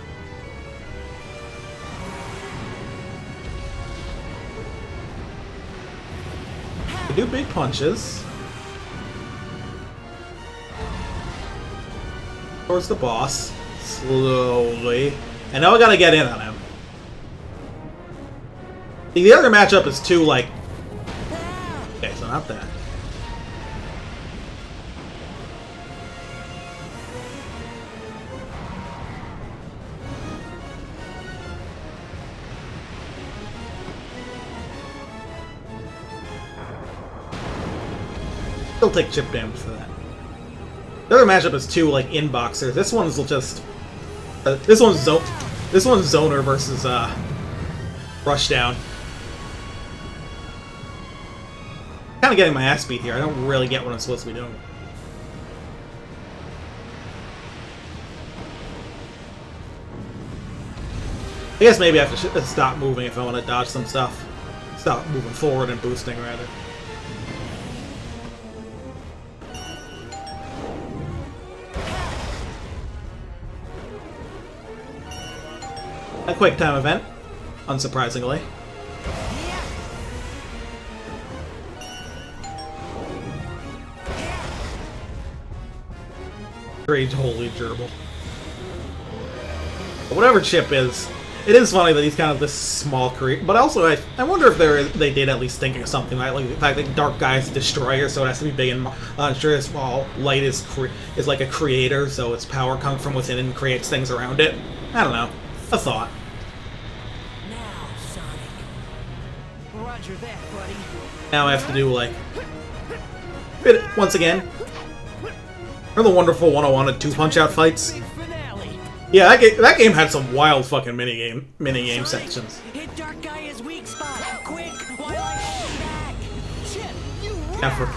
They do big punches. Towards the boss. Slowly. And now I gotta get in on him. The other matchup is too, like... Okay, so not that. Still take chip damage for that. The other matchup is two, like, inboxers. This one's just... this one's Zoner versus, Rushdown. Kind of getting my ass beat here. I don't really get what I'm supposed to be doing. I guess maybe I have to stop moving if I want to dodge some stuff. Stop moving forward and boosting, rather. A quick time event, unsurprisingly. Great, holy gerbil. Whatever Chip is, it is funny that he's kind of this small creature. But also, I wonder if they did at least think of something like the fact that Dark Gaia's a destroyer, so it has to be big and I'm sure small. Light is like a creator, so its power comes from within and creates things around it. I don't know. A thought. Now, Sonic. Roger that, buddy. Now I have to do like once again. Remember the wonderful 101 and 2 Punch-Out fights? Finale. Yeah, that game had some wild fucking minigame sections. Hit Dark Gaia's weak spot. Quick, while I hold back. Chip, you rock. Effort.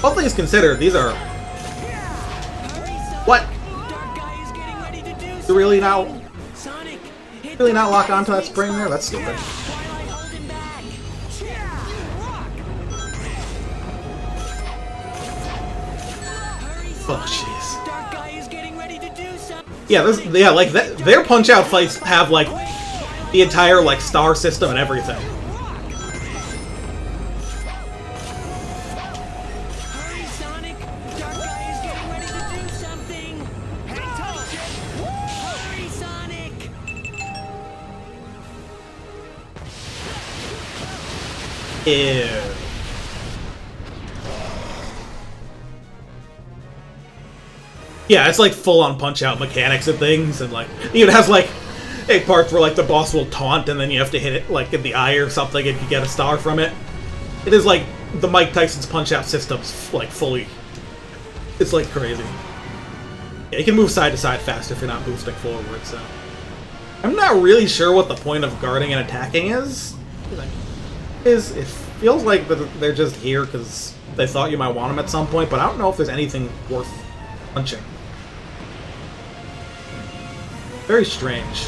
All things considered, these are... Hurry, Sonic. What? Dark Gaia's getting ready to do You really not, something. Sonic, hit really not Dark lock Gaia's onto that weak spring there? spot. That's stupid. While I hold him back. Chip, you rock. Hurry, Oh, Sonic. jeez. Dark Gaia's getting ready to do something. Yeah, like that. Their Punch-Out fights have like the entire like star system and everything. Hurry, Sonic. Dark Gaia's getting ready to do something. Hang tight! Ew. Yeah, it's like full-on Punch-Out mechanics and things, and like it has like parts where like the boss will taunt and then you have to hit it like in the eye or something and you get a star from it. It is like the Mike Tyson's Punch-Out system's like fully. It's like crazy. Yeah, you can move side to side faster if you're not boosting forward. So I'm not really sure what the point of guarding and attacking is. It feels like they're just here because they thought you might want them at some point, but I don't know if there's anything worth punching. Very strange.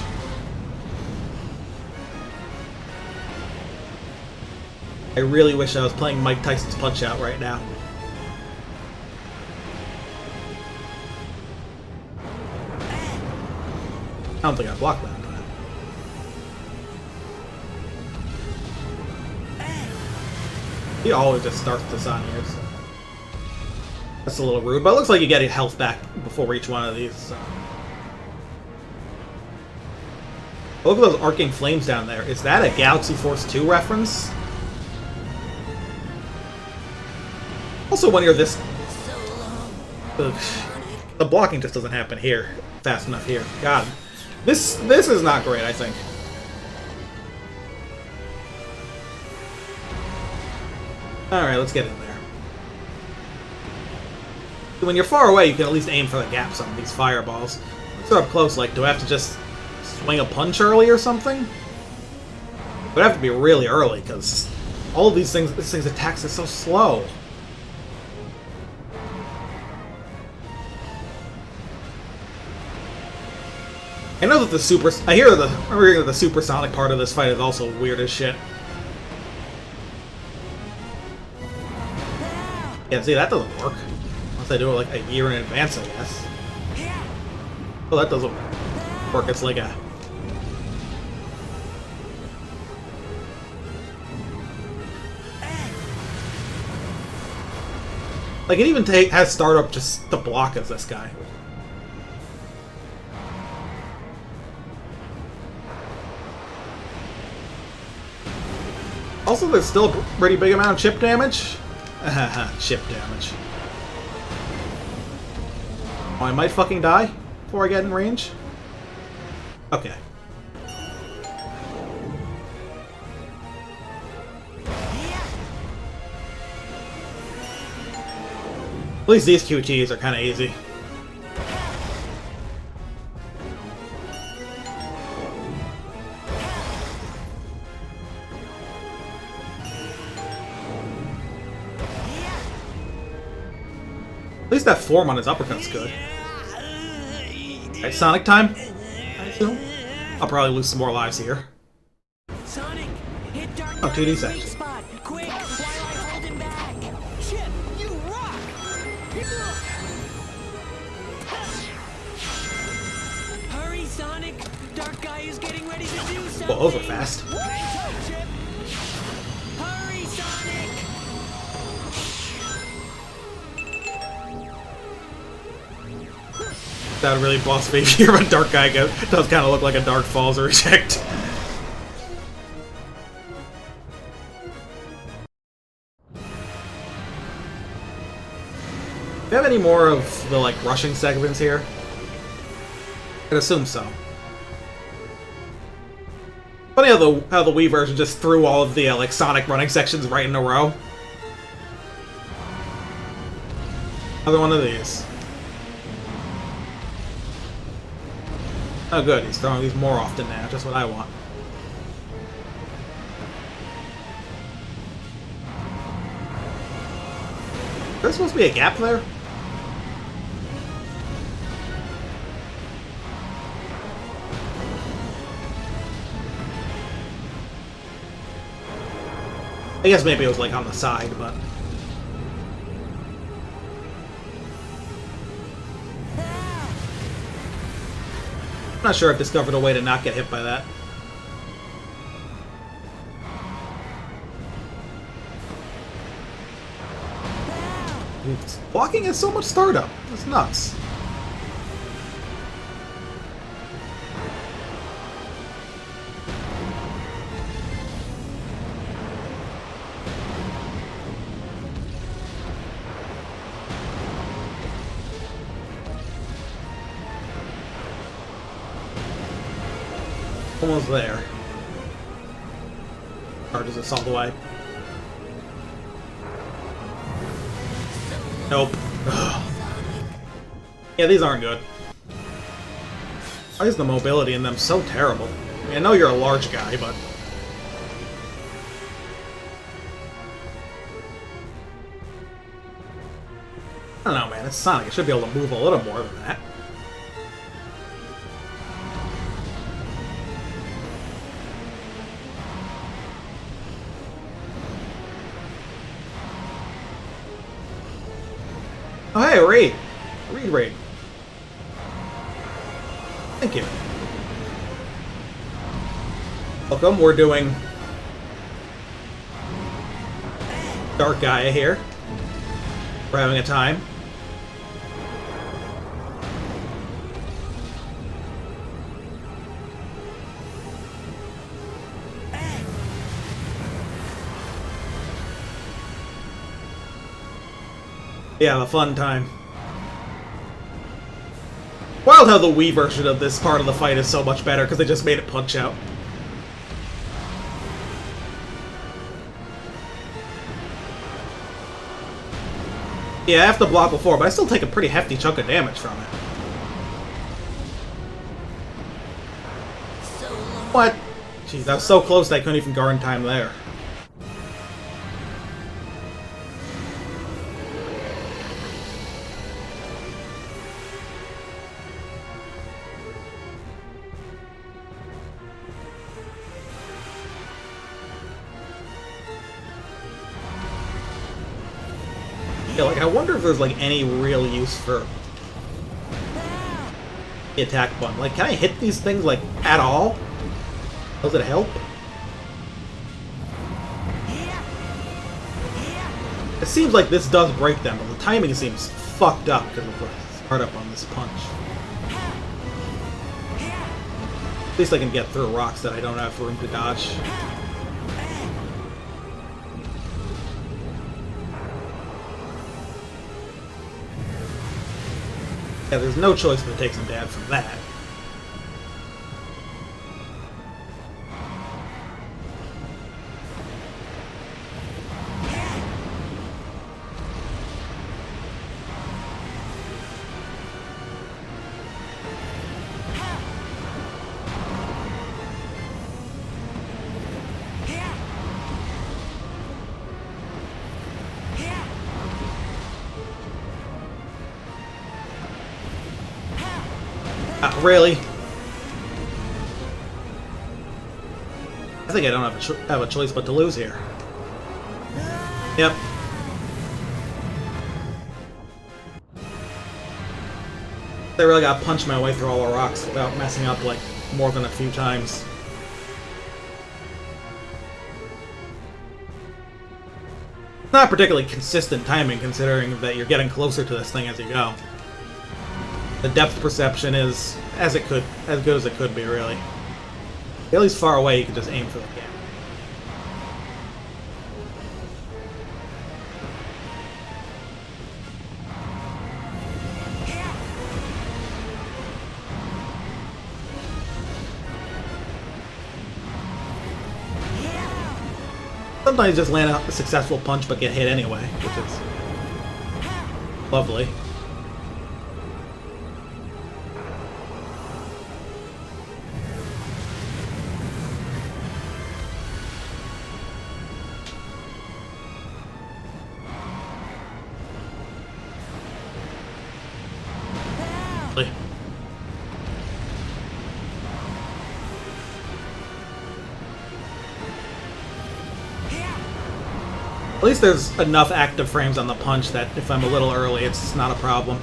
I really wish I was playing Mike Tyson's Punch-Out right now. I don't think I blocked that. He always just starts this on here, so that's a little rude. But it looks like you get your health back before each one of these. So. Oh, look at those arcing flames down there. Is that a Galaxy Force 2 reference? Also, when you're this... Ugh, the blocking just doesn't happen here fast enough here. God. This is not great, I think. Alright, let's get in there. When you're far away, you can at least aim for the gaps on these fireballs. Once they're up close, like, do I have to just swing a punch early or something? It would have to be really early, because all of this thing's attacks are so slow. I know that I'm hearing that the supersonic part of this fight is also weird as shit. Yeah, see, that doesn't work. Unless I do it like a year in advance, I guess. Well, that doesn't work. It's like a... Like, it even has startup just to block as this guy. Also, there's still a pretty big amount of chip damage. Chip damage. Oh, I might fucking die before I get in range? Okay. At least these QTs are kind of easy. At least that form on his uppercut's good. Alright, Sonic time, I assume. I'll probably lose some more lives here. Sonic, hit Dark Oh, 2D Guy's section. weak spot. Quick, Twilight's holding back. Chip, you rock. Hurry, Sonic. Dark Guy is getting ready to do something. Well, those were fast. Hurry, Sonic. That would really boss me here, but Dark Guy does kind of look like a Dark Falls reject. Do you have any more of the, like, rushing segments here? I'd assume so. Funny how the Wii version just threw all of the, like, Sonic running sections right in a row. Another one of these. Oh good, he's throwing these more often now, just what I want. Is there supposed to be a gap there? I guess maybe it was like on the side, but... I'm not sure I've discovered a way to not get hit by that. Walking has so much startup. It's nuts. Almost there. Charges us all the way. Nope. Ugh. Yeah, these aren't good. Why is the mobility in them so terrible? I mean, I know you're a large guy, but... I don't know, man. It's Sonic. It should be able to move a little more than that. Oh, hey, Raid. Raid. Thank you. Welcome. We're doing Dark Gaia here. We're having a time. Yeah, a fun time. Wild how the Wii version of this part of the fight is so much better because they just made it punch out. Yeah, I have to block before, but I still take a pretty hefty chunk of damage from it. What? Jeez, I was so close that I couldn't even guard in time there. Yeah, like, I wonder if there's, like, any real use for the attack button. Like, can I hit these things, like, at all? Does it help? It seems like this does break them, but the timing seems fucked up because of the startup on this punch. At least I can get through rocks that I don't have room to dodge. Yeah, there's no choice but to take some damage from that. Really? I think I don't have a choice but to lose here. Yep. I really gotta punch my way through all the rocks without messing up, like, more than a few times. Not particularly consistent timing, considering that you're getting closer to this thing as you go. The depth perception is as good as it could be, really. At least far away, you can just aim for the camera. Sometimes just land a successful punch but get hit anyway, which is lovely. At least there's enough active frames on the punch that if I'm a little early, it's not a problem.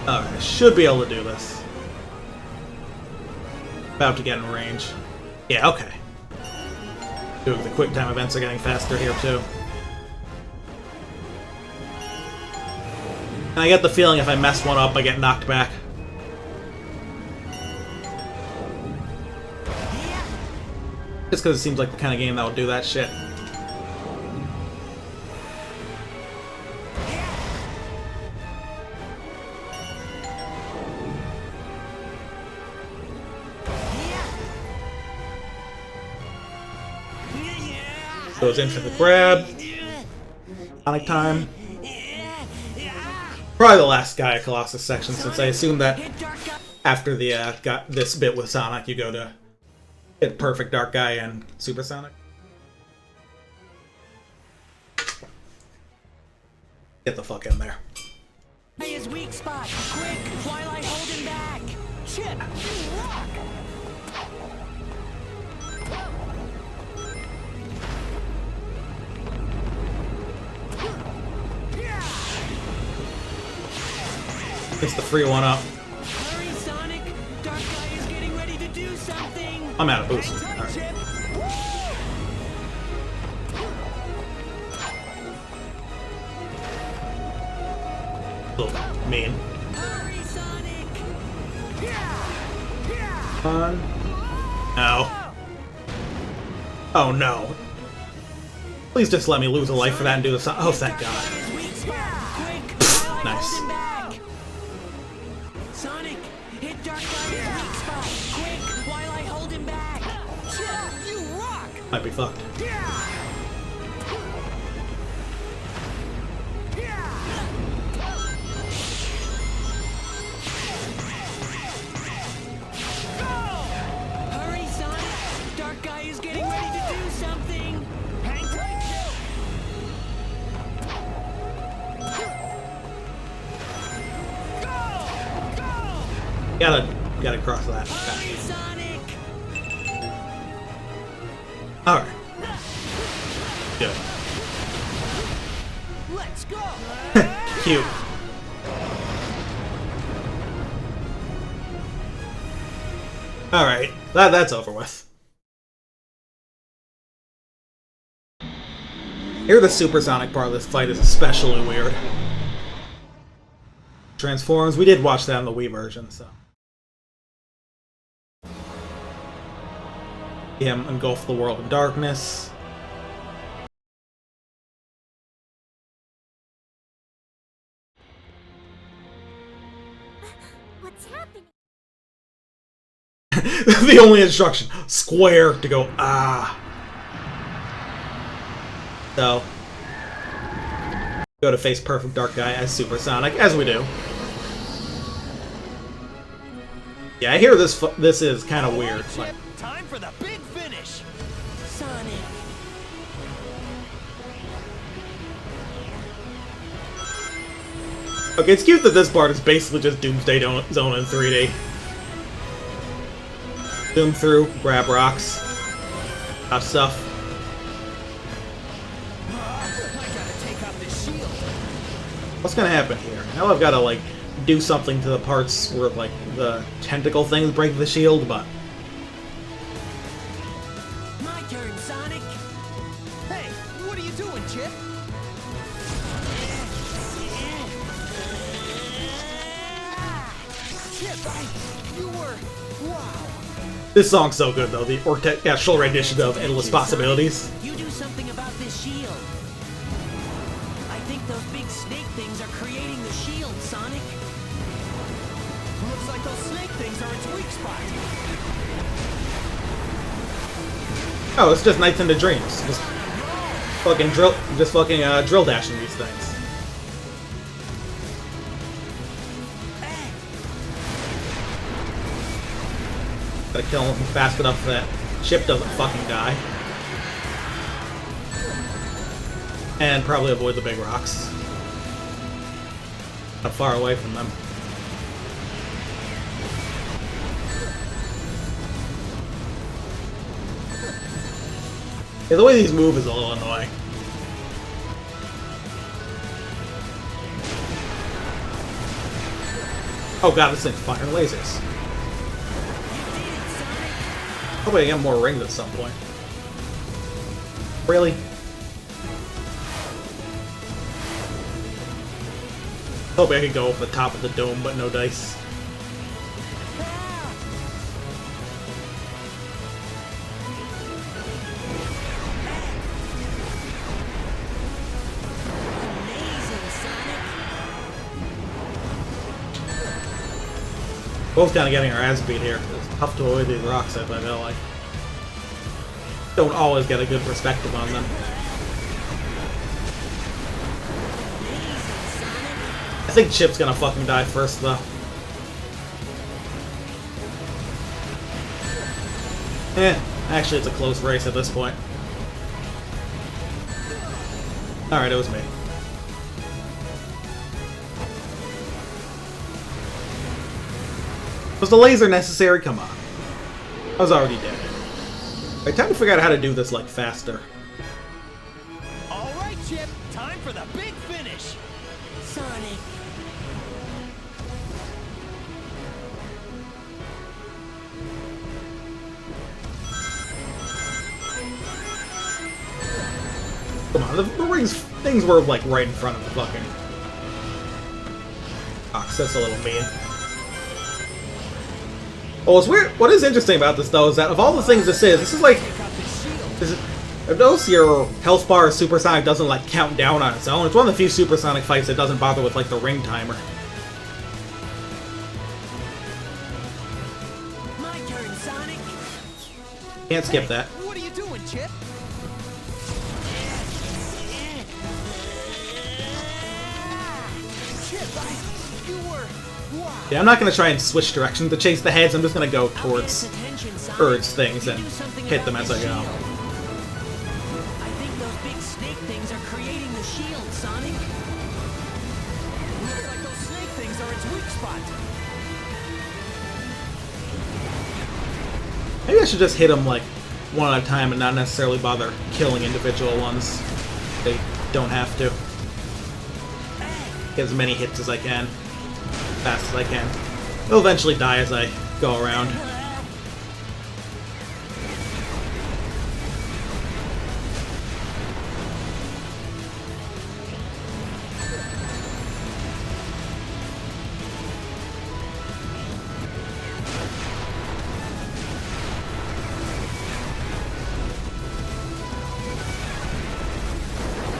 Alright, I should be able to do this. About to get in range. Yeah, okay. Dude, the quick time events are getting faster here, too. And I get the feeling if I mess one up, I get knocked back. Just because it seems like the kind of game that will do that shit. Goes in for the grab. Sonic time. Probably the last Gaia Colossus section, since I assume that after the got this bit with Sonic, you go to hit perfect Dark Gaia and Super Sonic. Get the fuck in there. His weak spot. Quick, while I hold him back. Chip, you rock. Gets the free one up. Hurry, Sonic. Dark Guy is getting ready to do something. I'm out of boost. Hang tight, Alright. Chip. Little mean. Hurry, Sonic. Come on. No. Oh no. Please just let me lose a life for that and do this. Oh, thank God. His weak spot. Quick, while I Nice. hold him back. Sonic, hit Dark Guy's weak spot. Quick, while I hold him back. Chip, you rock. Might be fucked. Hurry, Sonic. Dark Guy is getting ready to do something. Hang tight, Chip. Gotta cross that. Hurry, Sonic. Alright. Good. Let's go. Cute. Alright. That's over with. Here, the supersonic part of this fight is especially weird. Transforms. We did watch that in the Wii version, so. Him engulf the world in darkness. What's happening? The only instruction, square to go, ah. So, go to face perfect Dark Guy as Supersonic, as we do. Yeah, I hear this is kind of weird. Like, Time for the big finish. Sonic. okay, it's cute that this part is basically just Doomsday Zone in 3D. Zoom through, grab rocks, have stuff. I gotta take out this shield. What's gonna happen here? Now I've gotta, like, do something to the parts where, like, the tentacle things break the shield, but... My turn, Sonic. Hey, what are you doing, Chip? Chip, you were... Wow. This song's so good, though. The orchestral rendition of Endless Possibilities. You do something about this shield. I think those big snake things are creating the shield, Sonic. Looks like those snake things are its weak spot. Oh, it's just Nights into Dreams. Just fucking drill dashing these things. Gotta kill him fast enough that Chip doesn't fucking die. And probably avoid the big rocks. Not far away from them. Yeah, the way these move is a little annoying. Oh god, this thing's firing lasers. Hope I get more rings at some point. Really? Hope I could go over the top of the dome, but no dice. Amazing, Sonic. Both kind of getting our ass beat here. It's tough to avoid these rocks, I feel like. don't always get a good perspective on them. I think Chip's gonna fucking die first, though. Actually, it's a close race at this point. Alright, it was me. Was the laser necessary? Come on. I was already dead. Alright, time to figure out how to do this, like, faster. Alright, Chip, time for the big finish! Sonic. Come on, the rings, things were, like, right in front of the fucking... box. That's a little mean. Oh, it's weird. What is interesting about this, though, is that of all the things this is like... If notice your health bar supersonic doesn't, like, count down on its own. It's one of the few supersonic fights that doesn't bother with, like, the ring timer. My turn, Sonic. Can't skip that. What are you doing, Chip? Chip, you were... Wow. Yeah, I'm not gonna try and switch direction to chase the heads. I'm just gonna go towards Attention, Sonic. Earth's things You and do something hit them about as the I go. shield. I think those big snake things are creating the shield, Sonic. Looks like those snake things are its weak spot. Maybe I should just hit them, like, one at a time and not necessarily bother killing individual ones. They don't have to. Get as many hits as I can. Fast as I can. They'll eventually die as I go around.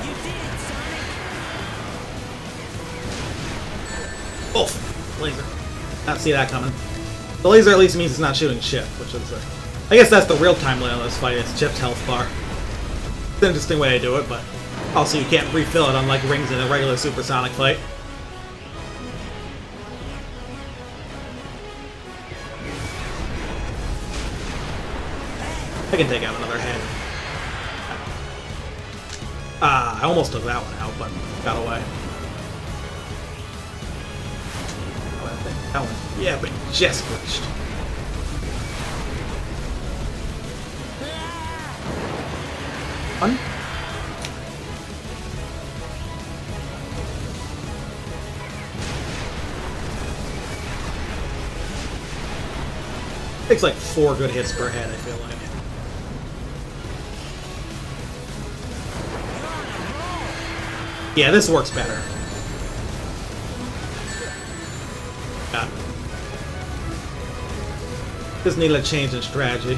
You did it, Sonic. Oof! Laser. Not see that coming. The laser at least means it's not shooting Chip, which is I guess that's the real-time limit on this fight, is Chip's health bar. It's an interesting way to do it, but also you can't refill it unlike rings in a regular supersonic fight. I can take out another head. I almost took that one out, but got away. That one, yeah, but just glitched. One. Takes like 4 good hits per head, I feel like. Yeah, this works better. Got it. Just needed a change in strategy.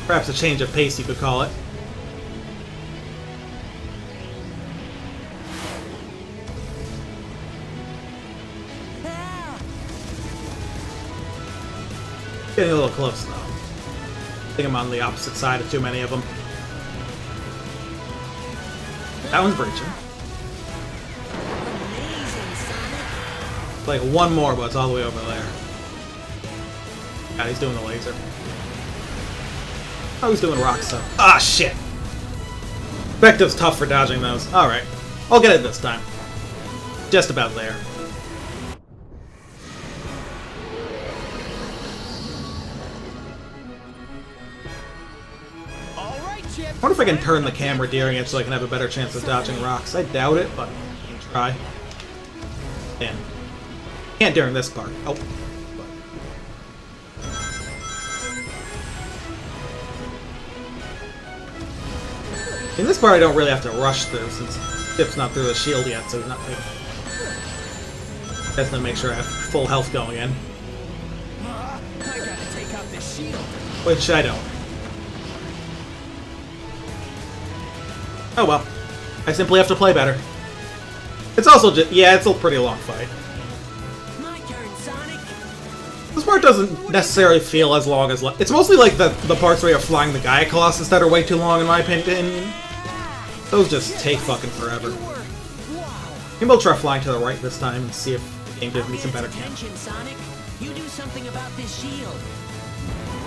Perhaps a change of pace, you could call it. Getting a little close, though. I think I'm on the opposite side of too many of them. That one's breaching. Amazing, Sonic. Like one more, but it's all the way over there. God, he's doing the laser. Oh, he's doing rock stuff. Ah, shit! Vective's tough for dodging those. Alright. I'll get it this time. Just about there. All right, Chip. I wonder if I can turn the camera during it so I can have a better chance of dodging rocks. I doubt it, but I can try. And can't during this part. Oh. In this part, I don't really have to rush through since Chip's not through the shield yet, so he's not. Just to make sure I have full health going in, I gotta take out this shield. which I don't. Oh well, I simply have to play better. It's also just, yeah, it's a pretty long fight. My turn, Sonic. This part doesn't necessarily feel as long as... It's mostly like the parts where you're flying the Gaia Colossus that are way too long, in my opinion. Those just take fucking forever. Maybe I'll try flying to the right this time and see if the game gives me some better camera. Attention, Sonic. You do something about this shield.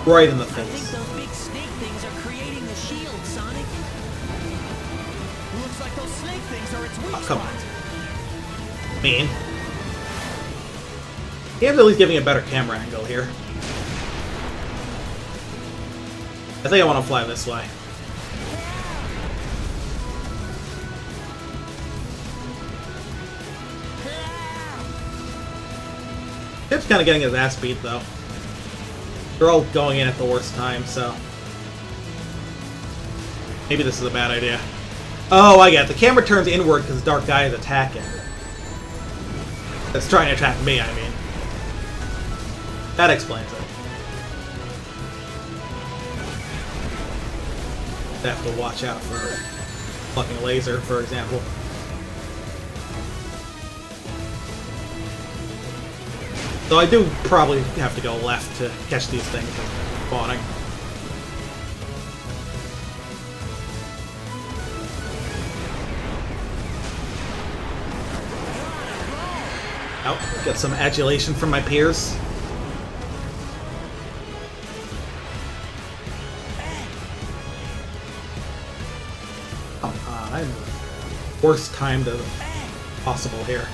Right in the I think face. those big snake things are creating the shield, Sonic. Looks like those snake things are its weak Oh, come on. spot. Mean. Game's at least giving a better camera angle here. I think I want to fly this way. Chip's kind of getting his ass beat, though. They're all going in at the worst time, so... Maybe this is a bad idea. Oh, I get it. The camera turns inward because Dark Gaia is attacking. It's trying to attack me, I mean. That explains it. I have to watch out for a fucking laser, for example. So I do probably have to go left to catch these things from spawning. Oh, get some adulation from my peers. I'm worst timed as possible here.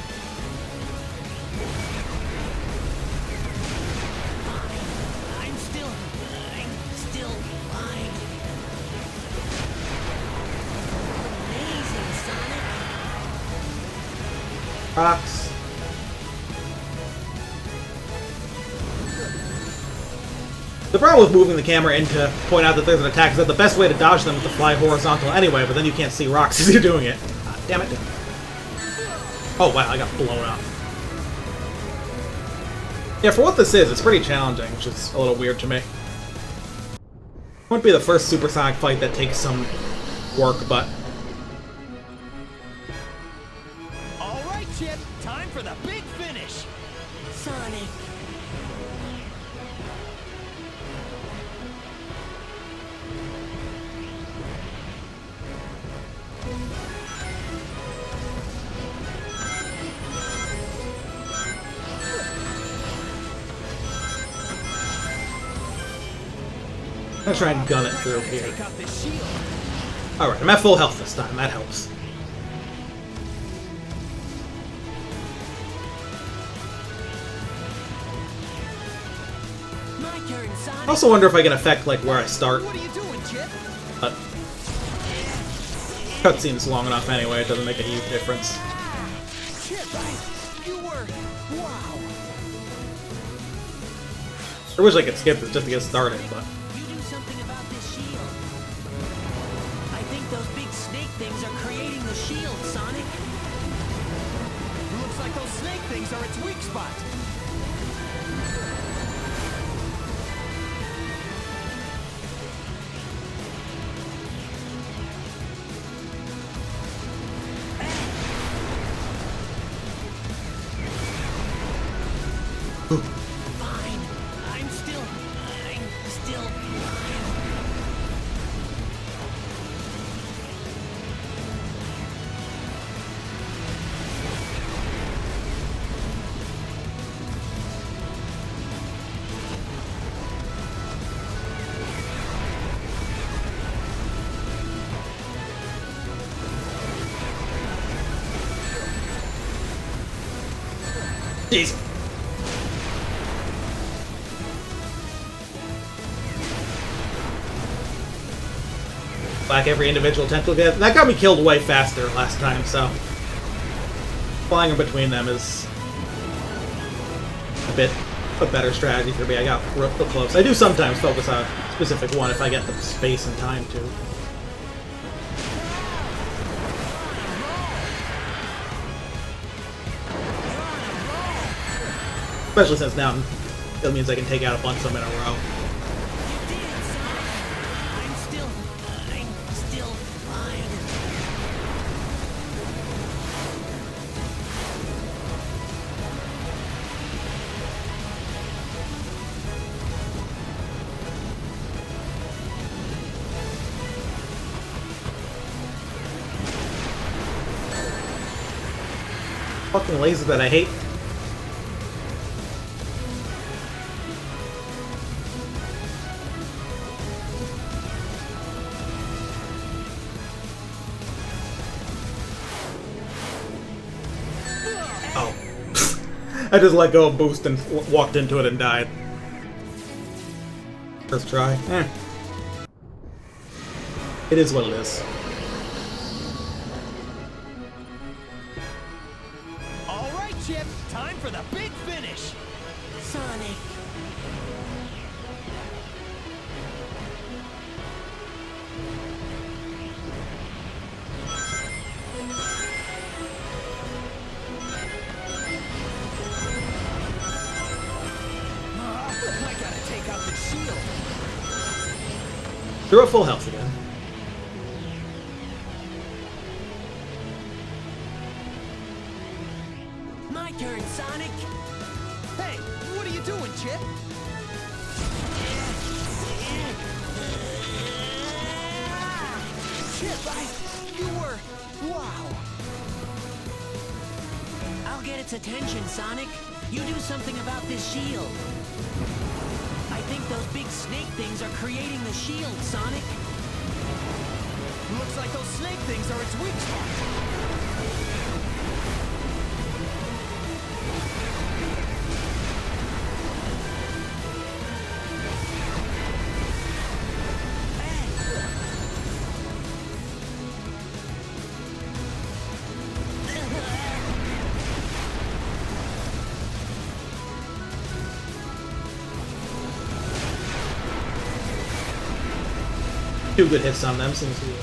I'm still flying. Amazing, Sonic. Rocks. The problem with moving the camera in to point out that there's an attack is that the best way to dodge them is to fly horizontal anyway, but then you can't see rocks as you're doing it. Ah, damn it. Oh wow, I got blown up. Yeah, for what this is, it's pretty challenging, which is a little weird to me. Won't be the first supersonic fight that takes some work, but... Alright, Chip, time for the big finish. Sonic. I'm gonna try and gun it through here. Take out this shield. Alright, I'm at full health this time, that helps. My turn, Sonic. I also wonder if I can affect, like, where I start. What are you doing, Chip? But cutscene's long enough anyway, it doesn't make a huge difference. Chip, you were... Wow. I wish I could skip this just to get started, but... You do something about this shield. I think those big snake things are creating the shield, Sonic. Looks like those snake things are its weak spot. Fine. I'm still flying. Jeez. Whack every individual tentacle. That got me killed way faster last time, so... Flying in between them is... a bit a better strategy for me. I got real close. I do sometimes focus on a specific one if I get the space and time to. Especially since now it means I can take out a bunch of them in a row. I'm still flying. Fucking laser that I hate. Oh. I just let go of boost and walked into it and died. First try. Eh. It is what it is. All right, Chip. Time for the big finish. Sonic. I gotta take out the shield. They're at full health again. My turn, Sonic. Hey, what are you doing, Chip? Chip, you were... Wow. I'll get its attention, Sonic. You do something about this shield. I think those big snake things are creating the shield, Sonic. Looks like those snake things are its weak spot. Two good hits on them seems to be.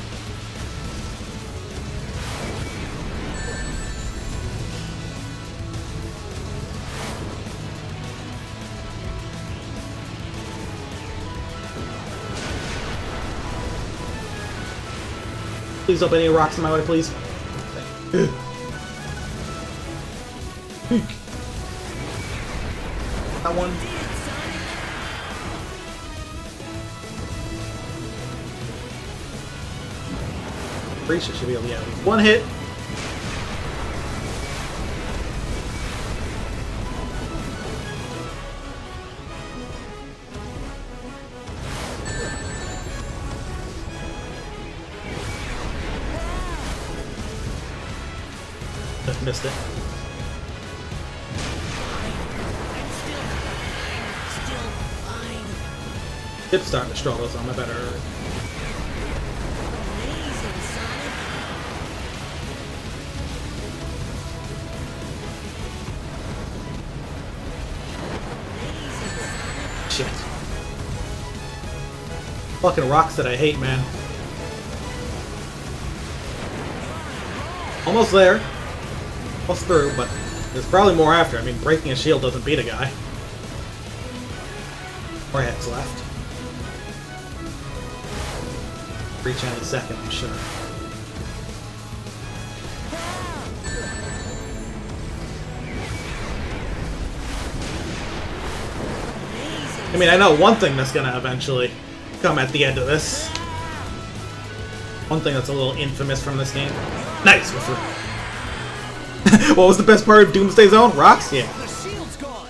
Please don't put any rocks in my way, please. That one. Breach should be able to get at least one hit. Just missed it. Still fine. Chip's starting to struggle, so I'm a better. Amazing, Sonic. Shit. Fucking rocks that I hate, man. Almost there. Almost through, but there's probably more after. I mean, breaking a shield doesn't beat a guy. More heads left. Reach any second, I'm sure. I mean, I know one thing that's gonna eventually come at the end of this. One thing that's a little infamous from this game. Nice, we're through. What was the best part of Doomsday Zone? Rocks? Yeah. The shield's gone.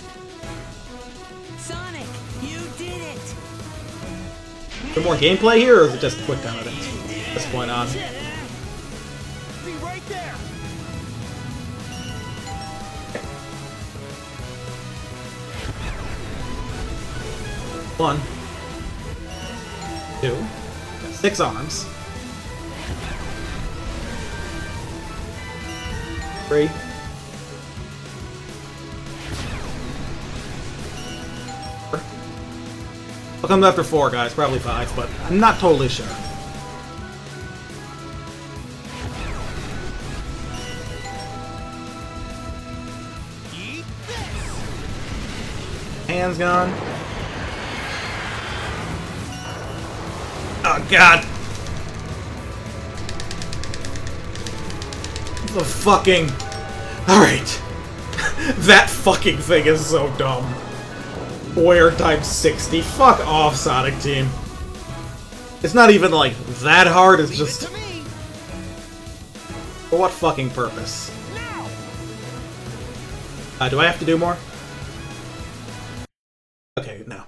Sonic, you did it. Is there more gameplay here, or is it just quick time events from this point on? Be right there. One. Two. Got 6 arms. 3. What comes after 4, guys? Probably 5, but I'm not totally sure. Eat this. Hands gone. Oh god! The fucking... Alright. That fucking thing is so dumb. Warrior times 60. Fuck off, Sonic Team. It's not even, like, that hard, it's Leave just... it to me. For what fucking purpose? Now. Do I have to do more? Okay, no.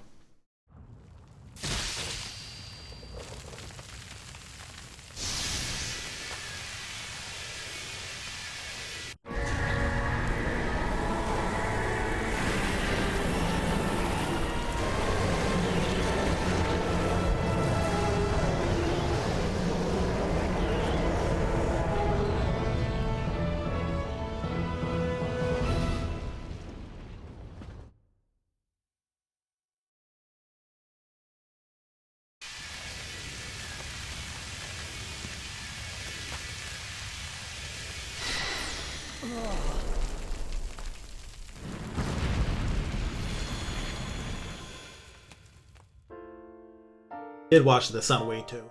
Did watch this on Wii too.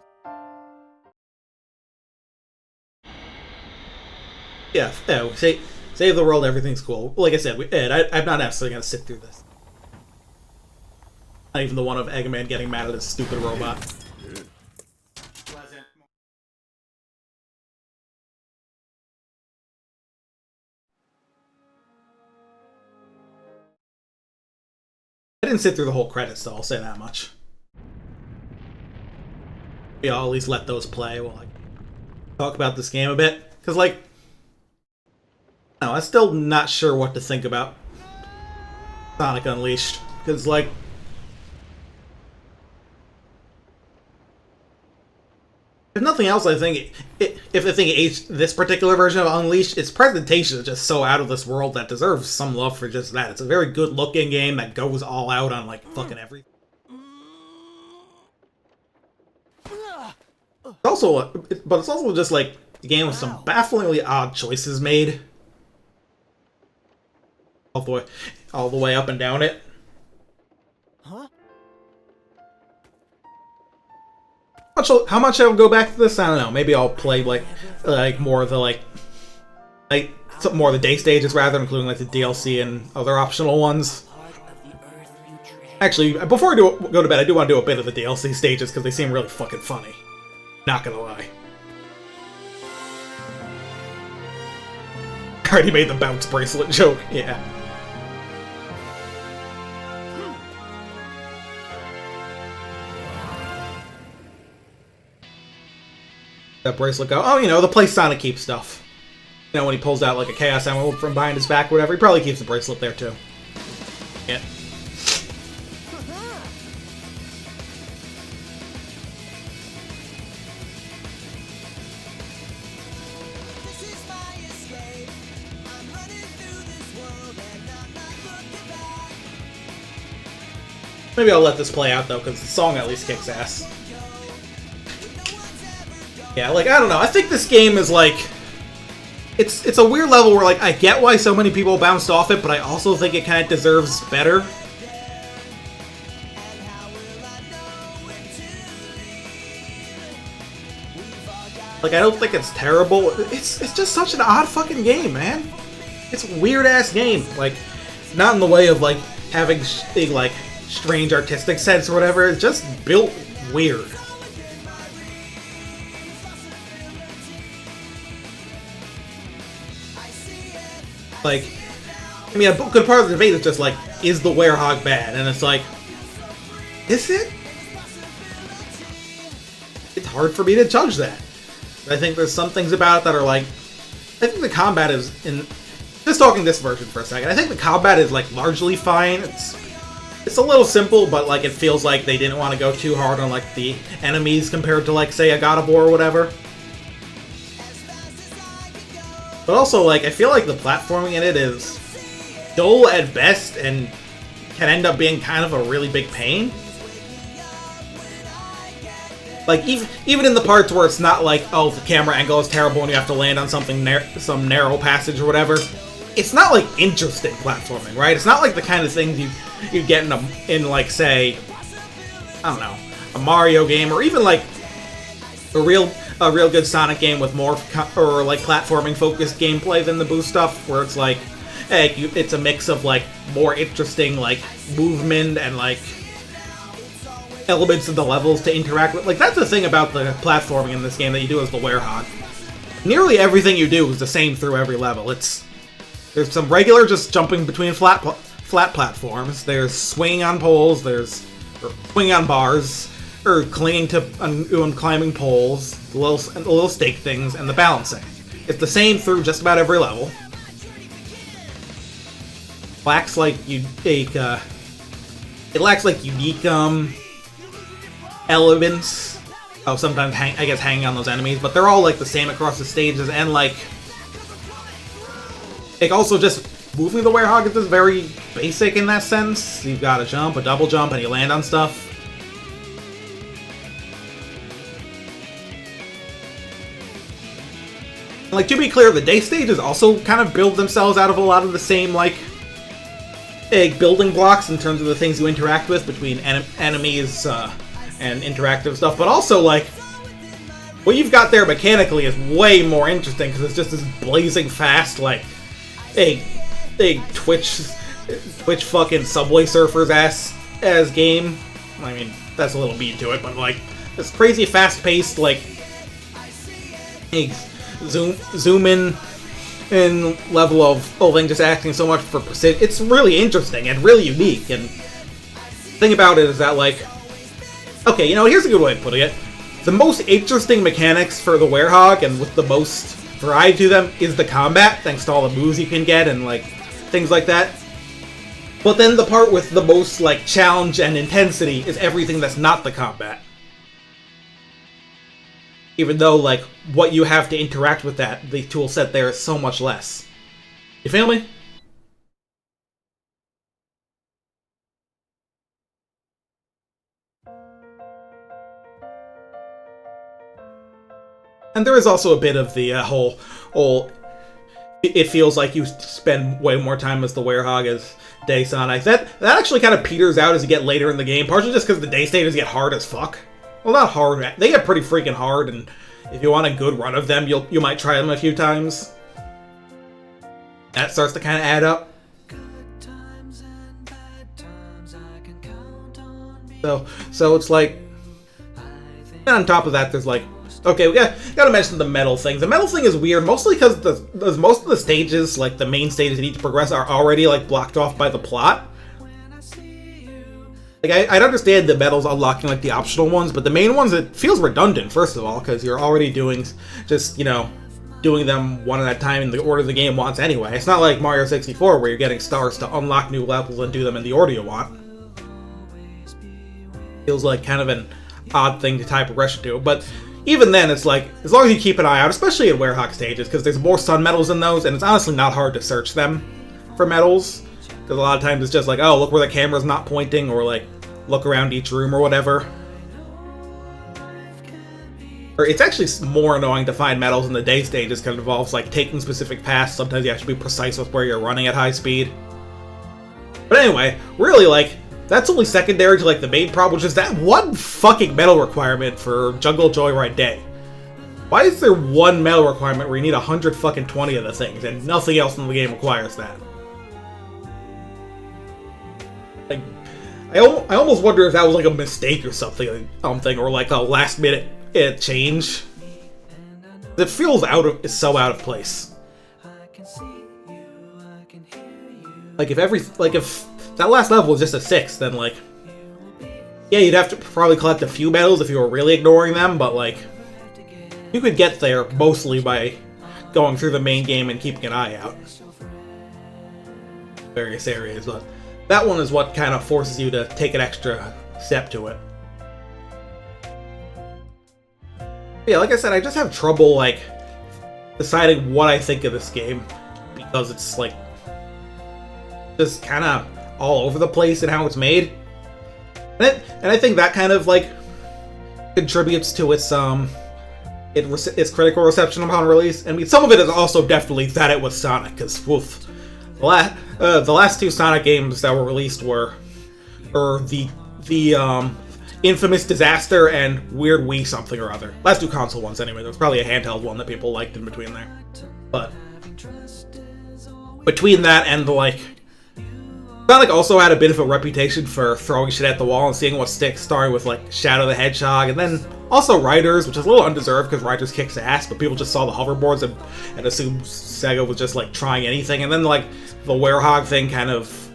Yeah, save the world, everything's cool. Like I said, I'm not necessarily gonna sit through this. Not even the one of Eggman getting mad at his stupid robot. Pleasant. I didn't sit through the whole credits, though, I'll say that much. Maybe I'll at least let those play while I talk about this game a bit. Because, like, no, I'm still not sure what to think about Sonic Unleashed. Because, like, if nothing else, I think this particular version of Unleashed, its presentation is just so out of this world that deserves some love for just that. It's a very good looking game that goes all out on like fucking everything. It's also just like a game with some bafflingly odd choices made all the way up and down it. Huh? How much I'll go back to this? I don't know. Maybe I'll play like more of the some more of the day stages rather, including like the DLC and other optional ones. Actually, before I go to bed, I do want to do a bit of the DLC stages because they seem really fucking funny. Not gonna lie. I already made the bounce bracelet joke. Yeah. That bracelet go, oh, you know, the place Sonic keeps stuff. You know, when he pulls out like a Chaos Emerald from behind his back or whatever, he probably keeps the bracelet there too. Yeah. Maybe I'll let this play out though, because the song at least kicks ass. Yeah, like, I don't know. I think this game is, like... It's a weird level where, like, I get why so many people bounced off it, but I also think it kind of deserves better. Like, I don't think it's terrible. It's just such an odd fucking game, man. It's a weird-ass game. Like, not in the way of, like, having, like, strange artistic sense or whatever. It's just built weird. Like, I mean, a good part of the debate is just like, is the Werehog bad? And it's like, is it? It's hard for me to judge that. I think there's some things about it that are like, I think the combat is, just talking this version for a second, I think the combat is like largely fine. It's a little simple, but like it feels like they didn't want to go too hard on like the enemies compared to like, say, a God of War or whatever. But also, like, I feel like the platforming in it is dull at best and can end up being kind of a really big pain. Like, even in the parts where it's not like, oh, the camera angle is terrible and you have to land on something some narrow passage or whatever, it's not, like, interesting platforming, right? It's not like the kind of things you get in like, say, I don't know, a Mario game, or even, like, a real good Sonic game with more or like platforming focused gameplay than the Boost stuff, where it's like, hey, it's a mix of like more interesting like movement and like elements of the levels to interact with. Like, that's the thing about the platforming in this game that you do as the Werehog. Nearly everything you do is the same through every level. It's There's some regular just jumping between flat platforms. There's swinging on poles. There's swinging on bars, or clinging to and climbing poles, the little stake things, and the balancing. It's the same through just about every level. It lacks like unique elements. Oh, sometimes I guess hanging on those enemies, but they're all like the same across the stages, and like also just moving the Werehog is just very basic in that sense. You've got a jump, a double jump, and you land on stuff. Like, to be clear, the day stages also kind of build themselves out of a lot of the same, like, building blocks in terms of the things you interact with between enemies and interactive stuff, but also, like, what you've got there mechanically is way more interesting, because it's just this blazing fast, like, a Twitch fucking Subway Surfers ass game. I mean, that's a little mean to it, but, like, this crazy fast-paced, like, zoom in level of thing just acting so much for precision. It's really interesting and really unique, and the thing about it is that, like, okay, you know, here's a good way of putting it. The most interesting mechanics for the Werehog, and with the most variety to them, is the combat, thanks to all the moves you can get and, like, things like that. But then the part with the most, like, challenge and intensity is everything that's not the combat. Even though, like, what you have to interact with the tool set there is so much less. You feel me? And there is also a bit of the whole it feels like you spend way more time as the Werehog as Day Sonic. That actually kind of peters out as you get later in the game, partially just because the day stages get hard as fuck. Well, not hard. They get pretty freaking hard, and if you want a good run of them, you might try them a few times. That starts to kind of add up. So it's like, and on top of that, there's like, okay, we gotta mention the medal thing. The medal thing is weird, mostly because most of the stages, like the main stages that need to progress, are already like blocked off by the plot. Like, I'd understand the medals unlocking, like, the optional ones, but the main ones, it feels redundant, first of all, because you're already doing, just, you know, doing them one at a time in the order the game wants anyway. It's not like Mario 64, where you're getting stars to unlock new levels and do them in the order you want. Feels like kind of an odd thing to tie progression to, but even then, it's like, as long as you keep an eye out, especially in Werehog stages, because there's more sun medals in those, and it's honestly not hard to search them for medals. Because a lot of times it's just like, oh, look where the camera's not pointing, or like, look around each room or whatever. Or it's actually more annoying to find medals in the day stages because it involves like taking specific paths. Sometimes you have to be precise with where you're running at high speed. But anyway, really, like, that's only secondary to like the main problem, which is that one fucking medal requirement for Jungle Joyride Day. Why is there one medal requirement where you need 120 of the things and nothing else in the game requires that? Like, I almost wonder if that was like a mistake or something, or like a last minute change. It feels so out of place. Like if that last level was just a 6, then like, yeah, you'd have to probably collect a few medals if you were really ignoring them, but like, you could get there mostly by going through the main game and keeping an eye out. Various areas, but that one is what kind of forces you to take an extra step to it. Yeah, like I said, I just have trouble, like, deciding what I think of this game, because it's, like, just kind of all over the place in how it's made. And I think that kind of, like, contributes to its critical reception upon release. I mean, some of it is also definitely that it was Sonic, because, the last two Sonic games that were released were the infamous Disaster and Weird Wii something or other. Last two console ones, anyway. There was probably a handheld one that people liked in between there. But between that and the, like, Sonic also had a bit of a reputation for throwing shit at the wall and seeing what sticks, starting with, like, Shadow the Hedgehog, and then Also Riders, which is a little undeserved because Riders kicks ass, but people just saw the hoverboards and assumed Sega was just like trying anything. And then like the Werehog thing kind of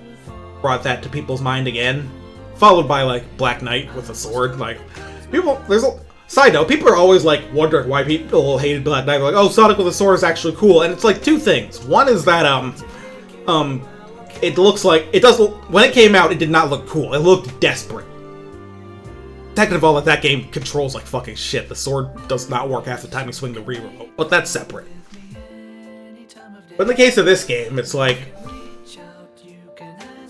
brought that to people's mind again. Followed by like Black Knight with a sword. Like people, there's a side note, people are always like wondering why people hated Black Knight. They're like, oh, Sonic with a sword is actually cool. And it's like two things. One is that it looks like it does. When it came out, it did not look cool. It looked desperate. Second of all, that game controls like fucking shit. The sword does not work half the time you swing the Wii remote, but that's separate. But in the case of this game, it's like,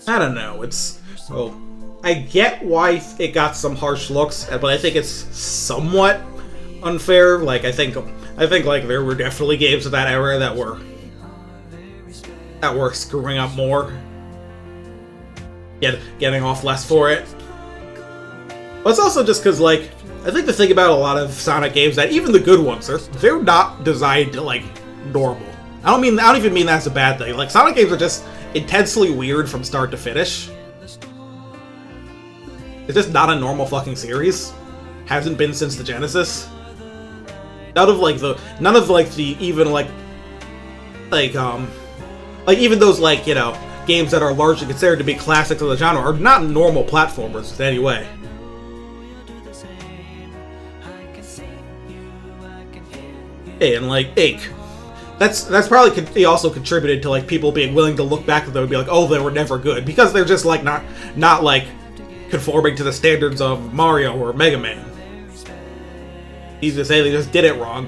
I don't know. It's, well, I get why it got some harsh looks, but I think it's somewhat unfair. Like I think like there were definitely games of that era that were screwing up more, getting off less for it. But it's also just because, like, I think the thing about a lot of Sonic games, that even the good ones, they're not designed to, like, normal. I don't even mean that's a bad thing. Like, Sonic games are just intensely weird from start to finish. It's just not a normal fucking series. Hasn't been since the Genesis. None of the even those, like, you know, games that are largely considered to be classics of the genre are not normal platformers in any way. And like Ache, that's probably also contributed to like people being willing to look back at them and be like, oh, they were never good, because they're just like not like conforming to the standards of Mario or Mega Man. Easy to say they just did it wrong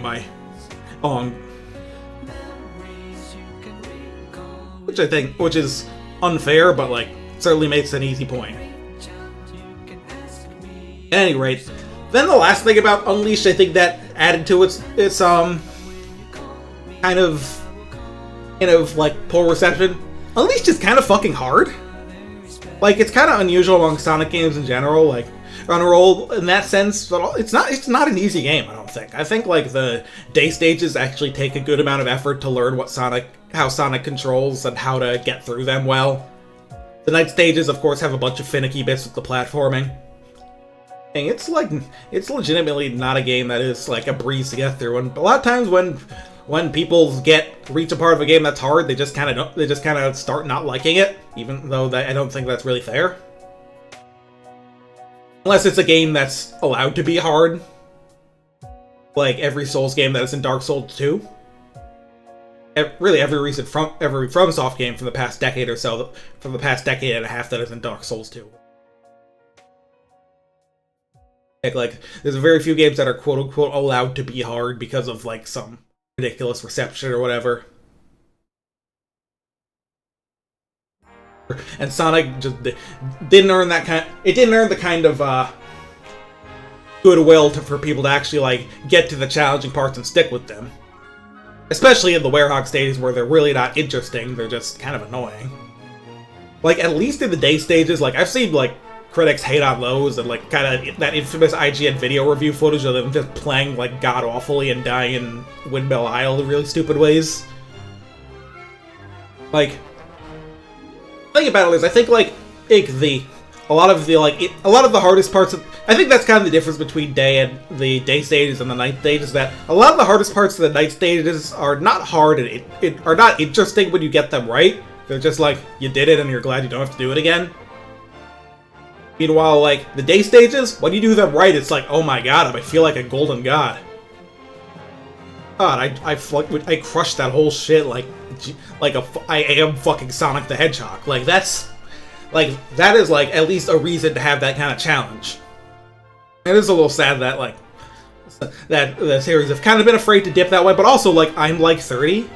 which is unfair, but like certainly makes an easy point. At any rate, then the last thing about Unleashed, I think that added to its kind of like poor reception. Unleashed is kind of fucking hard. Like, it's kind of unusual among Sonic games in general, like on a roll in that sense, but it's not an easy game, I don't think. I think like the day stages actually take a good amount of effort to learn how Sonic controls and how to get through them well. The night stages, of course, have a bunch of finicky bits with the platforming. And it's legitimately not a game that is like a breeze to get through. And a lot of times when people reach a part of a game that's hard, they just kind of start not liking it, even though I don't think that's really fair. Unless it's a game that's allowed to be hard, like every Souls game that is in Dark Souls 2. Really, every FromSoft game from the past decade or so, from the past decade and a half that is in Dark Souls 2. Like, there's very few games that are quote-unquote allowed to be hard because of, like, some ridiculous reception or whatever. And Sonic just didn't earn that kind. It didn't earn the kind of goodwill for people to actually like get to the challenging parts and stick with them. Especially in the Werehog stages where they're really not interesting. They're just kind of annoying. Like, at least in the day stages, like I've seen like critics hate on those, and like kind of that infamous IGN video review footage of them just playing like god awfully and dying in Windmill Isle in really stupid ways. Like, the thing about it is, I think like a lot of the hardest parts of, I think that's kind of the difference between the day stages and the night stages, that a lot of the hardest parts of the night stages are not hard and are not interesting when you get them right. They're just like, you did it and you're glad you don't have to do it again. Meanwhile, like, the day stages, when you do them right, it's like, oh my god, I feel like a golden god. God, I crushed that whole shit like I am fucking Sonic the Hedgehog. Like, that is like at least a reason to have that kind of challenge. It is a little sad that like that the series have kind of been afraid to dip that way, but also like I'm like 30,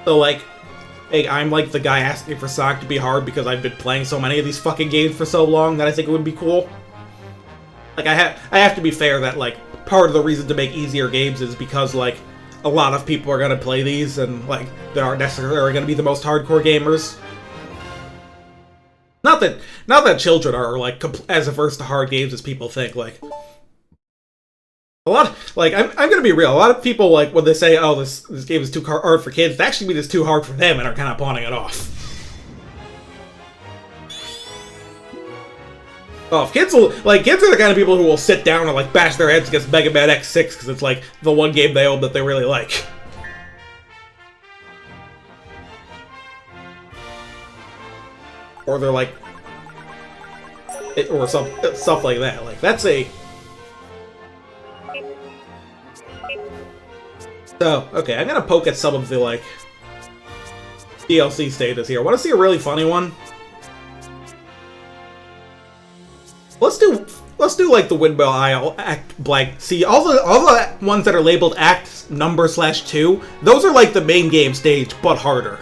so like, hey, I'm like the guy asking for Sonic to be hard because I've been playing so many of these fucking games for so long that I think it would be cool. Like, I have to be fair that like part of the reason to make easier games is because like a lot of people are gonna play these and like they aren't necessarily gonna be the most hardcore gamers. Not that children are like as averse to hard games as people think. Like, a lot, like I'm gonna be real. A lot of people, like, when they say, "Oh, this game is too hard for kids," they actually mean it's too hard for them and are kind of pawning it off. Oh, if kids will, like, kids are the kind of people who will sit down and, like, bash their heads against Mega Man X6 because it's, like, the one game they own that they really like. Or they're, like... or stuff like that. Like, that's a... So, okay, I'm gonna poke at some of the, like, DLC stages here. Want to see a really funny one? Let's do like the Windmill Isle Act blank. See, all the ones that are labeled Act number /2, those are like the main game stage, but harder.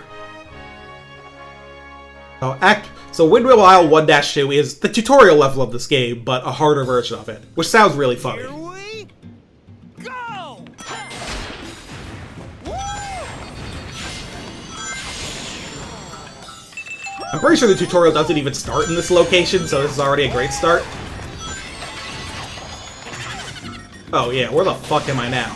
So Windmill Isle 1-2 is the tutorial level of this game, but a harder version of it, which sounds really funny. Here we go! I'm pretty sure the tutorial doesn't even start in this location, so this is already a great start. Oh yeah, where the fuck am I now?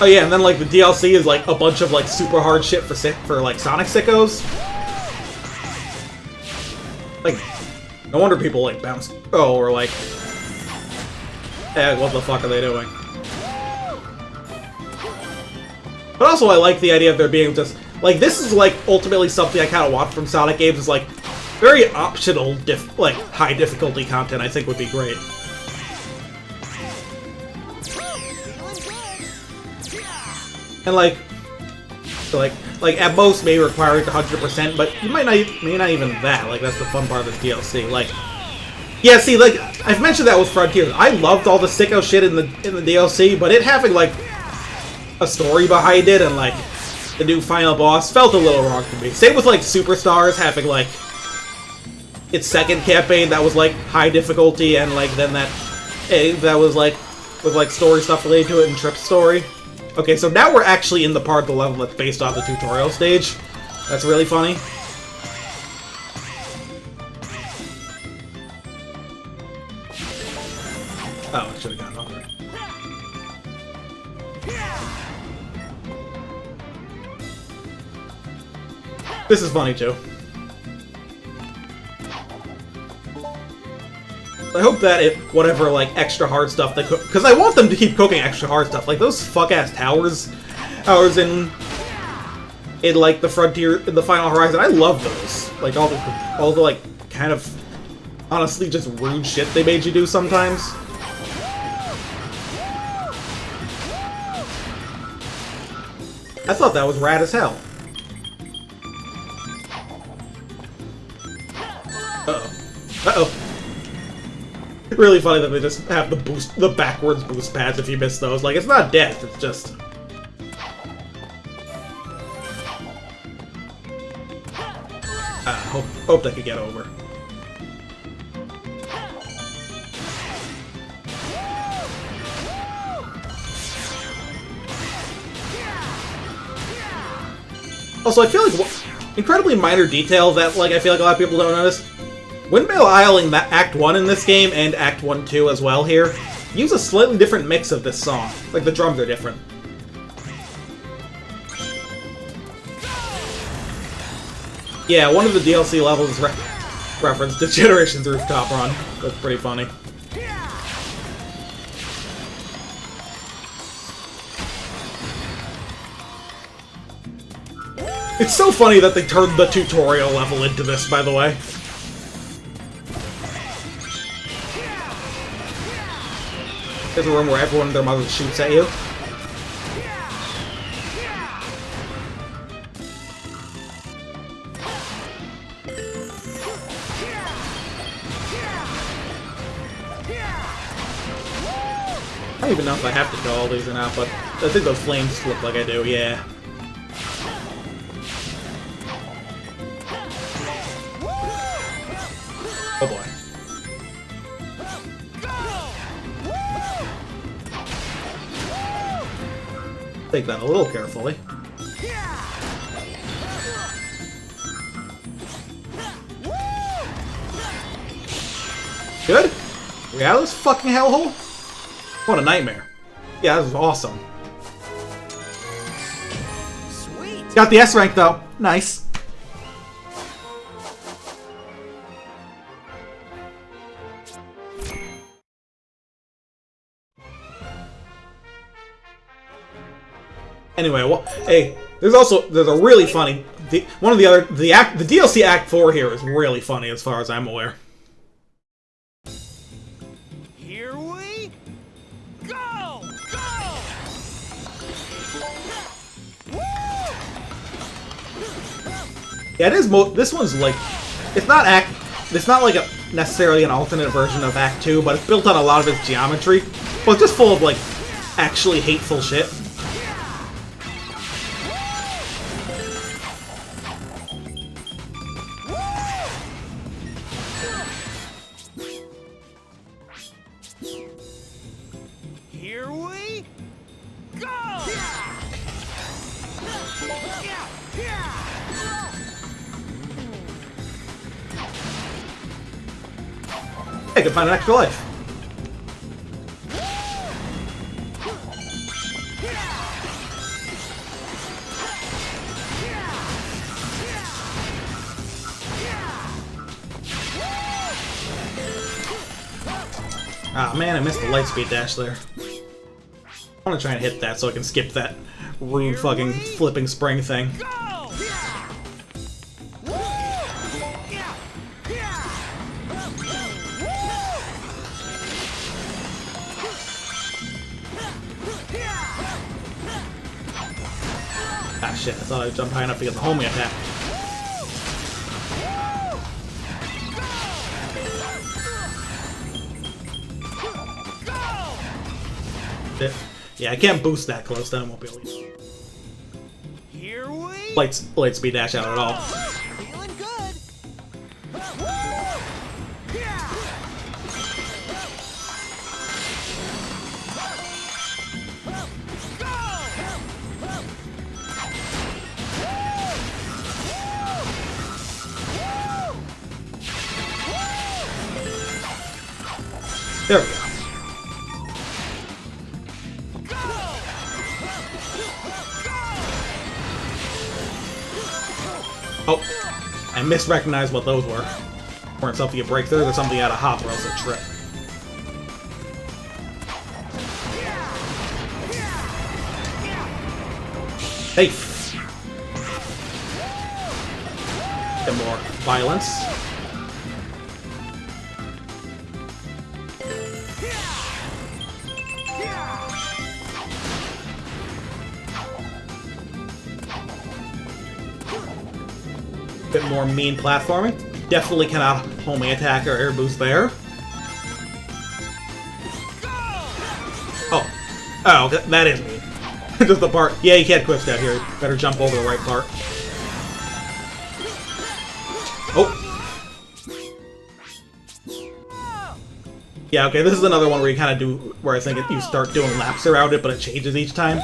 Oh yeah, and then like the DLC is like a bunch of like super hard shit for like Sonic sickos. Like, no wonder people like bounce. Oh, or like, what the fuck are they doing? But also, I like the idea of there being just like this is like ultimately something I kind of want from Sonic games is like very optional, like high difficulty content. I think would be great. And like at most may require it 100%, but you may not even that. Like that's the fun part of this DLC. Like, yeah, see, like I've mentioned that with Frontiers. I loved all the sicko shit in the DLC, but it having like a story behind it and like the new final boss felt a little wrong to me. Same with like Superstars having like its second campaign that was like high difficulty and like then that was like with like story stuff related to it and Trip's story. Okay, so now we're actually in the part of the level that's based off the tutorial stage. That's really funny. Oh, I should have gotten over it. This is funny too. I hope that whatever, like, extra hard stuff they cook... Because I want them to keep cooking extra hard stuff. Like, those fuck-ass towers in, like, the Frontier... in the Final Horizon. I love those. Like, all the, like, kind of... honestly, just rude shit they made you do sometimes. I thought that was rad as hell. Uh-oh. Uh-oh. Really funny that they just have the backwards boost pads if you miss those. Like, it's not death, it's just... hope they could get over. Also, I feel like incredibly minor detail that, like, I feel like a lot of people don't notice. Windmill Isle in Act 1 in this game, and Act 1-2 as well here, use a slightly different mix of this song. Like, the drums are different. Yeah, one of the DLC levels referenced to Generations Rooftop Run. That's pretty funny. It's so funny that they turned the tutorial level into this, by the way. There's a room where everyone and their mother shoots at you. I don't even know if I have to kill all these or not, but I think those flames look like I do, yeah. Oh boy. Take that a little carefully. Good? We out of this fucking hellhole? What a nightmare. Yeah, this is awesome. Got the S rank though. Nice. Anyway, well, hey, there's a really funny the DLC Act 4 here is really funny as far as I'm aware. Here we go! Go! Yeah, it is. This one's like, it's not like necessarily an alternate version of Act 2, but it's built on a lot of its geometry. But it's just full of like actually hateful shit. Here we go! I can find an extra life. Ah man, I missed the lightspeed dash there. I want to try and hit that so I can skip that rude fucking flipping spring thing. Ah shit, I thought I'd jump high enough to get the homing attack. Yeah, I can't boost that close, then I won't be able to Here we light speed dash out at all. feeling good. There we go. Oh, I misrecognized what those were. Weren't something you break through, there's something you had to hop or else it trip. Hey! Get more violence. Bit more mean platforming. Definitely cannot homing attack or air boost there. Oh. Oh, that is mean. Just the part. Yeah, you can't quick step here. Better jump over the right part. Oh. Yeah, okay, this is another one where you kind of do, where I think you start doing laps around it, but it changes each time.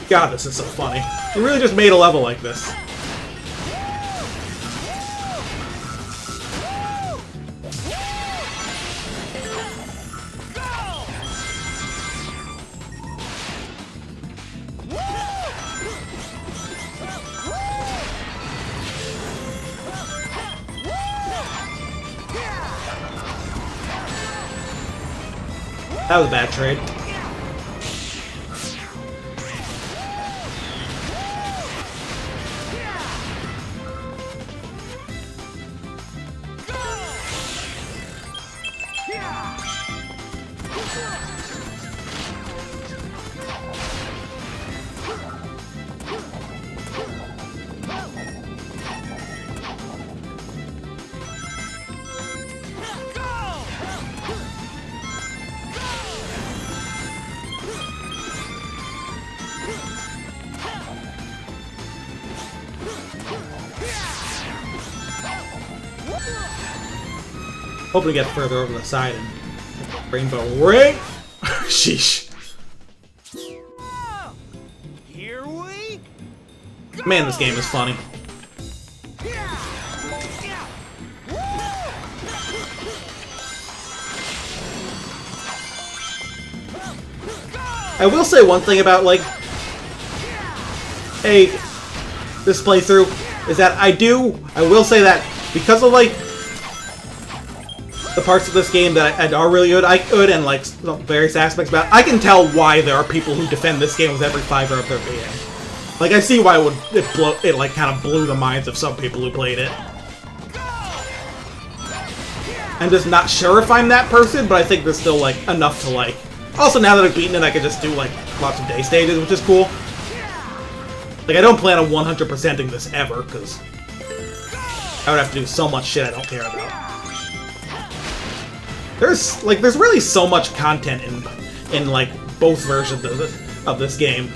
God, this is so funny. You really just made a level like this. That was a bad trade. Hoping to get further over the side and rainbow ring. Sheesh. Here we Man, this game is funny. I will say one thing about, like, this playthrough, is that I will say that because of, like, the parts of this game that are really good, and, like, various aspects about it, I can tell why there are people who defend this game with every fiber of their being. Like, I see why it like, kind of blew the minds of some people who played it. I'm just not sure if I'm that person, but I think there's still, like, enough to like. Also, now that I've beaten it, I can just do, like, lots of day stages, which is cool. Like, I don't plan on 100%ing this ever, because I would have to do so much shit I don't care about. There's really so much content in like, both versions of this game.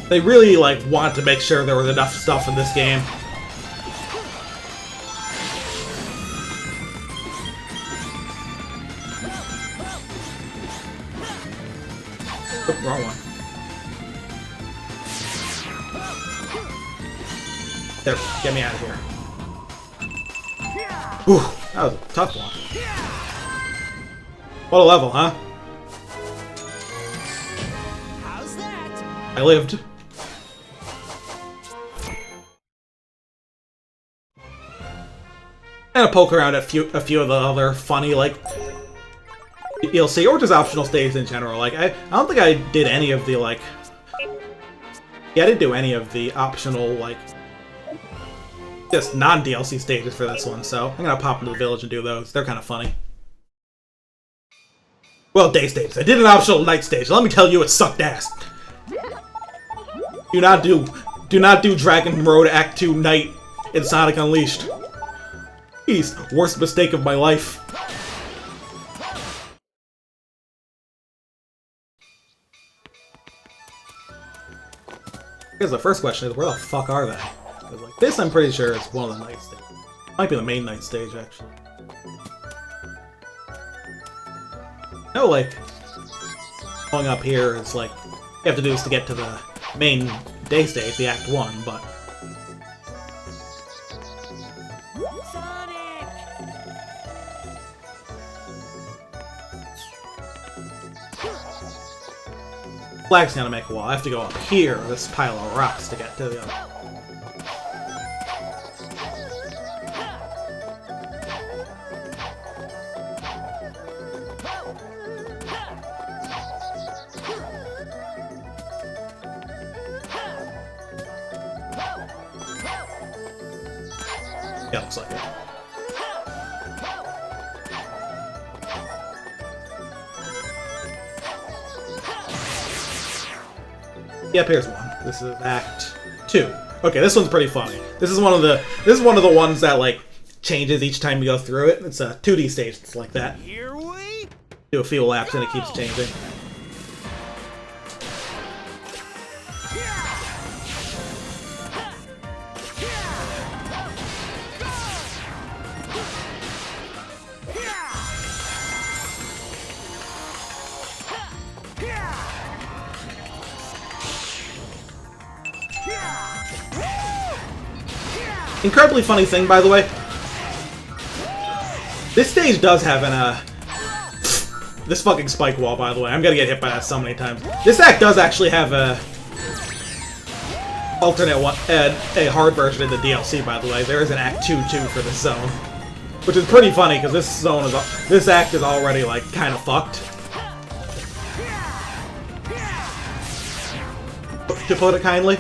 They really, like, wanted to make sure there was enough stuff in this game. Oh, wrong one. There, get me out of here. Whew, that was a tough one. What a level, huh? How's that? I lived. And a poke around at a few of the other funny, like, DLC, or just optional stages in general. Like, I don't think I did any of the, like... Yeah, I didn't do any of the optional, like, just non-DLC stages for this one, so I'm gonna pop into the village and do those. They're kind of funny. Well, day stages. I did an optional night stage. Let me tell you, it sucked ass. Do not do Dragon Road Act 2 Night in Sonic Unleashed. Jeez, worst mistake of my life. I guess the first question is, where the fuck are they? 'Cause, like, this, I'm pretty sure is one of the night stages. Might be the main night stage, actually. No, like, going up here is like, you have to do this to get to the main day stage, the Act 1, but... Sonic! Flag's gonna make a wall. I have to go up here, this pile of rocks, to get to the other. Yeah, looks like it. Yep, here's one. This is Act 2. Okay, this one's pretty funny. This is one of the ones that, like, changes each time you go through it. It's a 2D stage. It's like that. Here we Do a few laps and it keeps changing. Incredibly funny thing, by the way. This stage does have an, this fucking spike wall, by the way. I'm gonna get hit by that so many times. This act does actually have a alternate one, a hard version in the DLC, by the way. There is an Act 2-2 for this zone. Which is pretty funny, because this act is already, like, kind of fucked. To put it kindly.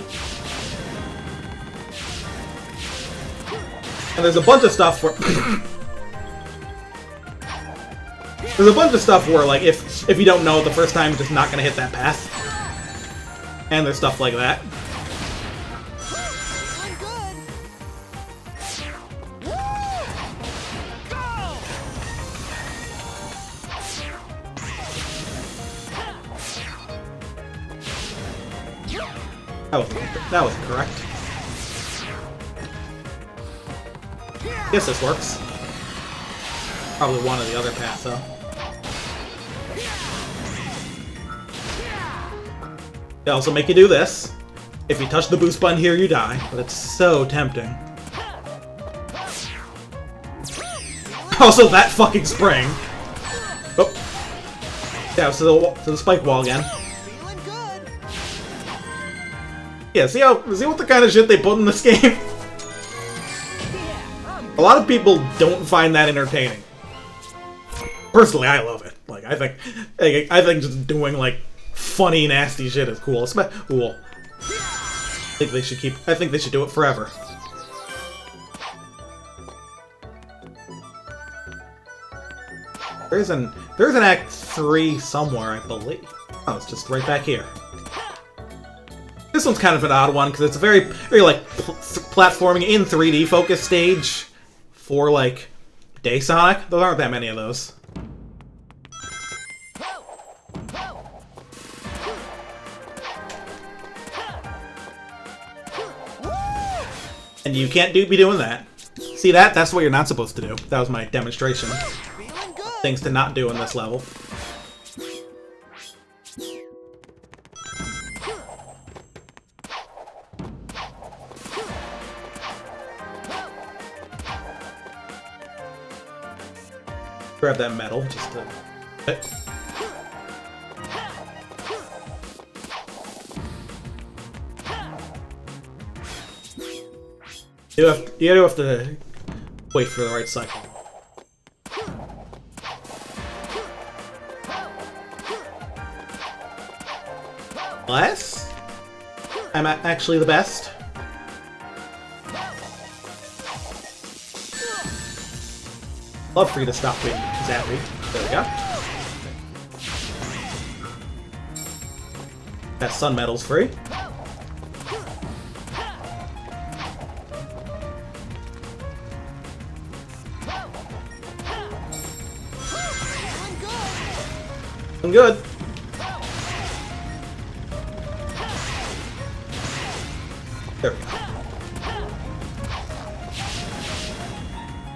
And there's a bunch of stuff where... there's a bunch of stuff where, like, if you don't know it the first time, you're just not gonna hit that path. And there's stuff like that. I'm good. That was correct. Guess this works. Probably one or the other path, though. They also make you do this. If you touch the boost button here, you die, but it's so tempting. Also, that fucking spring. Oh. Yeah, to the spike wall again. Feeling good. Yeah, see what the kind of shit they put in this game? Yeah, I'm A lot of people don't find that entertaining. Personally, I love it. Like, I think just doing like funny, nasty shit is cool. Cool. I think they should do it forever. There's an Act 3 somewhere, I believe. Oh, it's just right back here. This one's kind of an odd one because it's a very like platforming in 3D focused stage for like Day Sonic. There aren't that many of those. And you can't be doing that. See that? That's what you're not supposed to do. That was my demonstration. feeling good. Things to not do in this level. Grab that medal just to... You do have to wait for the right cycle. Unless I'm actually the best. Love for you to stop being zappy. There we go. That sun medal's free. I'm good. There we go.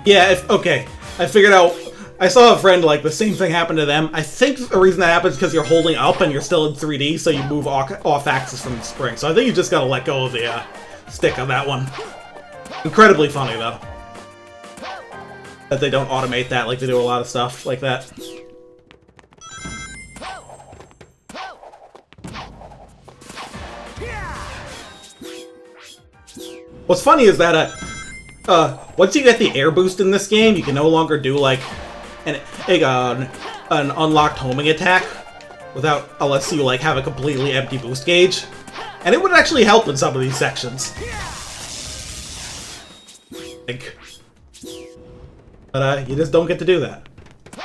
Yeah, okay. I figured out... I saw a friend, like, the same thing happened to them. I think the reason that happens is because you're holding up and you're still in 3D, so you move off-axis from the spring. So I think you just gotta let go of the stick on that one. Incredibly funny, though. That they don't automate that like they do a lot of stuff like that. What's funny is that, once you get the air boost in this game, you can no longer do, like, an unlocked homing attack unless you, like, have a completely empty boost gauge. And it would actually help in some of these sections. But, you just don't get to do that.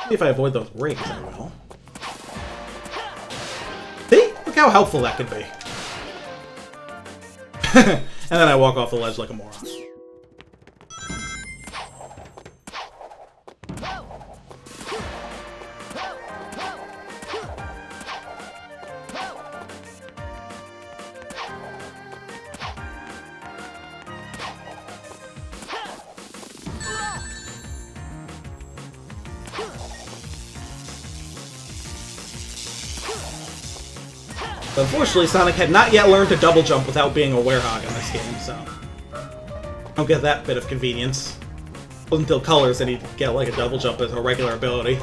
Maybe if I avoid those rings, I will. See? Look how helpful that could be. And then I walk off the ledge like a moron. Unfortunately, Sonic had not yet learned to double jump without being a werehog in this game, so I don't get that bit of convenience. It wasn't until Colors that he'd get like a double jump as a regular ability.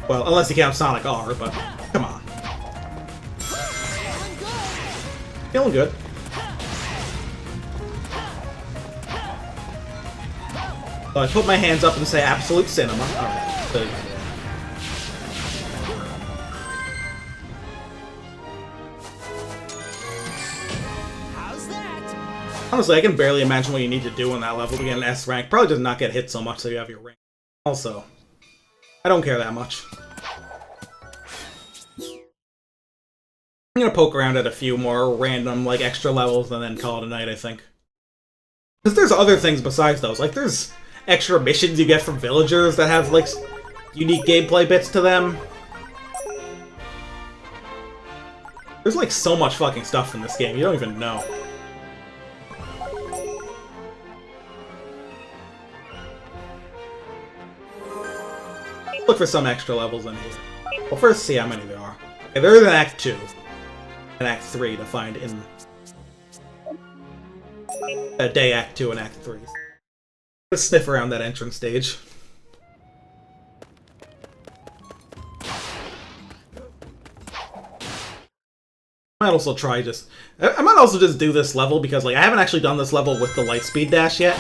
Well, unless you count Sonic R, but come on. Feeling good. So I put my hands up and say absolute cinema. Alright. Honestly, I can barely imagine what you need to do on that level to get an S rank. Probably just not get hit so much so you have your ring. Also, I don't care that much. I'm gonna poke around at a few more random, like, extra levels and then call it a night, I think. Because there's other things besides those. Like, there's extra missions you get from villagers that have, like, unique gameplay bits to them. There's, like, so much fucking stuff in this game, you don't even know. Look for some extra levels in here. Well, first see how many there are. Okay, there is an Act 2 and Act 3 to find in Day Act 2 and Act 3. Let's sniff around that entrance stage. I might also try I might also just do this level because, like, I haven't actually done this level with the Lightspeed Dash yet.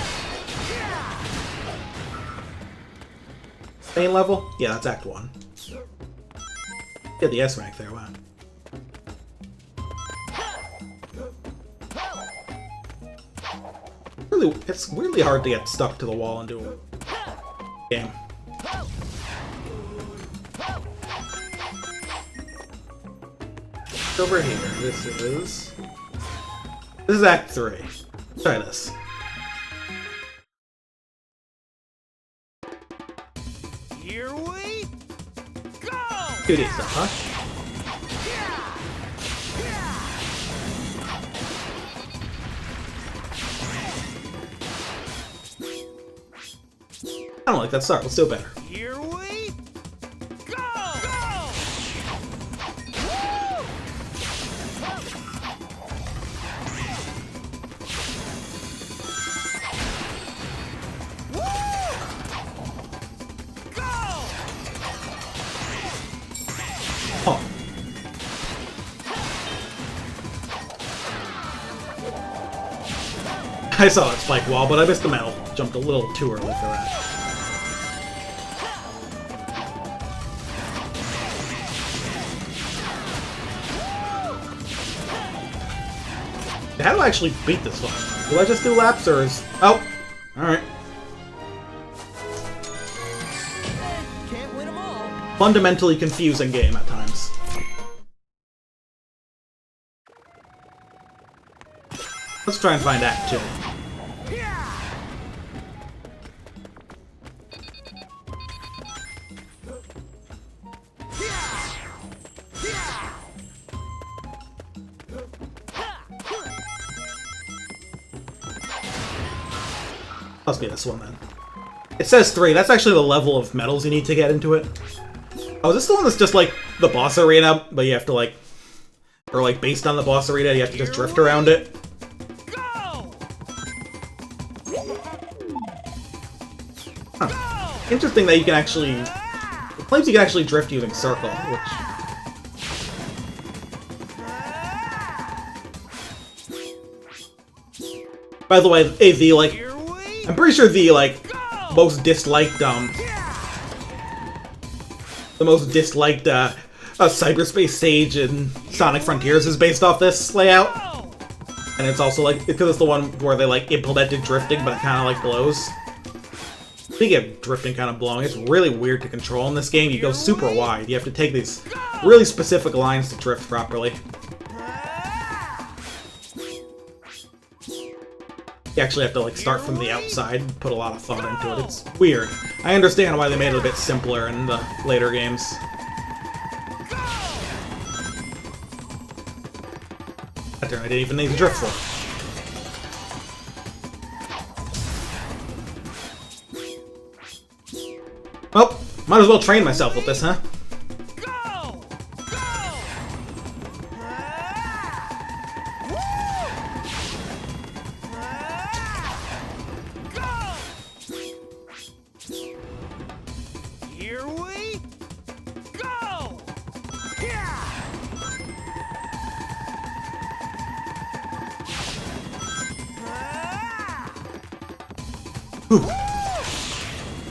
Main level? Yeah, that's Act 1. Yeah, the S rank there, wow. Really, it's really hard to get stuck to the wall and do a game. Over here, this is Act 3. Try this. Here we go! 2D stuff, huh? I don't like that start. Let's do it better. Here we go! Oh. I saw that spike wall, but I missed the metal. Jumped a little too early for that. How do I actually beat this one? Do I just do laps, or is... Oh! Alright. Can't win them all. Fundamentally confusing game at times. Let's try and find Act 2. Must be this one then. It says 3. That's actually the level of medals you need to get into it. Oh, is this the one that's just like the boss arena, but you have to like... Or like based on the boss arena, you have to just drift around it? Huh. Interesting that you can actually... It claims you can actually drift using circle, which... By the way, the like... I'm pretty sure the, like, most disliked, cyberspace stage in Sonic Frontiers is based off this layout. And it's also, like, because it's the one where they, like, implemented drifting, but it kind of, like, blows. Speaking of drifting kind of blowing, it's really weird to control in this game. You go super wide. You have to take these really specific lines to drift properly. You actually have to like start from the outside and put a lot of thought into it. It's weird. I understand why they made it a bit simpler in the later games. That turn I didn't even need to drift for. Well, might as well train myself with this, huh?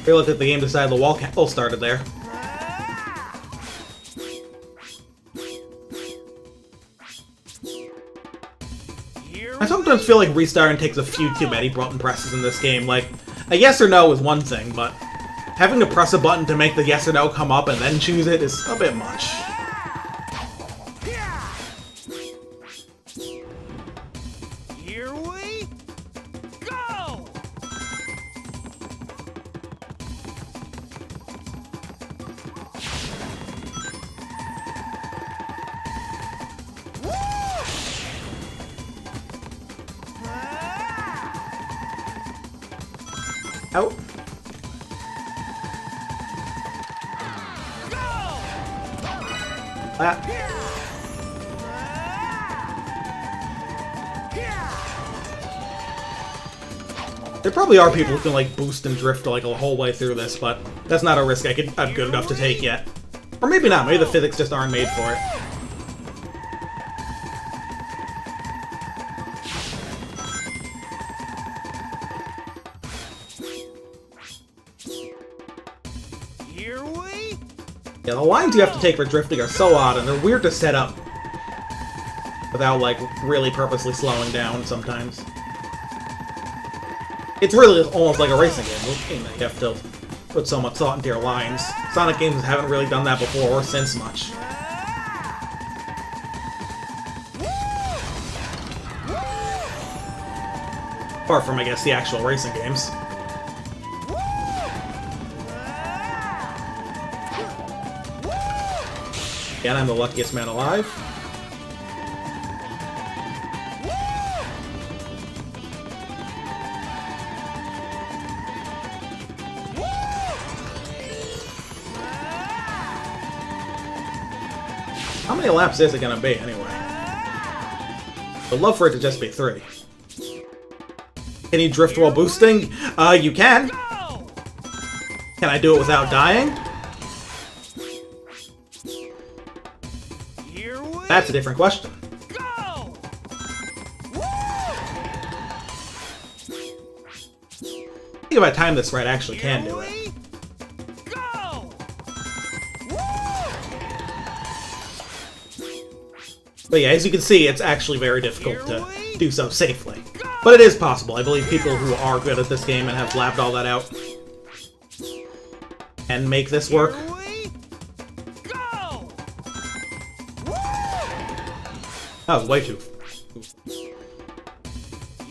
They looked at the game, decided the wall started there. I sometimes feel like restarting takes a few too many button presses in this game. Like, a yes or no is one thing, but having to press a button to make the yes or no come up and then choose it is a bit much. Here we go! Out. There probably are people who can like boost and drift like a whole way through this, but that's not a risk I'm good enough to take yet. Or maybe not, maybe the physics just aren't made for it. Yeah, the lines you have to take for drifting are so odd, and they're weird to set up without, like, really purposely slowing down sometimes. It's really almost like a racing game. You have to put so much thought into your lines. Sonic games haven't really done that before or since much. Apart from, I guess, the actual racing games. Again, I'm the luckiest man alive. How many laps is it gonna be, anyway? I'd love for it to just be 3. Can you drift while boosting? You can. Can I do it without dying? That's a different question. I think if I time this right, I actually can do it. But yeah, as you can see, it's actually very difficult to do so safely. But it is possible. I believe people who are good at this game and have lapped all that out and make this work. That was way too...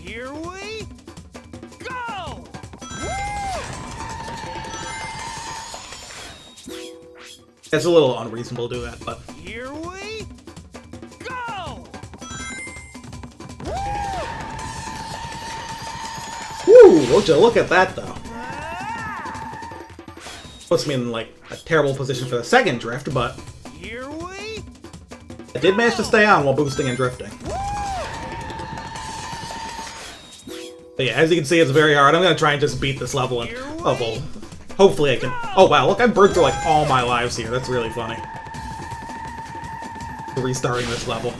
Here we go! It's a little unreasonable to do that, but... Here we go! Woo! Would you look at that, though? Puts me in, like, a terrible position for the second drift, but... Here we I did manage to stay on while boosting and drifting. But yeah, as you can see, it's very hard. I'm gonna try and just beat this level, and oh well, hopefully I can. Oh wow, look, I burned through like all my lives here. That's really funny. Restarting this level.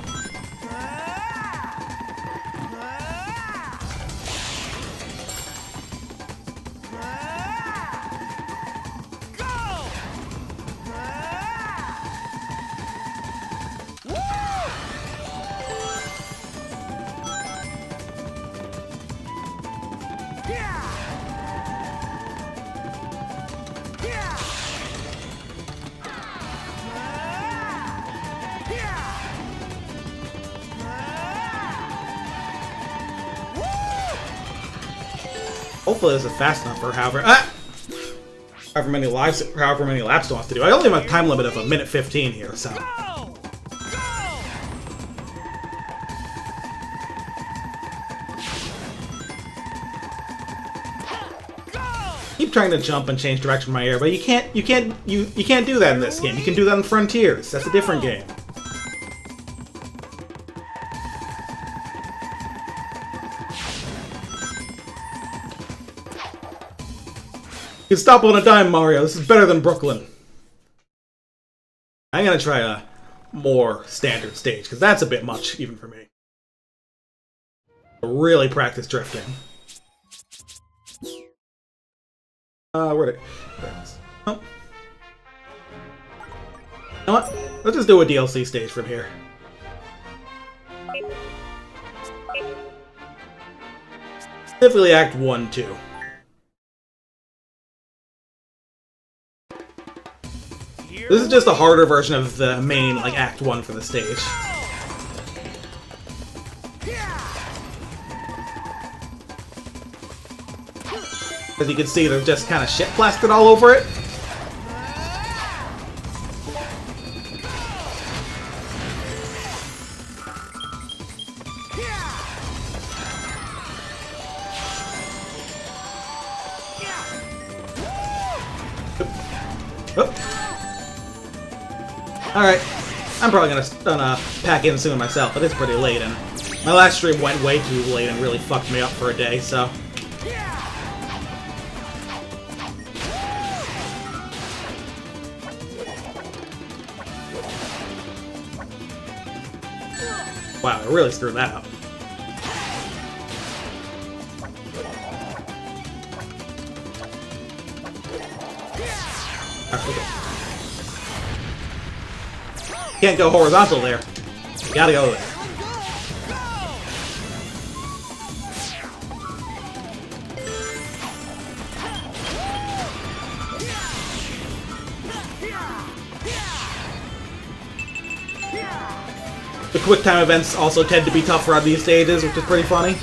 Hopefully this is fast enough for however many laps it wants to do. I only have a time limit of 1:15 here, so. Keep trying to jump and change direction in my air, but you can't do that in this game. You can do that in Frontiers. That's a different game. You can stop on a dime, Mario. This is better than Brooklyn. I'm gonna try a more standard stage, because that's a bit much, even for me. Really practice drifting. Where'd it... There it is. Oh. You know what? Let's just do a DLC stage from here. Specifically Act 1, 2. This is just a harder version of the main, like, Act 1 for the stage. As you can see, there's just kind of shit plastered all over it. Alright, I'm probably gonna pack in soon myself, but it's pretty late, and my last stream went way too late and really fucked me up for a day, so... Wow, I really screwed that up. Okay. can't go horizontal there. You gotta go there. The quick time events also tend to be tougher on these stages, which is pretty funny.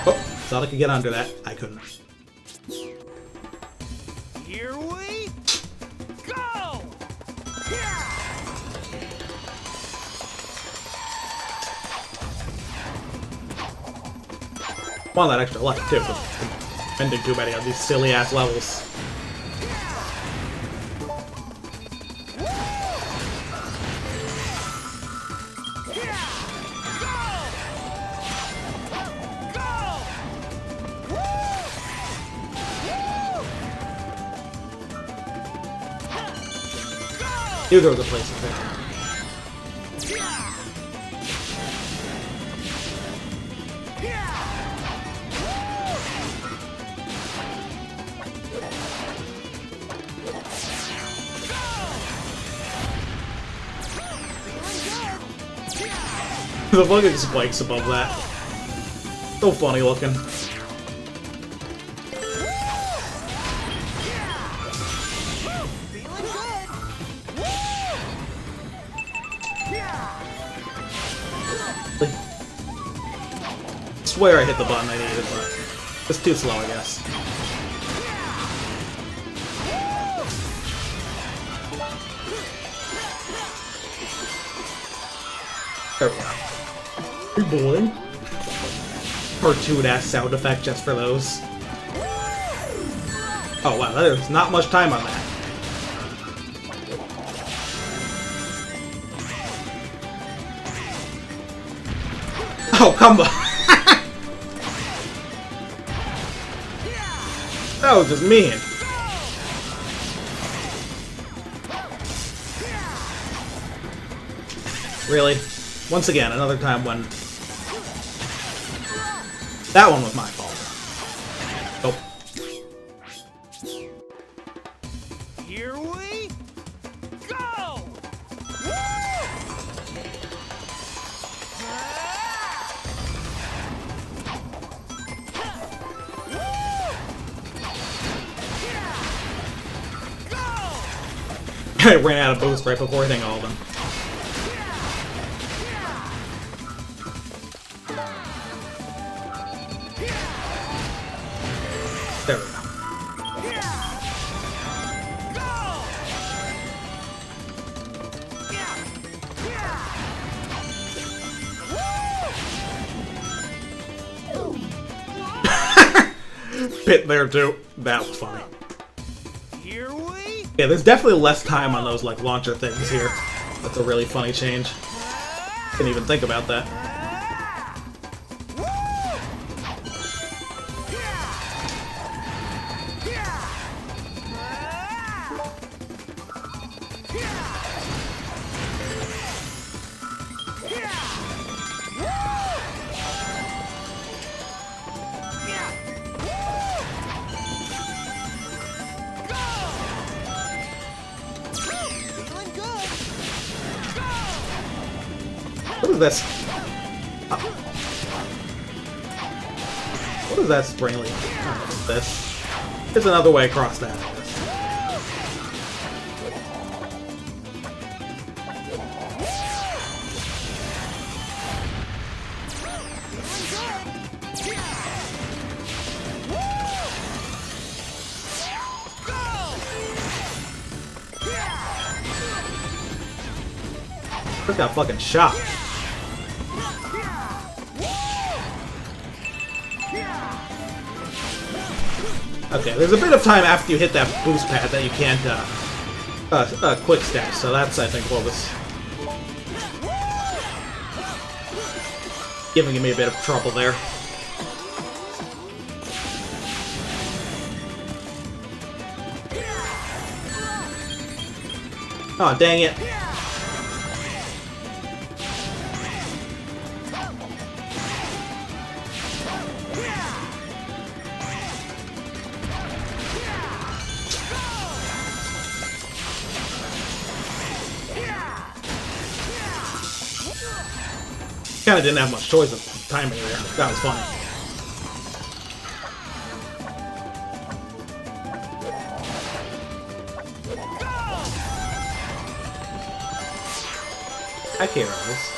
Oh, thought I could get under that. I couldn't. Here we go! Want that extra life too, but spending too many on these silly ass levels. Knew there was a place in there. The fucking spikes above that. So funny looking. I swear I hit the button I needed, but it's too slow, I guess. There we go. Boing. Cartoon-ass sound effect just for those. Oh wow, there's not much time on that. Oh, come on! That was just mean. Really? Once again, another time when... That one was my fault. Oh. Here we go! I ran out of boost right before hitting all of them. There we go. Pit there too. That was funny. Here we Yeah, there's definitely less time on those like launcher things here. That's a really funny change. Didn't even think about that. What is this? What is that spring leaf? What is this? There's another way across that. Just got fucking shot. Okay, there's a bit of time after you hit that boost pad that you can't quick step, so that's I think what was giving me a bit of trouble there. Oh dang it. Kind of didn't have much choice of timing there. That was funny. Hi, Heroes.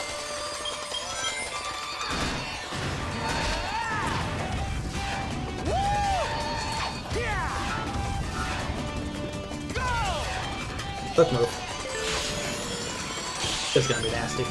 Let's move. This is gonna be nasty.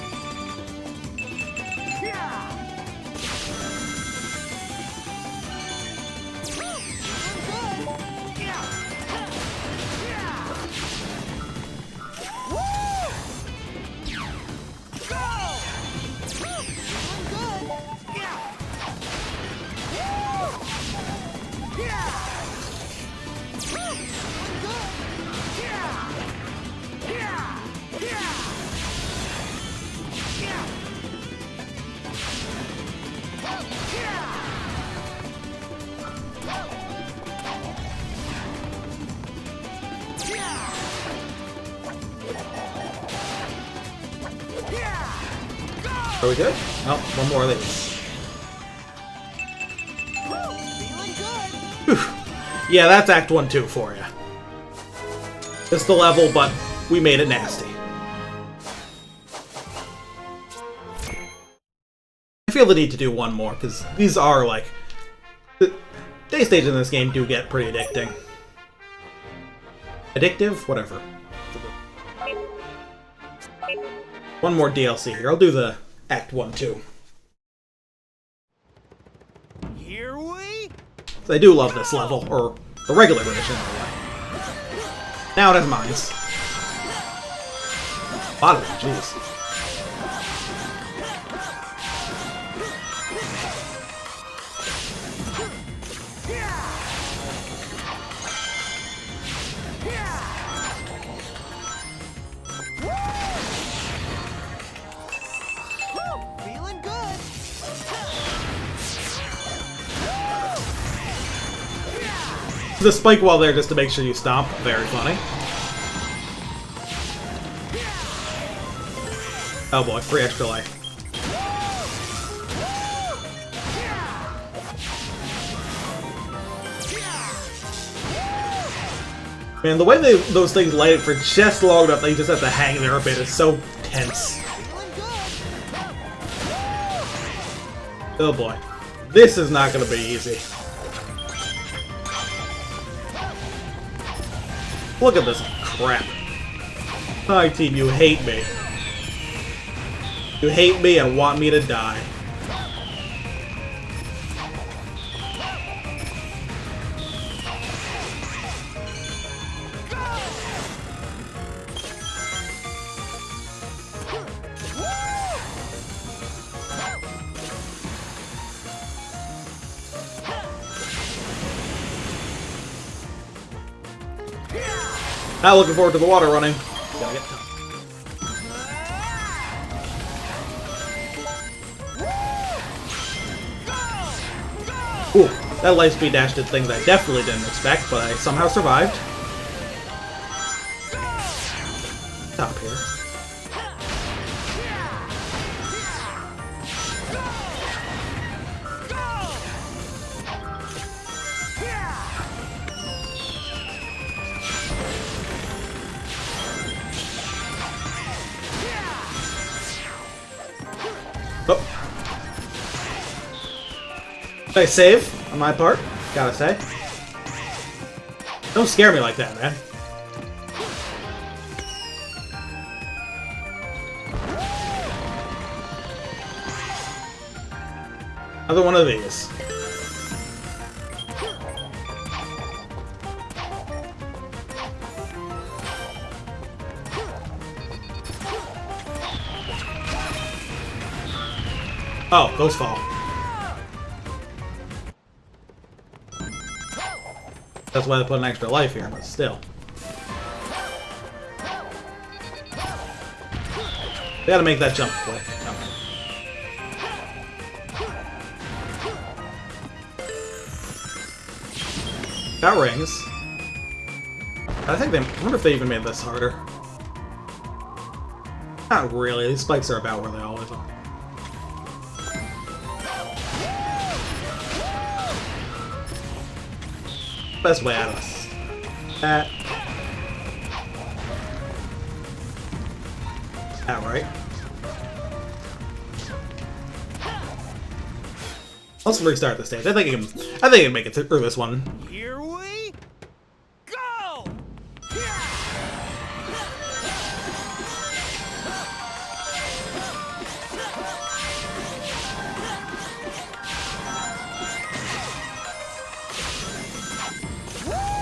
Are we good? Oh, one more of these. Whew. Yeah, that's Act 1-2 for you. It's the level, but we made it nasty. I feel the need to do one more, because these are, like... The day stages in this game do get pretty addicting. Addictive? Whatever. One more DLC here. I'll do the Act 1-2. Here we... I do love this level, or the regular version anyway. Now it has mines. A lot of them, jeez. Feeling good. The spike wall there just to make sure you stomp. Very funny. Oh boy, free extra life. Man, the way those things light it for just long enough that you just have to hang there a bit is so tense. Oh boy. This is not going to be easy. Look at this crap. Hi, team, you hate me. You hate me and want me to die. Not looking forward to the water running. Gotta get tough. Ooh, that lightspeed dash did things I definitely didn't expect, but I somehow survived. Stop here. Oh. Nice save on my part, gotta say. Don't scare me like that, man. Another one of these. Oh, those fall. That's why they put an extra life here, but still. They gotta make that jump quick. That rings. I wonder if they even made this harder. Not really, these spikes are about where they always are. best way out of this? That right? Let's restart the stage. I think I can make it through this one. Here we go!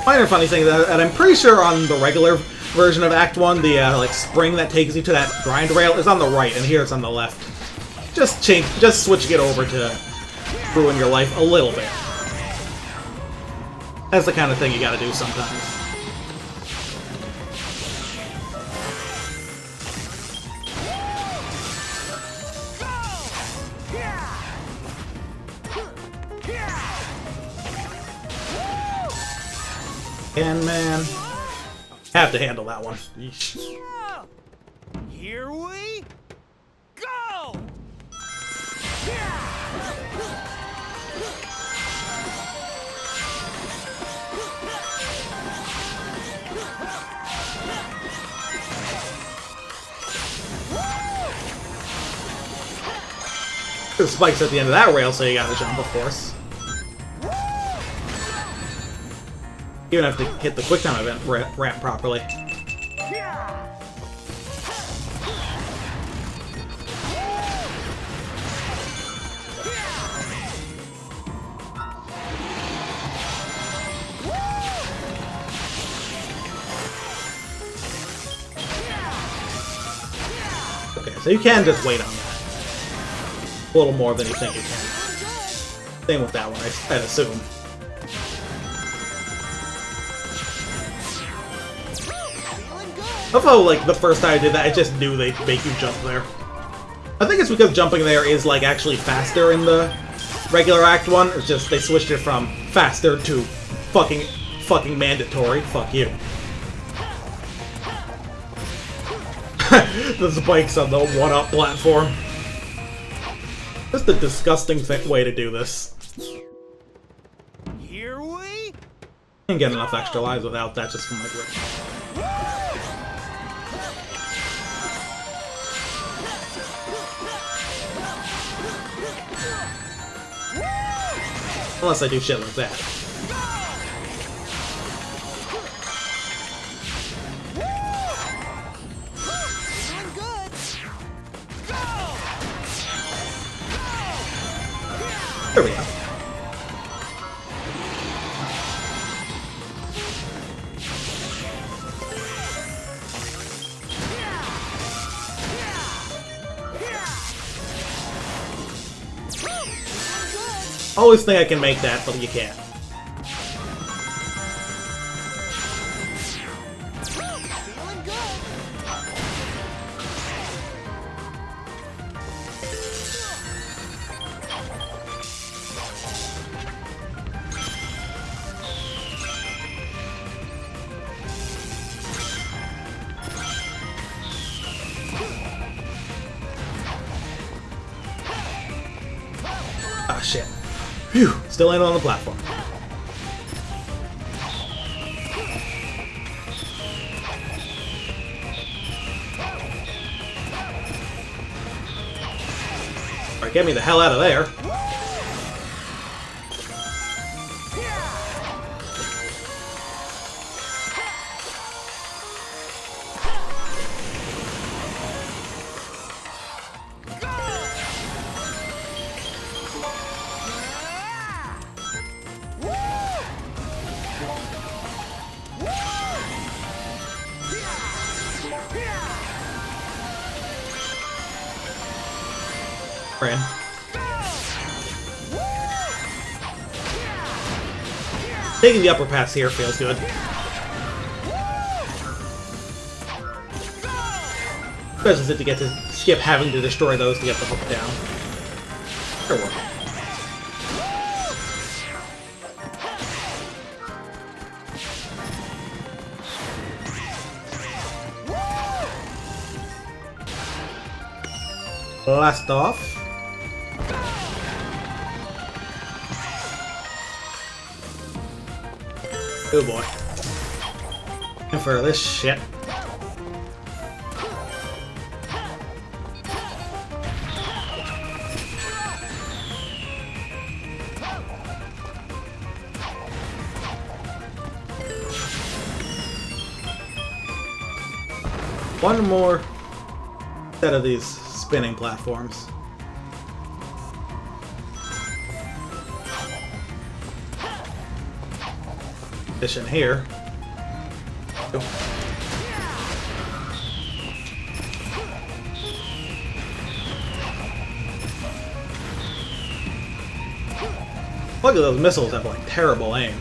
Minor funny thing that I'm pretty sure on the regular version of Act 1, the like spring that takes you to that grind rail is on the right, and here it's on the left. Just switching it over to ruin your life a little bit. That's the kind of thing you gotta do sometimes. And man, have to handle that one. Yeesh. Here we go! The spikes at the end of that rail, so you gotta jump, of course. You even have to hit the quick time event ramp properly. Okay, so you can just wait on that. A little more than you think you can. Same with that one, I'd assume. I love how, like, the first time I did that, I just knew they'd make you jump there. I think it's because jumping there is, like, actually faster in the regular Act 1. It's just they switched it from faster to fucking mandatory. Fuck you. The spikes on the 1-up platform. Just a disgusting way to do this. Here we Can't get enough extra lives without that just from my grip. Unless I do shit like that. There we go. Always think I can make that, but you can't. Ah, shit. Phew, still ain't on the platform. Alright, get me the hell out of there. Ran. Taking the upper pass here feels good. Especially since you get to skip having to destroy those to get the hook down. Sure will. Blast off. Oh boy. And for this shit. One more set of these spinning platforms. This in here. Look at those missiles have like terrible aim.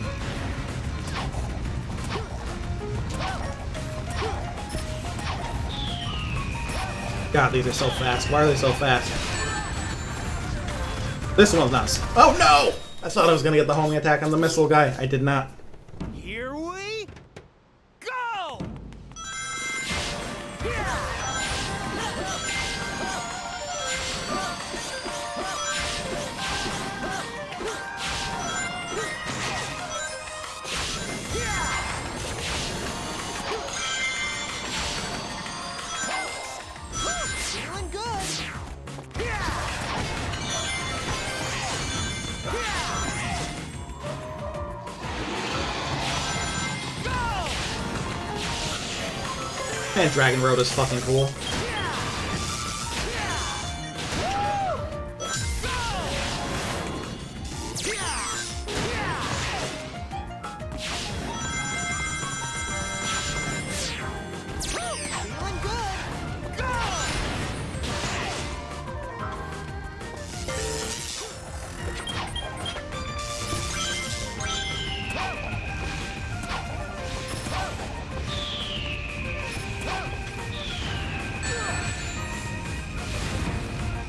God, these are so fast. Why are they so fast? This one's not. Oh no! I thought I was gonna get the homing attack on the missile guy. I did not. Here we go! Feeling good. Man, Dragon Road is fucking cool. Feeling good. Go!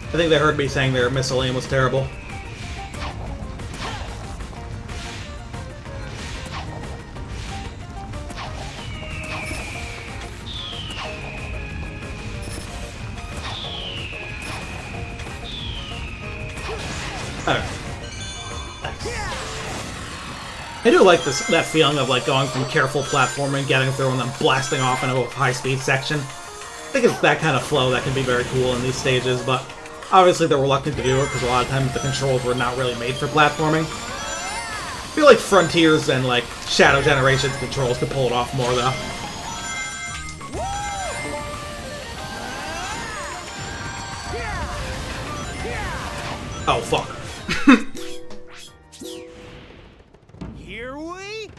I think they heard me saying their missile aim was terrible. I do like that feeling of like going from careful platforming, getting through, and then blasting off into a high-speed section. I think it's that kind of flow that can be very cool in these stages, but obviously they're reluctant to do it because a lot of times the controls were not really made for platforming. I feel like Frontiers and like Shadow Generations controls could pull it off more though. Oh fuck. Here we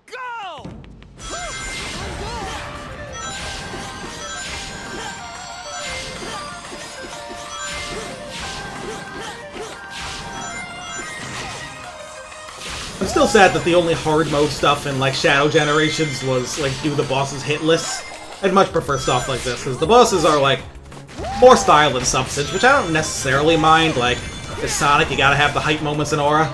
go! I'm still sad that the only hard mode stuff in like Shadow Generations was like do the boss's hit lists. I'd much prefer stuff like this, because the bosses are like more style than substance, which I don't necessarily mind. Like, as Sonic, you gotta have the hype moments in Aura.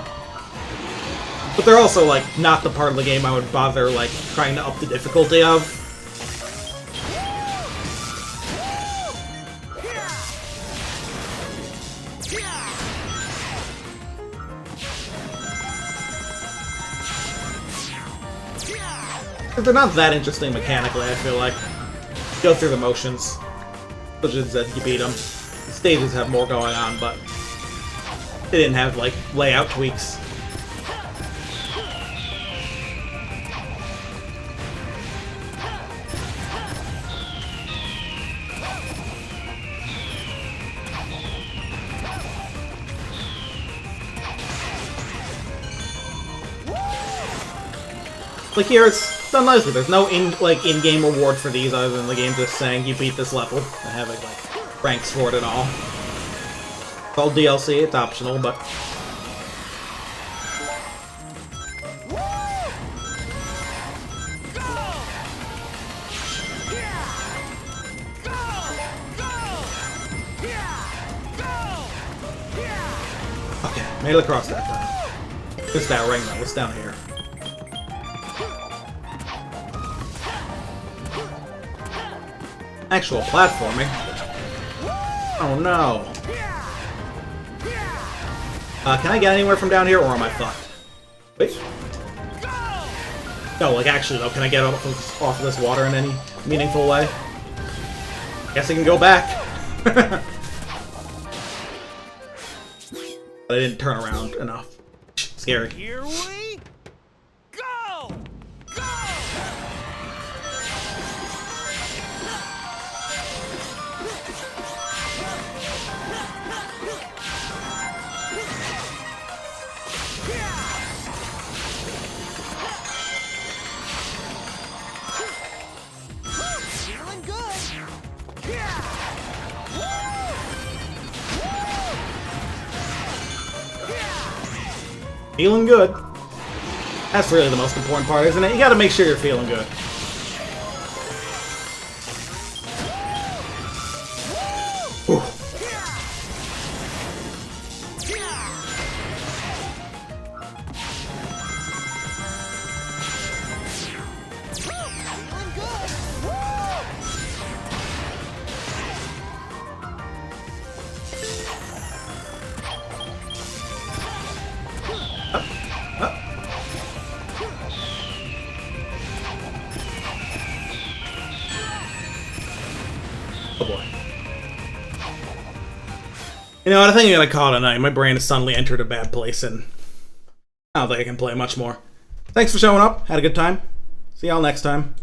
But they're also like not the part of the game I would bother like trying to up the difficulty of. They're not that interesting mechanically, I feel like. Go through the motions. Which is that you beat them. The stages have more going on, but they didn't have, like, layout tweaks. Like here, it's done nicely. There's no in-game reward for these other than the game just saying you beat this level and having like ranks for it and all. It's all DLC. It's optional, but okay, made it across that time. Just that ring though. What's down here? Actual platforming. Oh no. Can I get anywhere from down here, or am I fucked? Wait. No, like actually though, can I get off of this water in any meaningful way? Guess I can go back. But I didn't turn around enough. Scary. Here we go! Go! Feeling good. Feeling good. That's really the most important part, isn't it? You gotta make sure you're feeling good. Whew. Oh boy. You know what, I think I'm gonna call it a night. My brain has suddenly entered a bad place and I don't think I can play much more. Thanks for showing up. Had a good time. See y'all next time.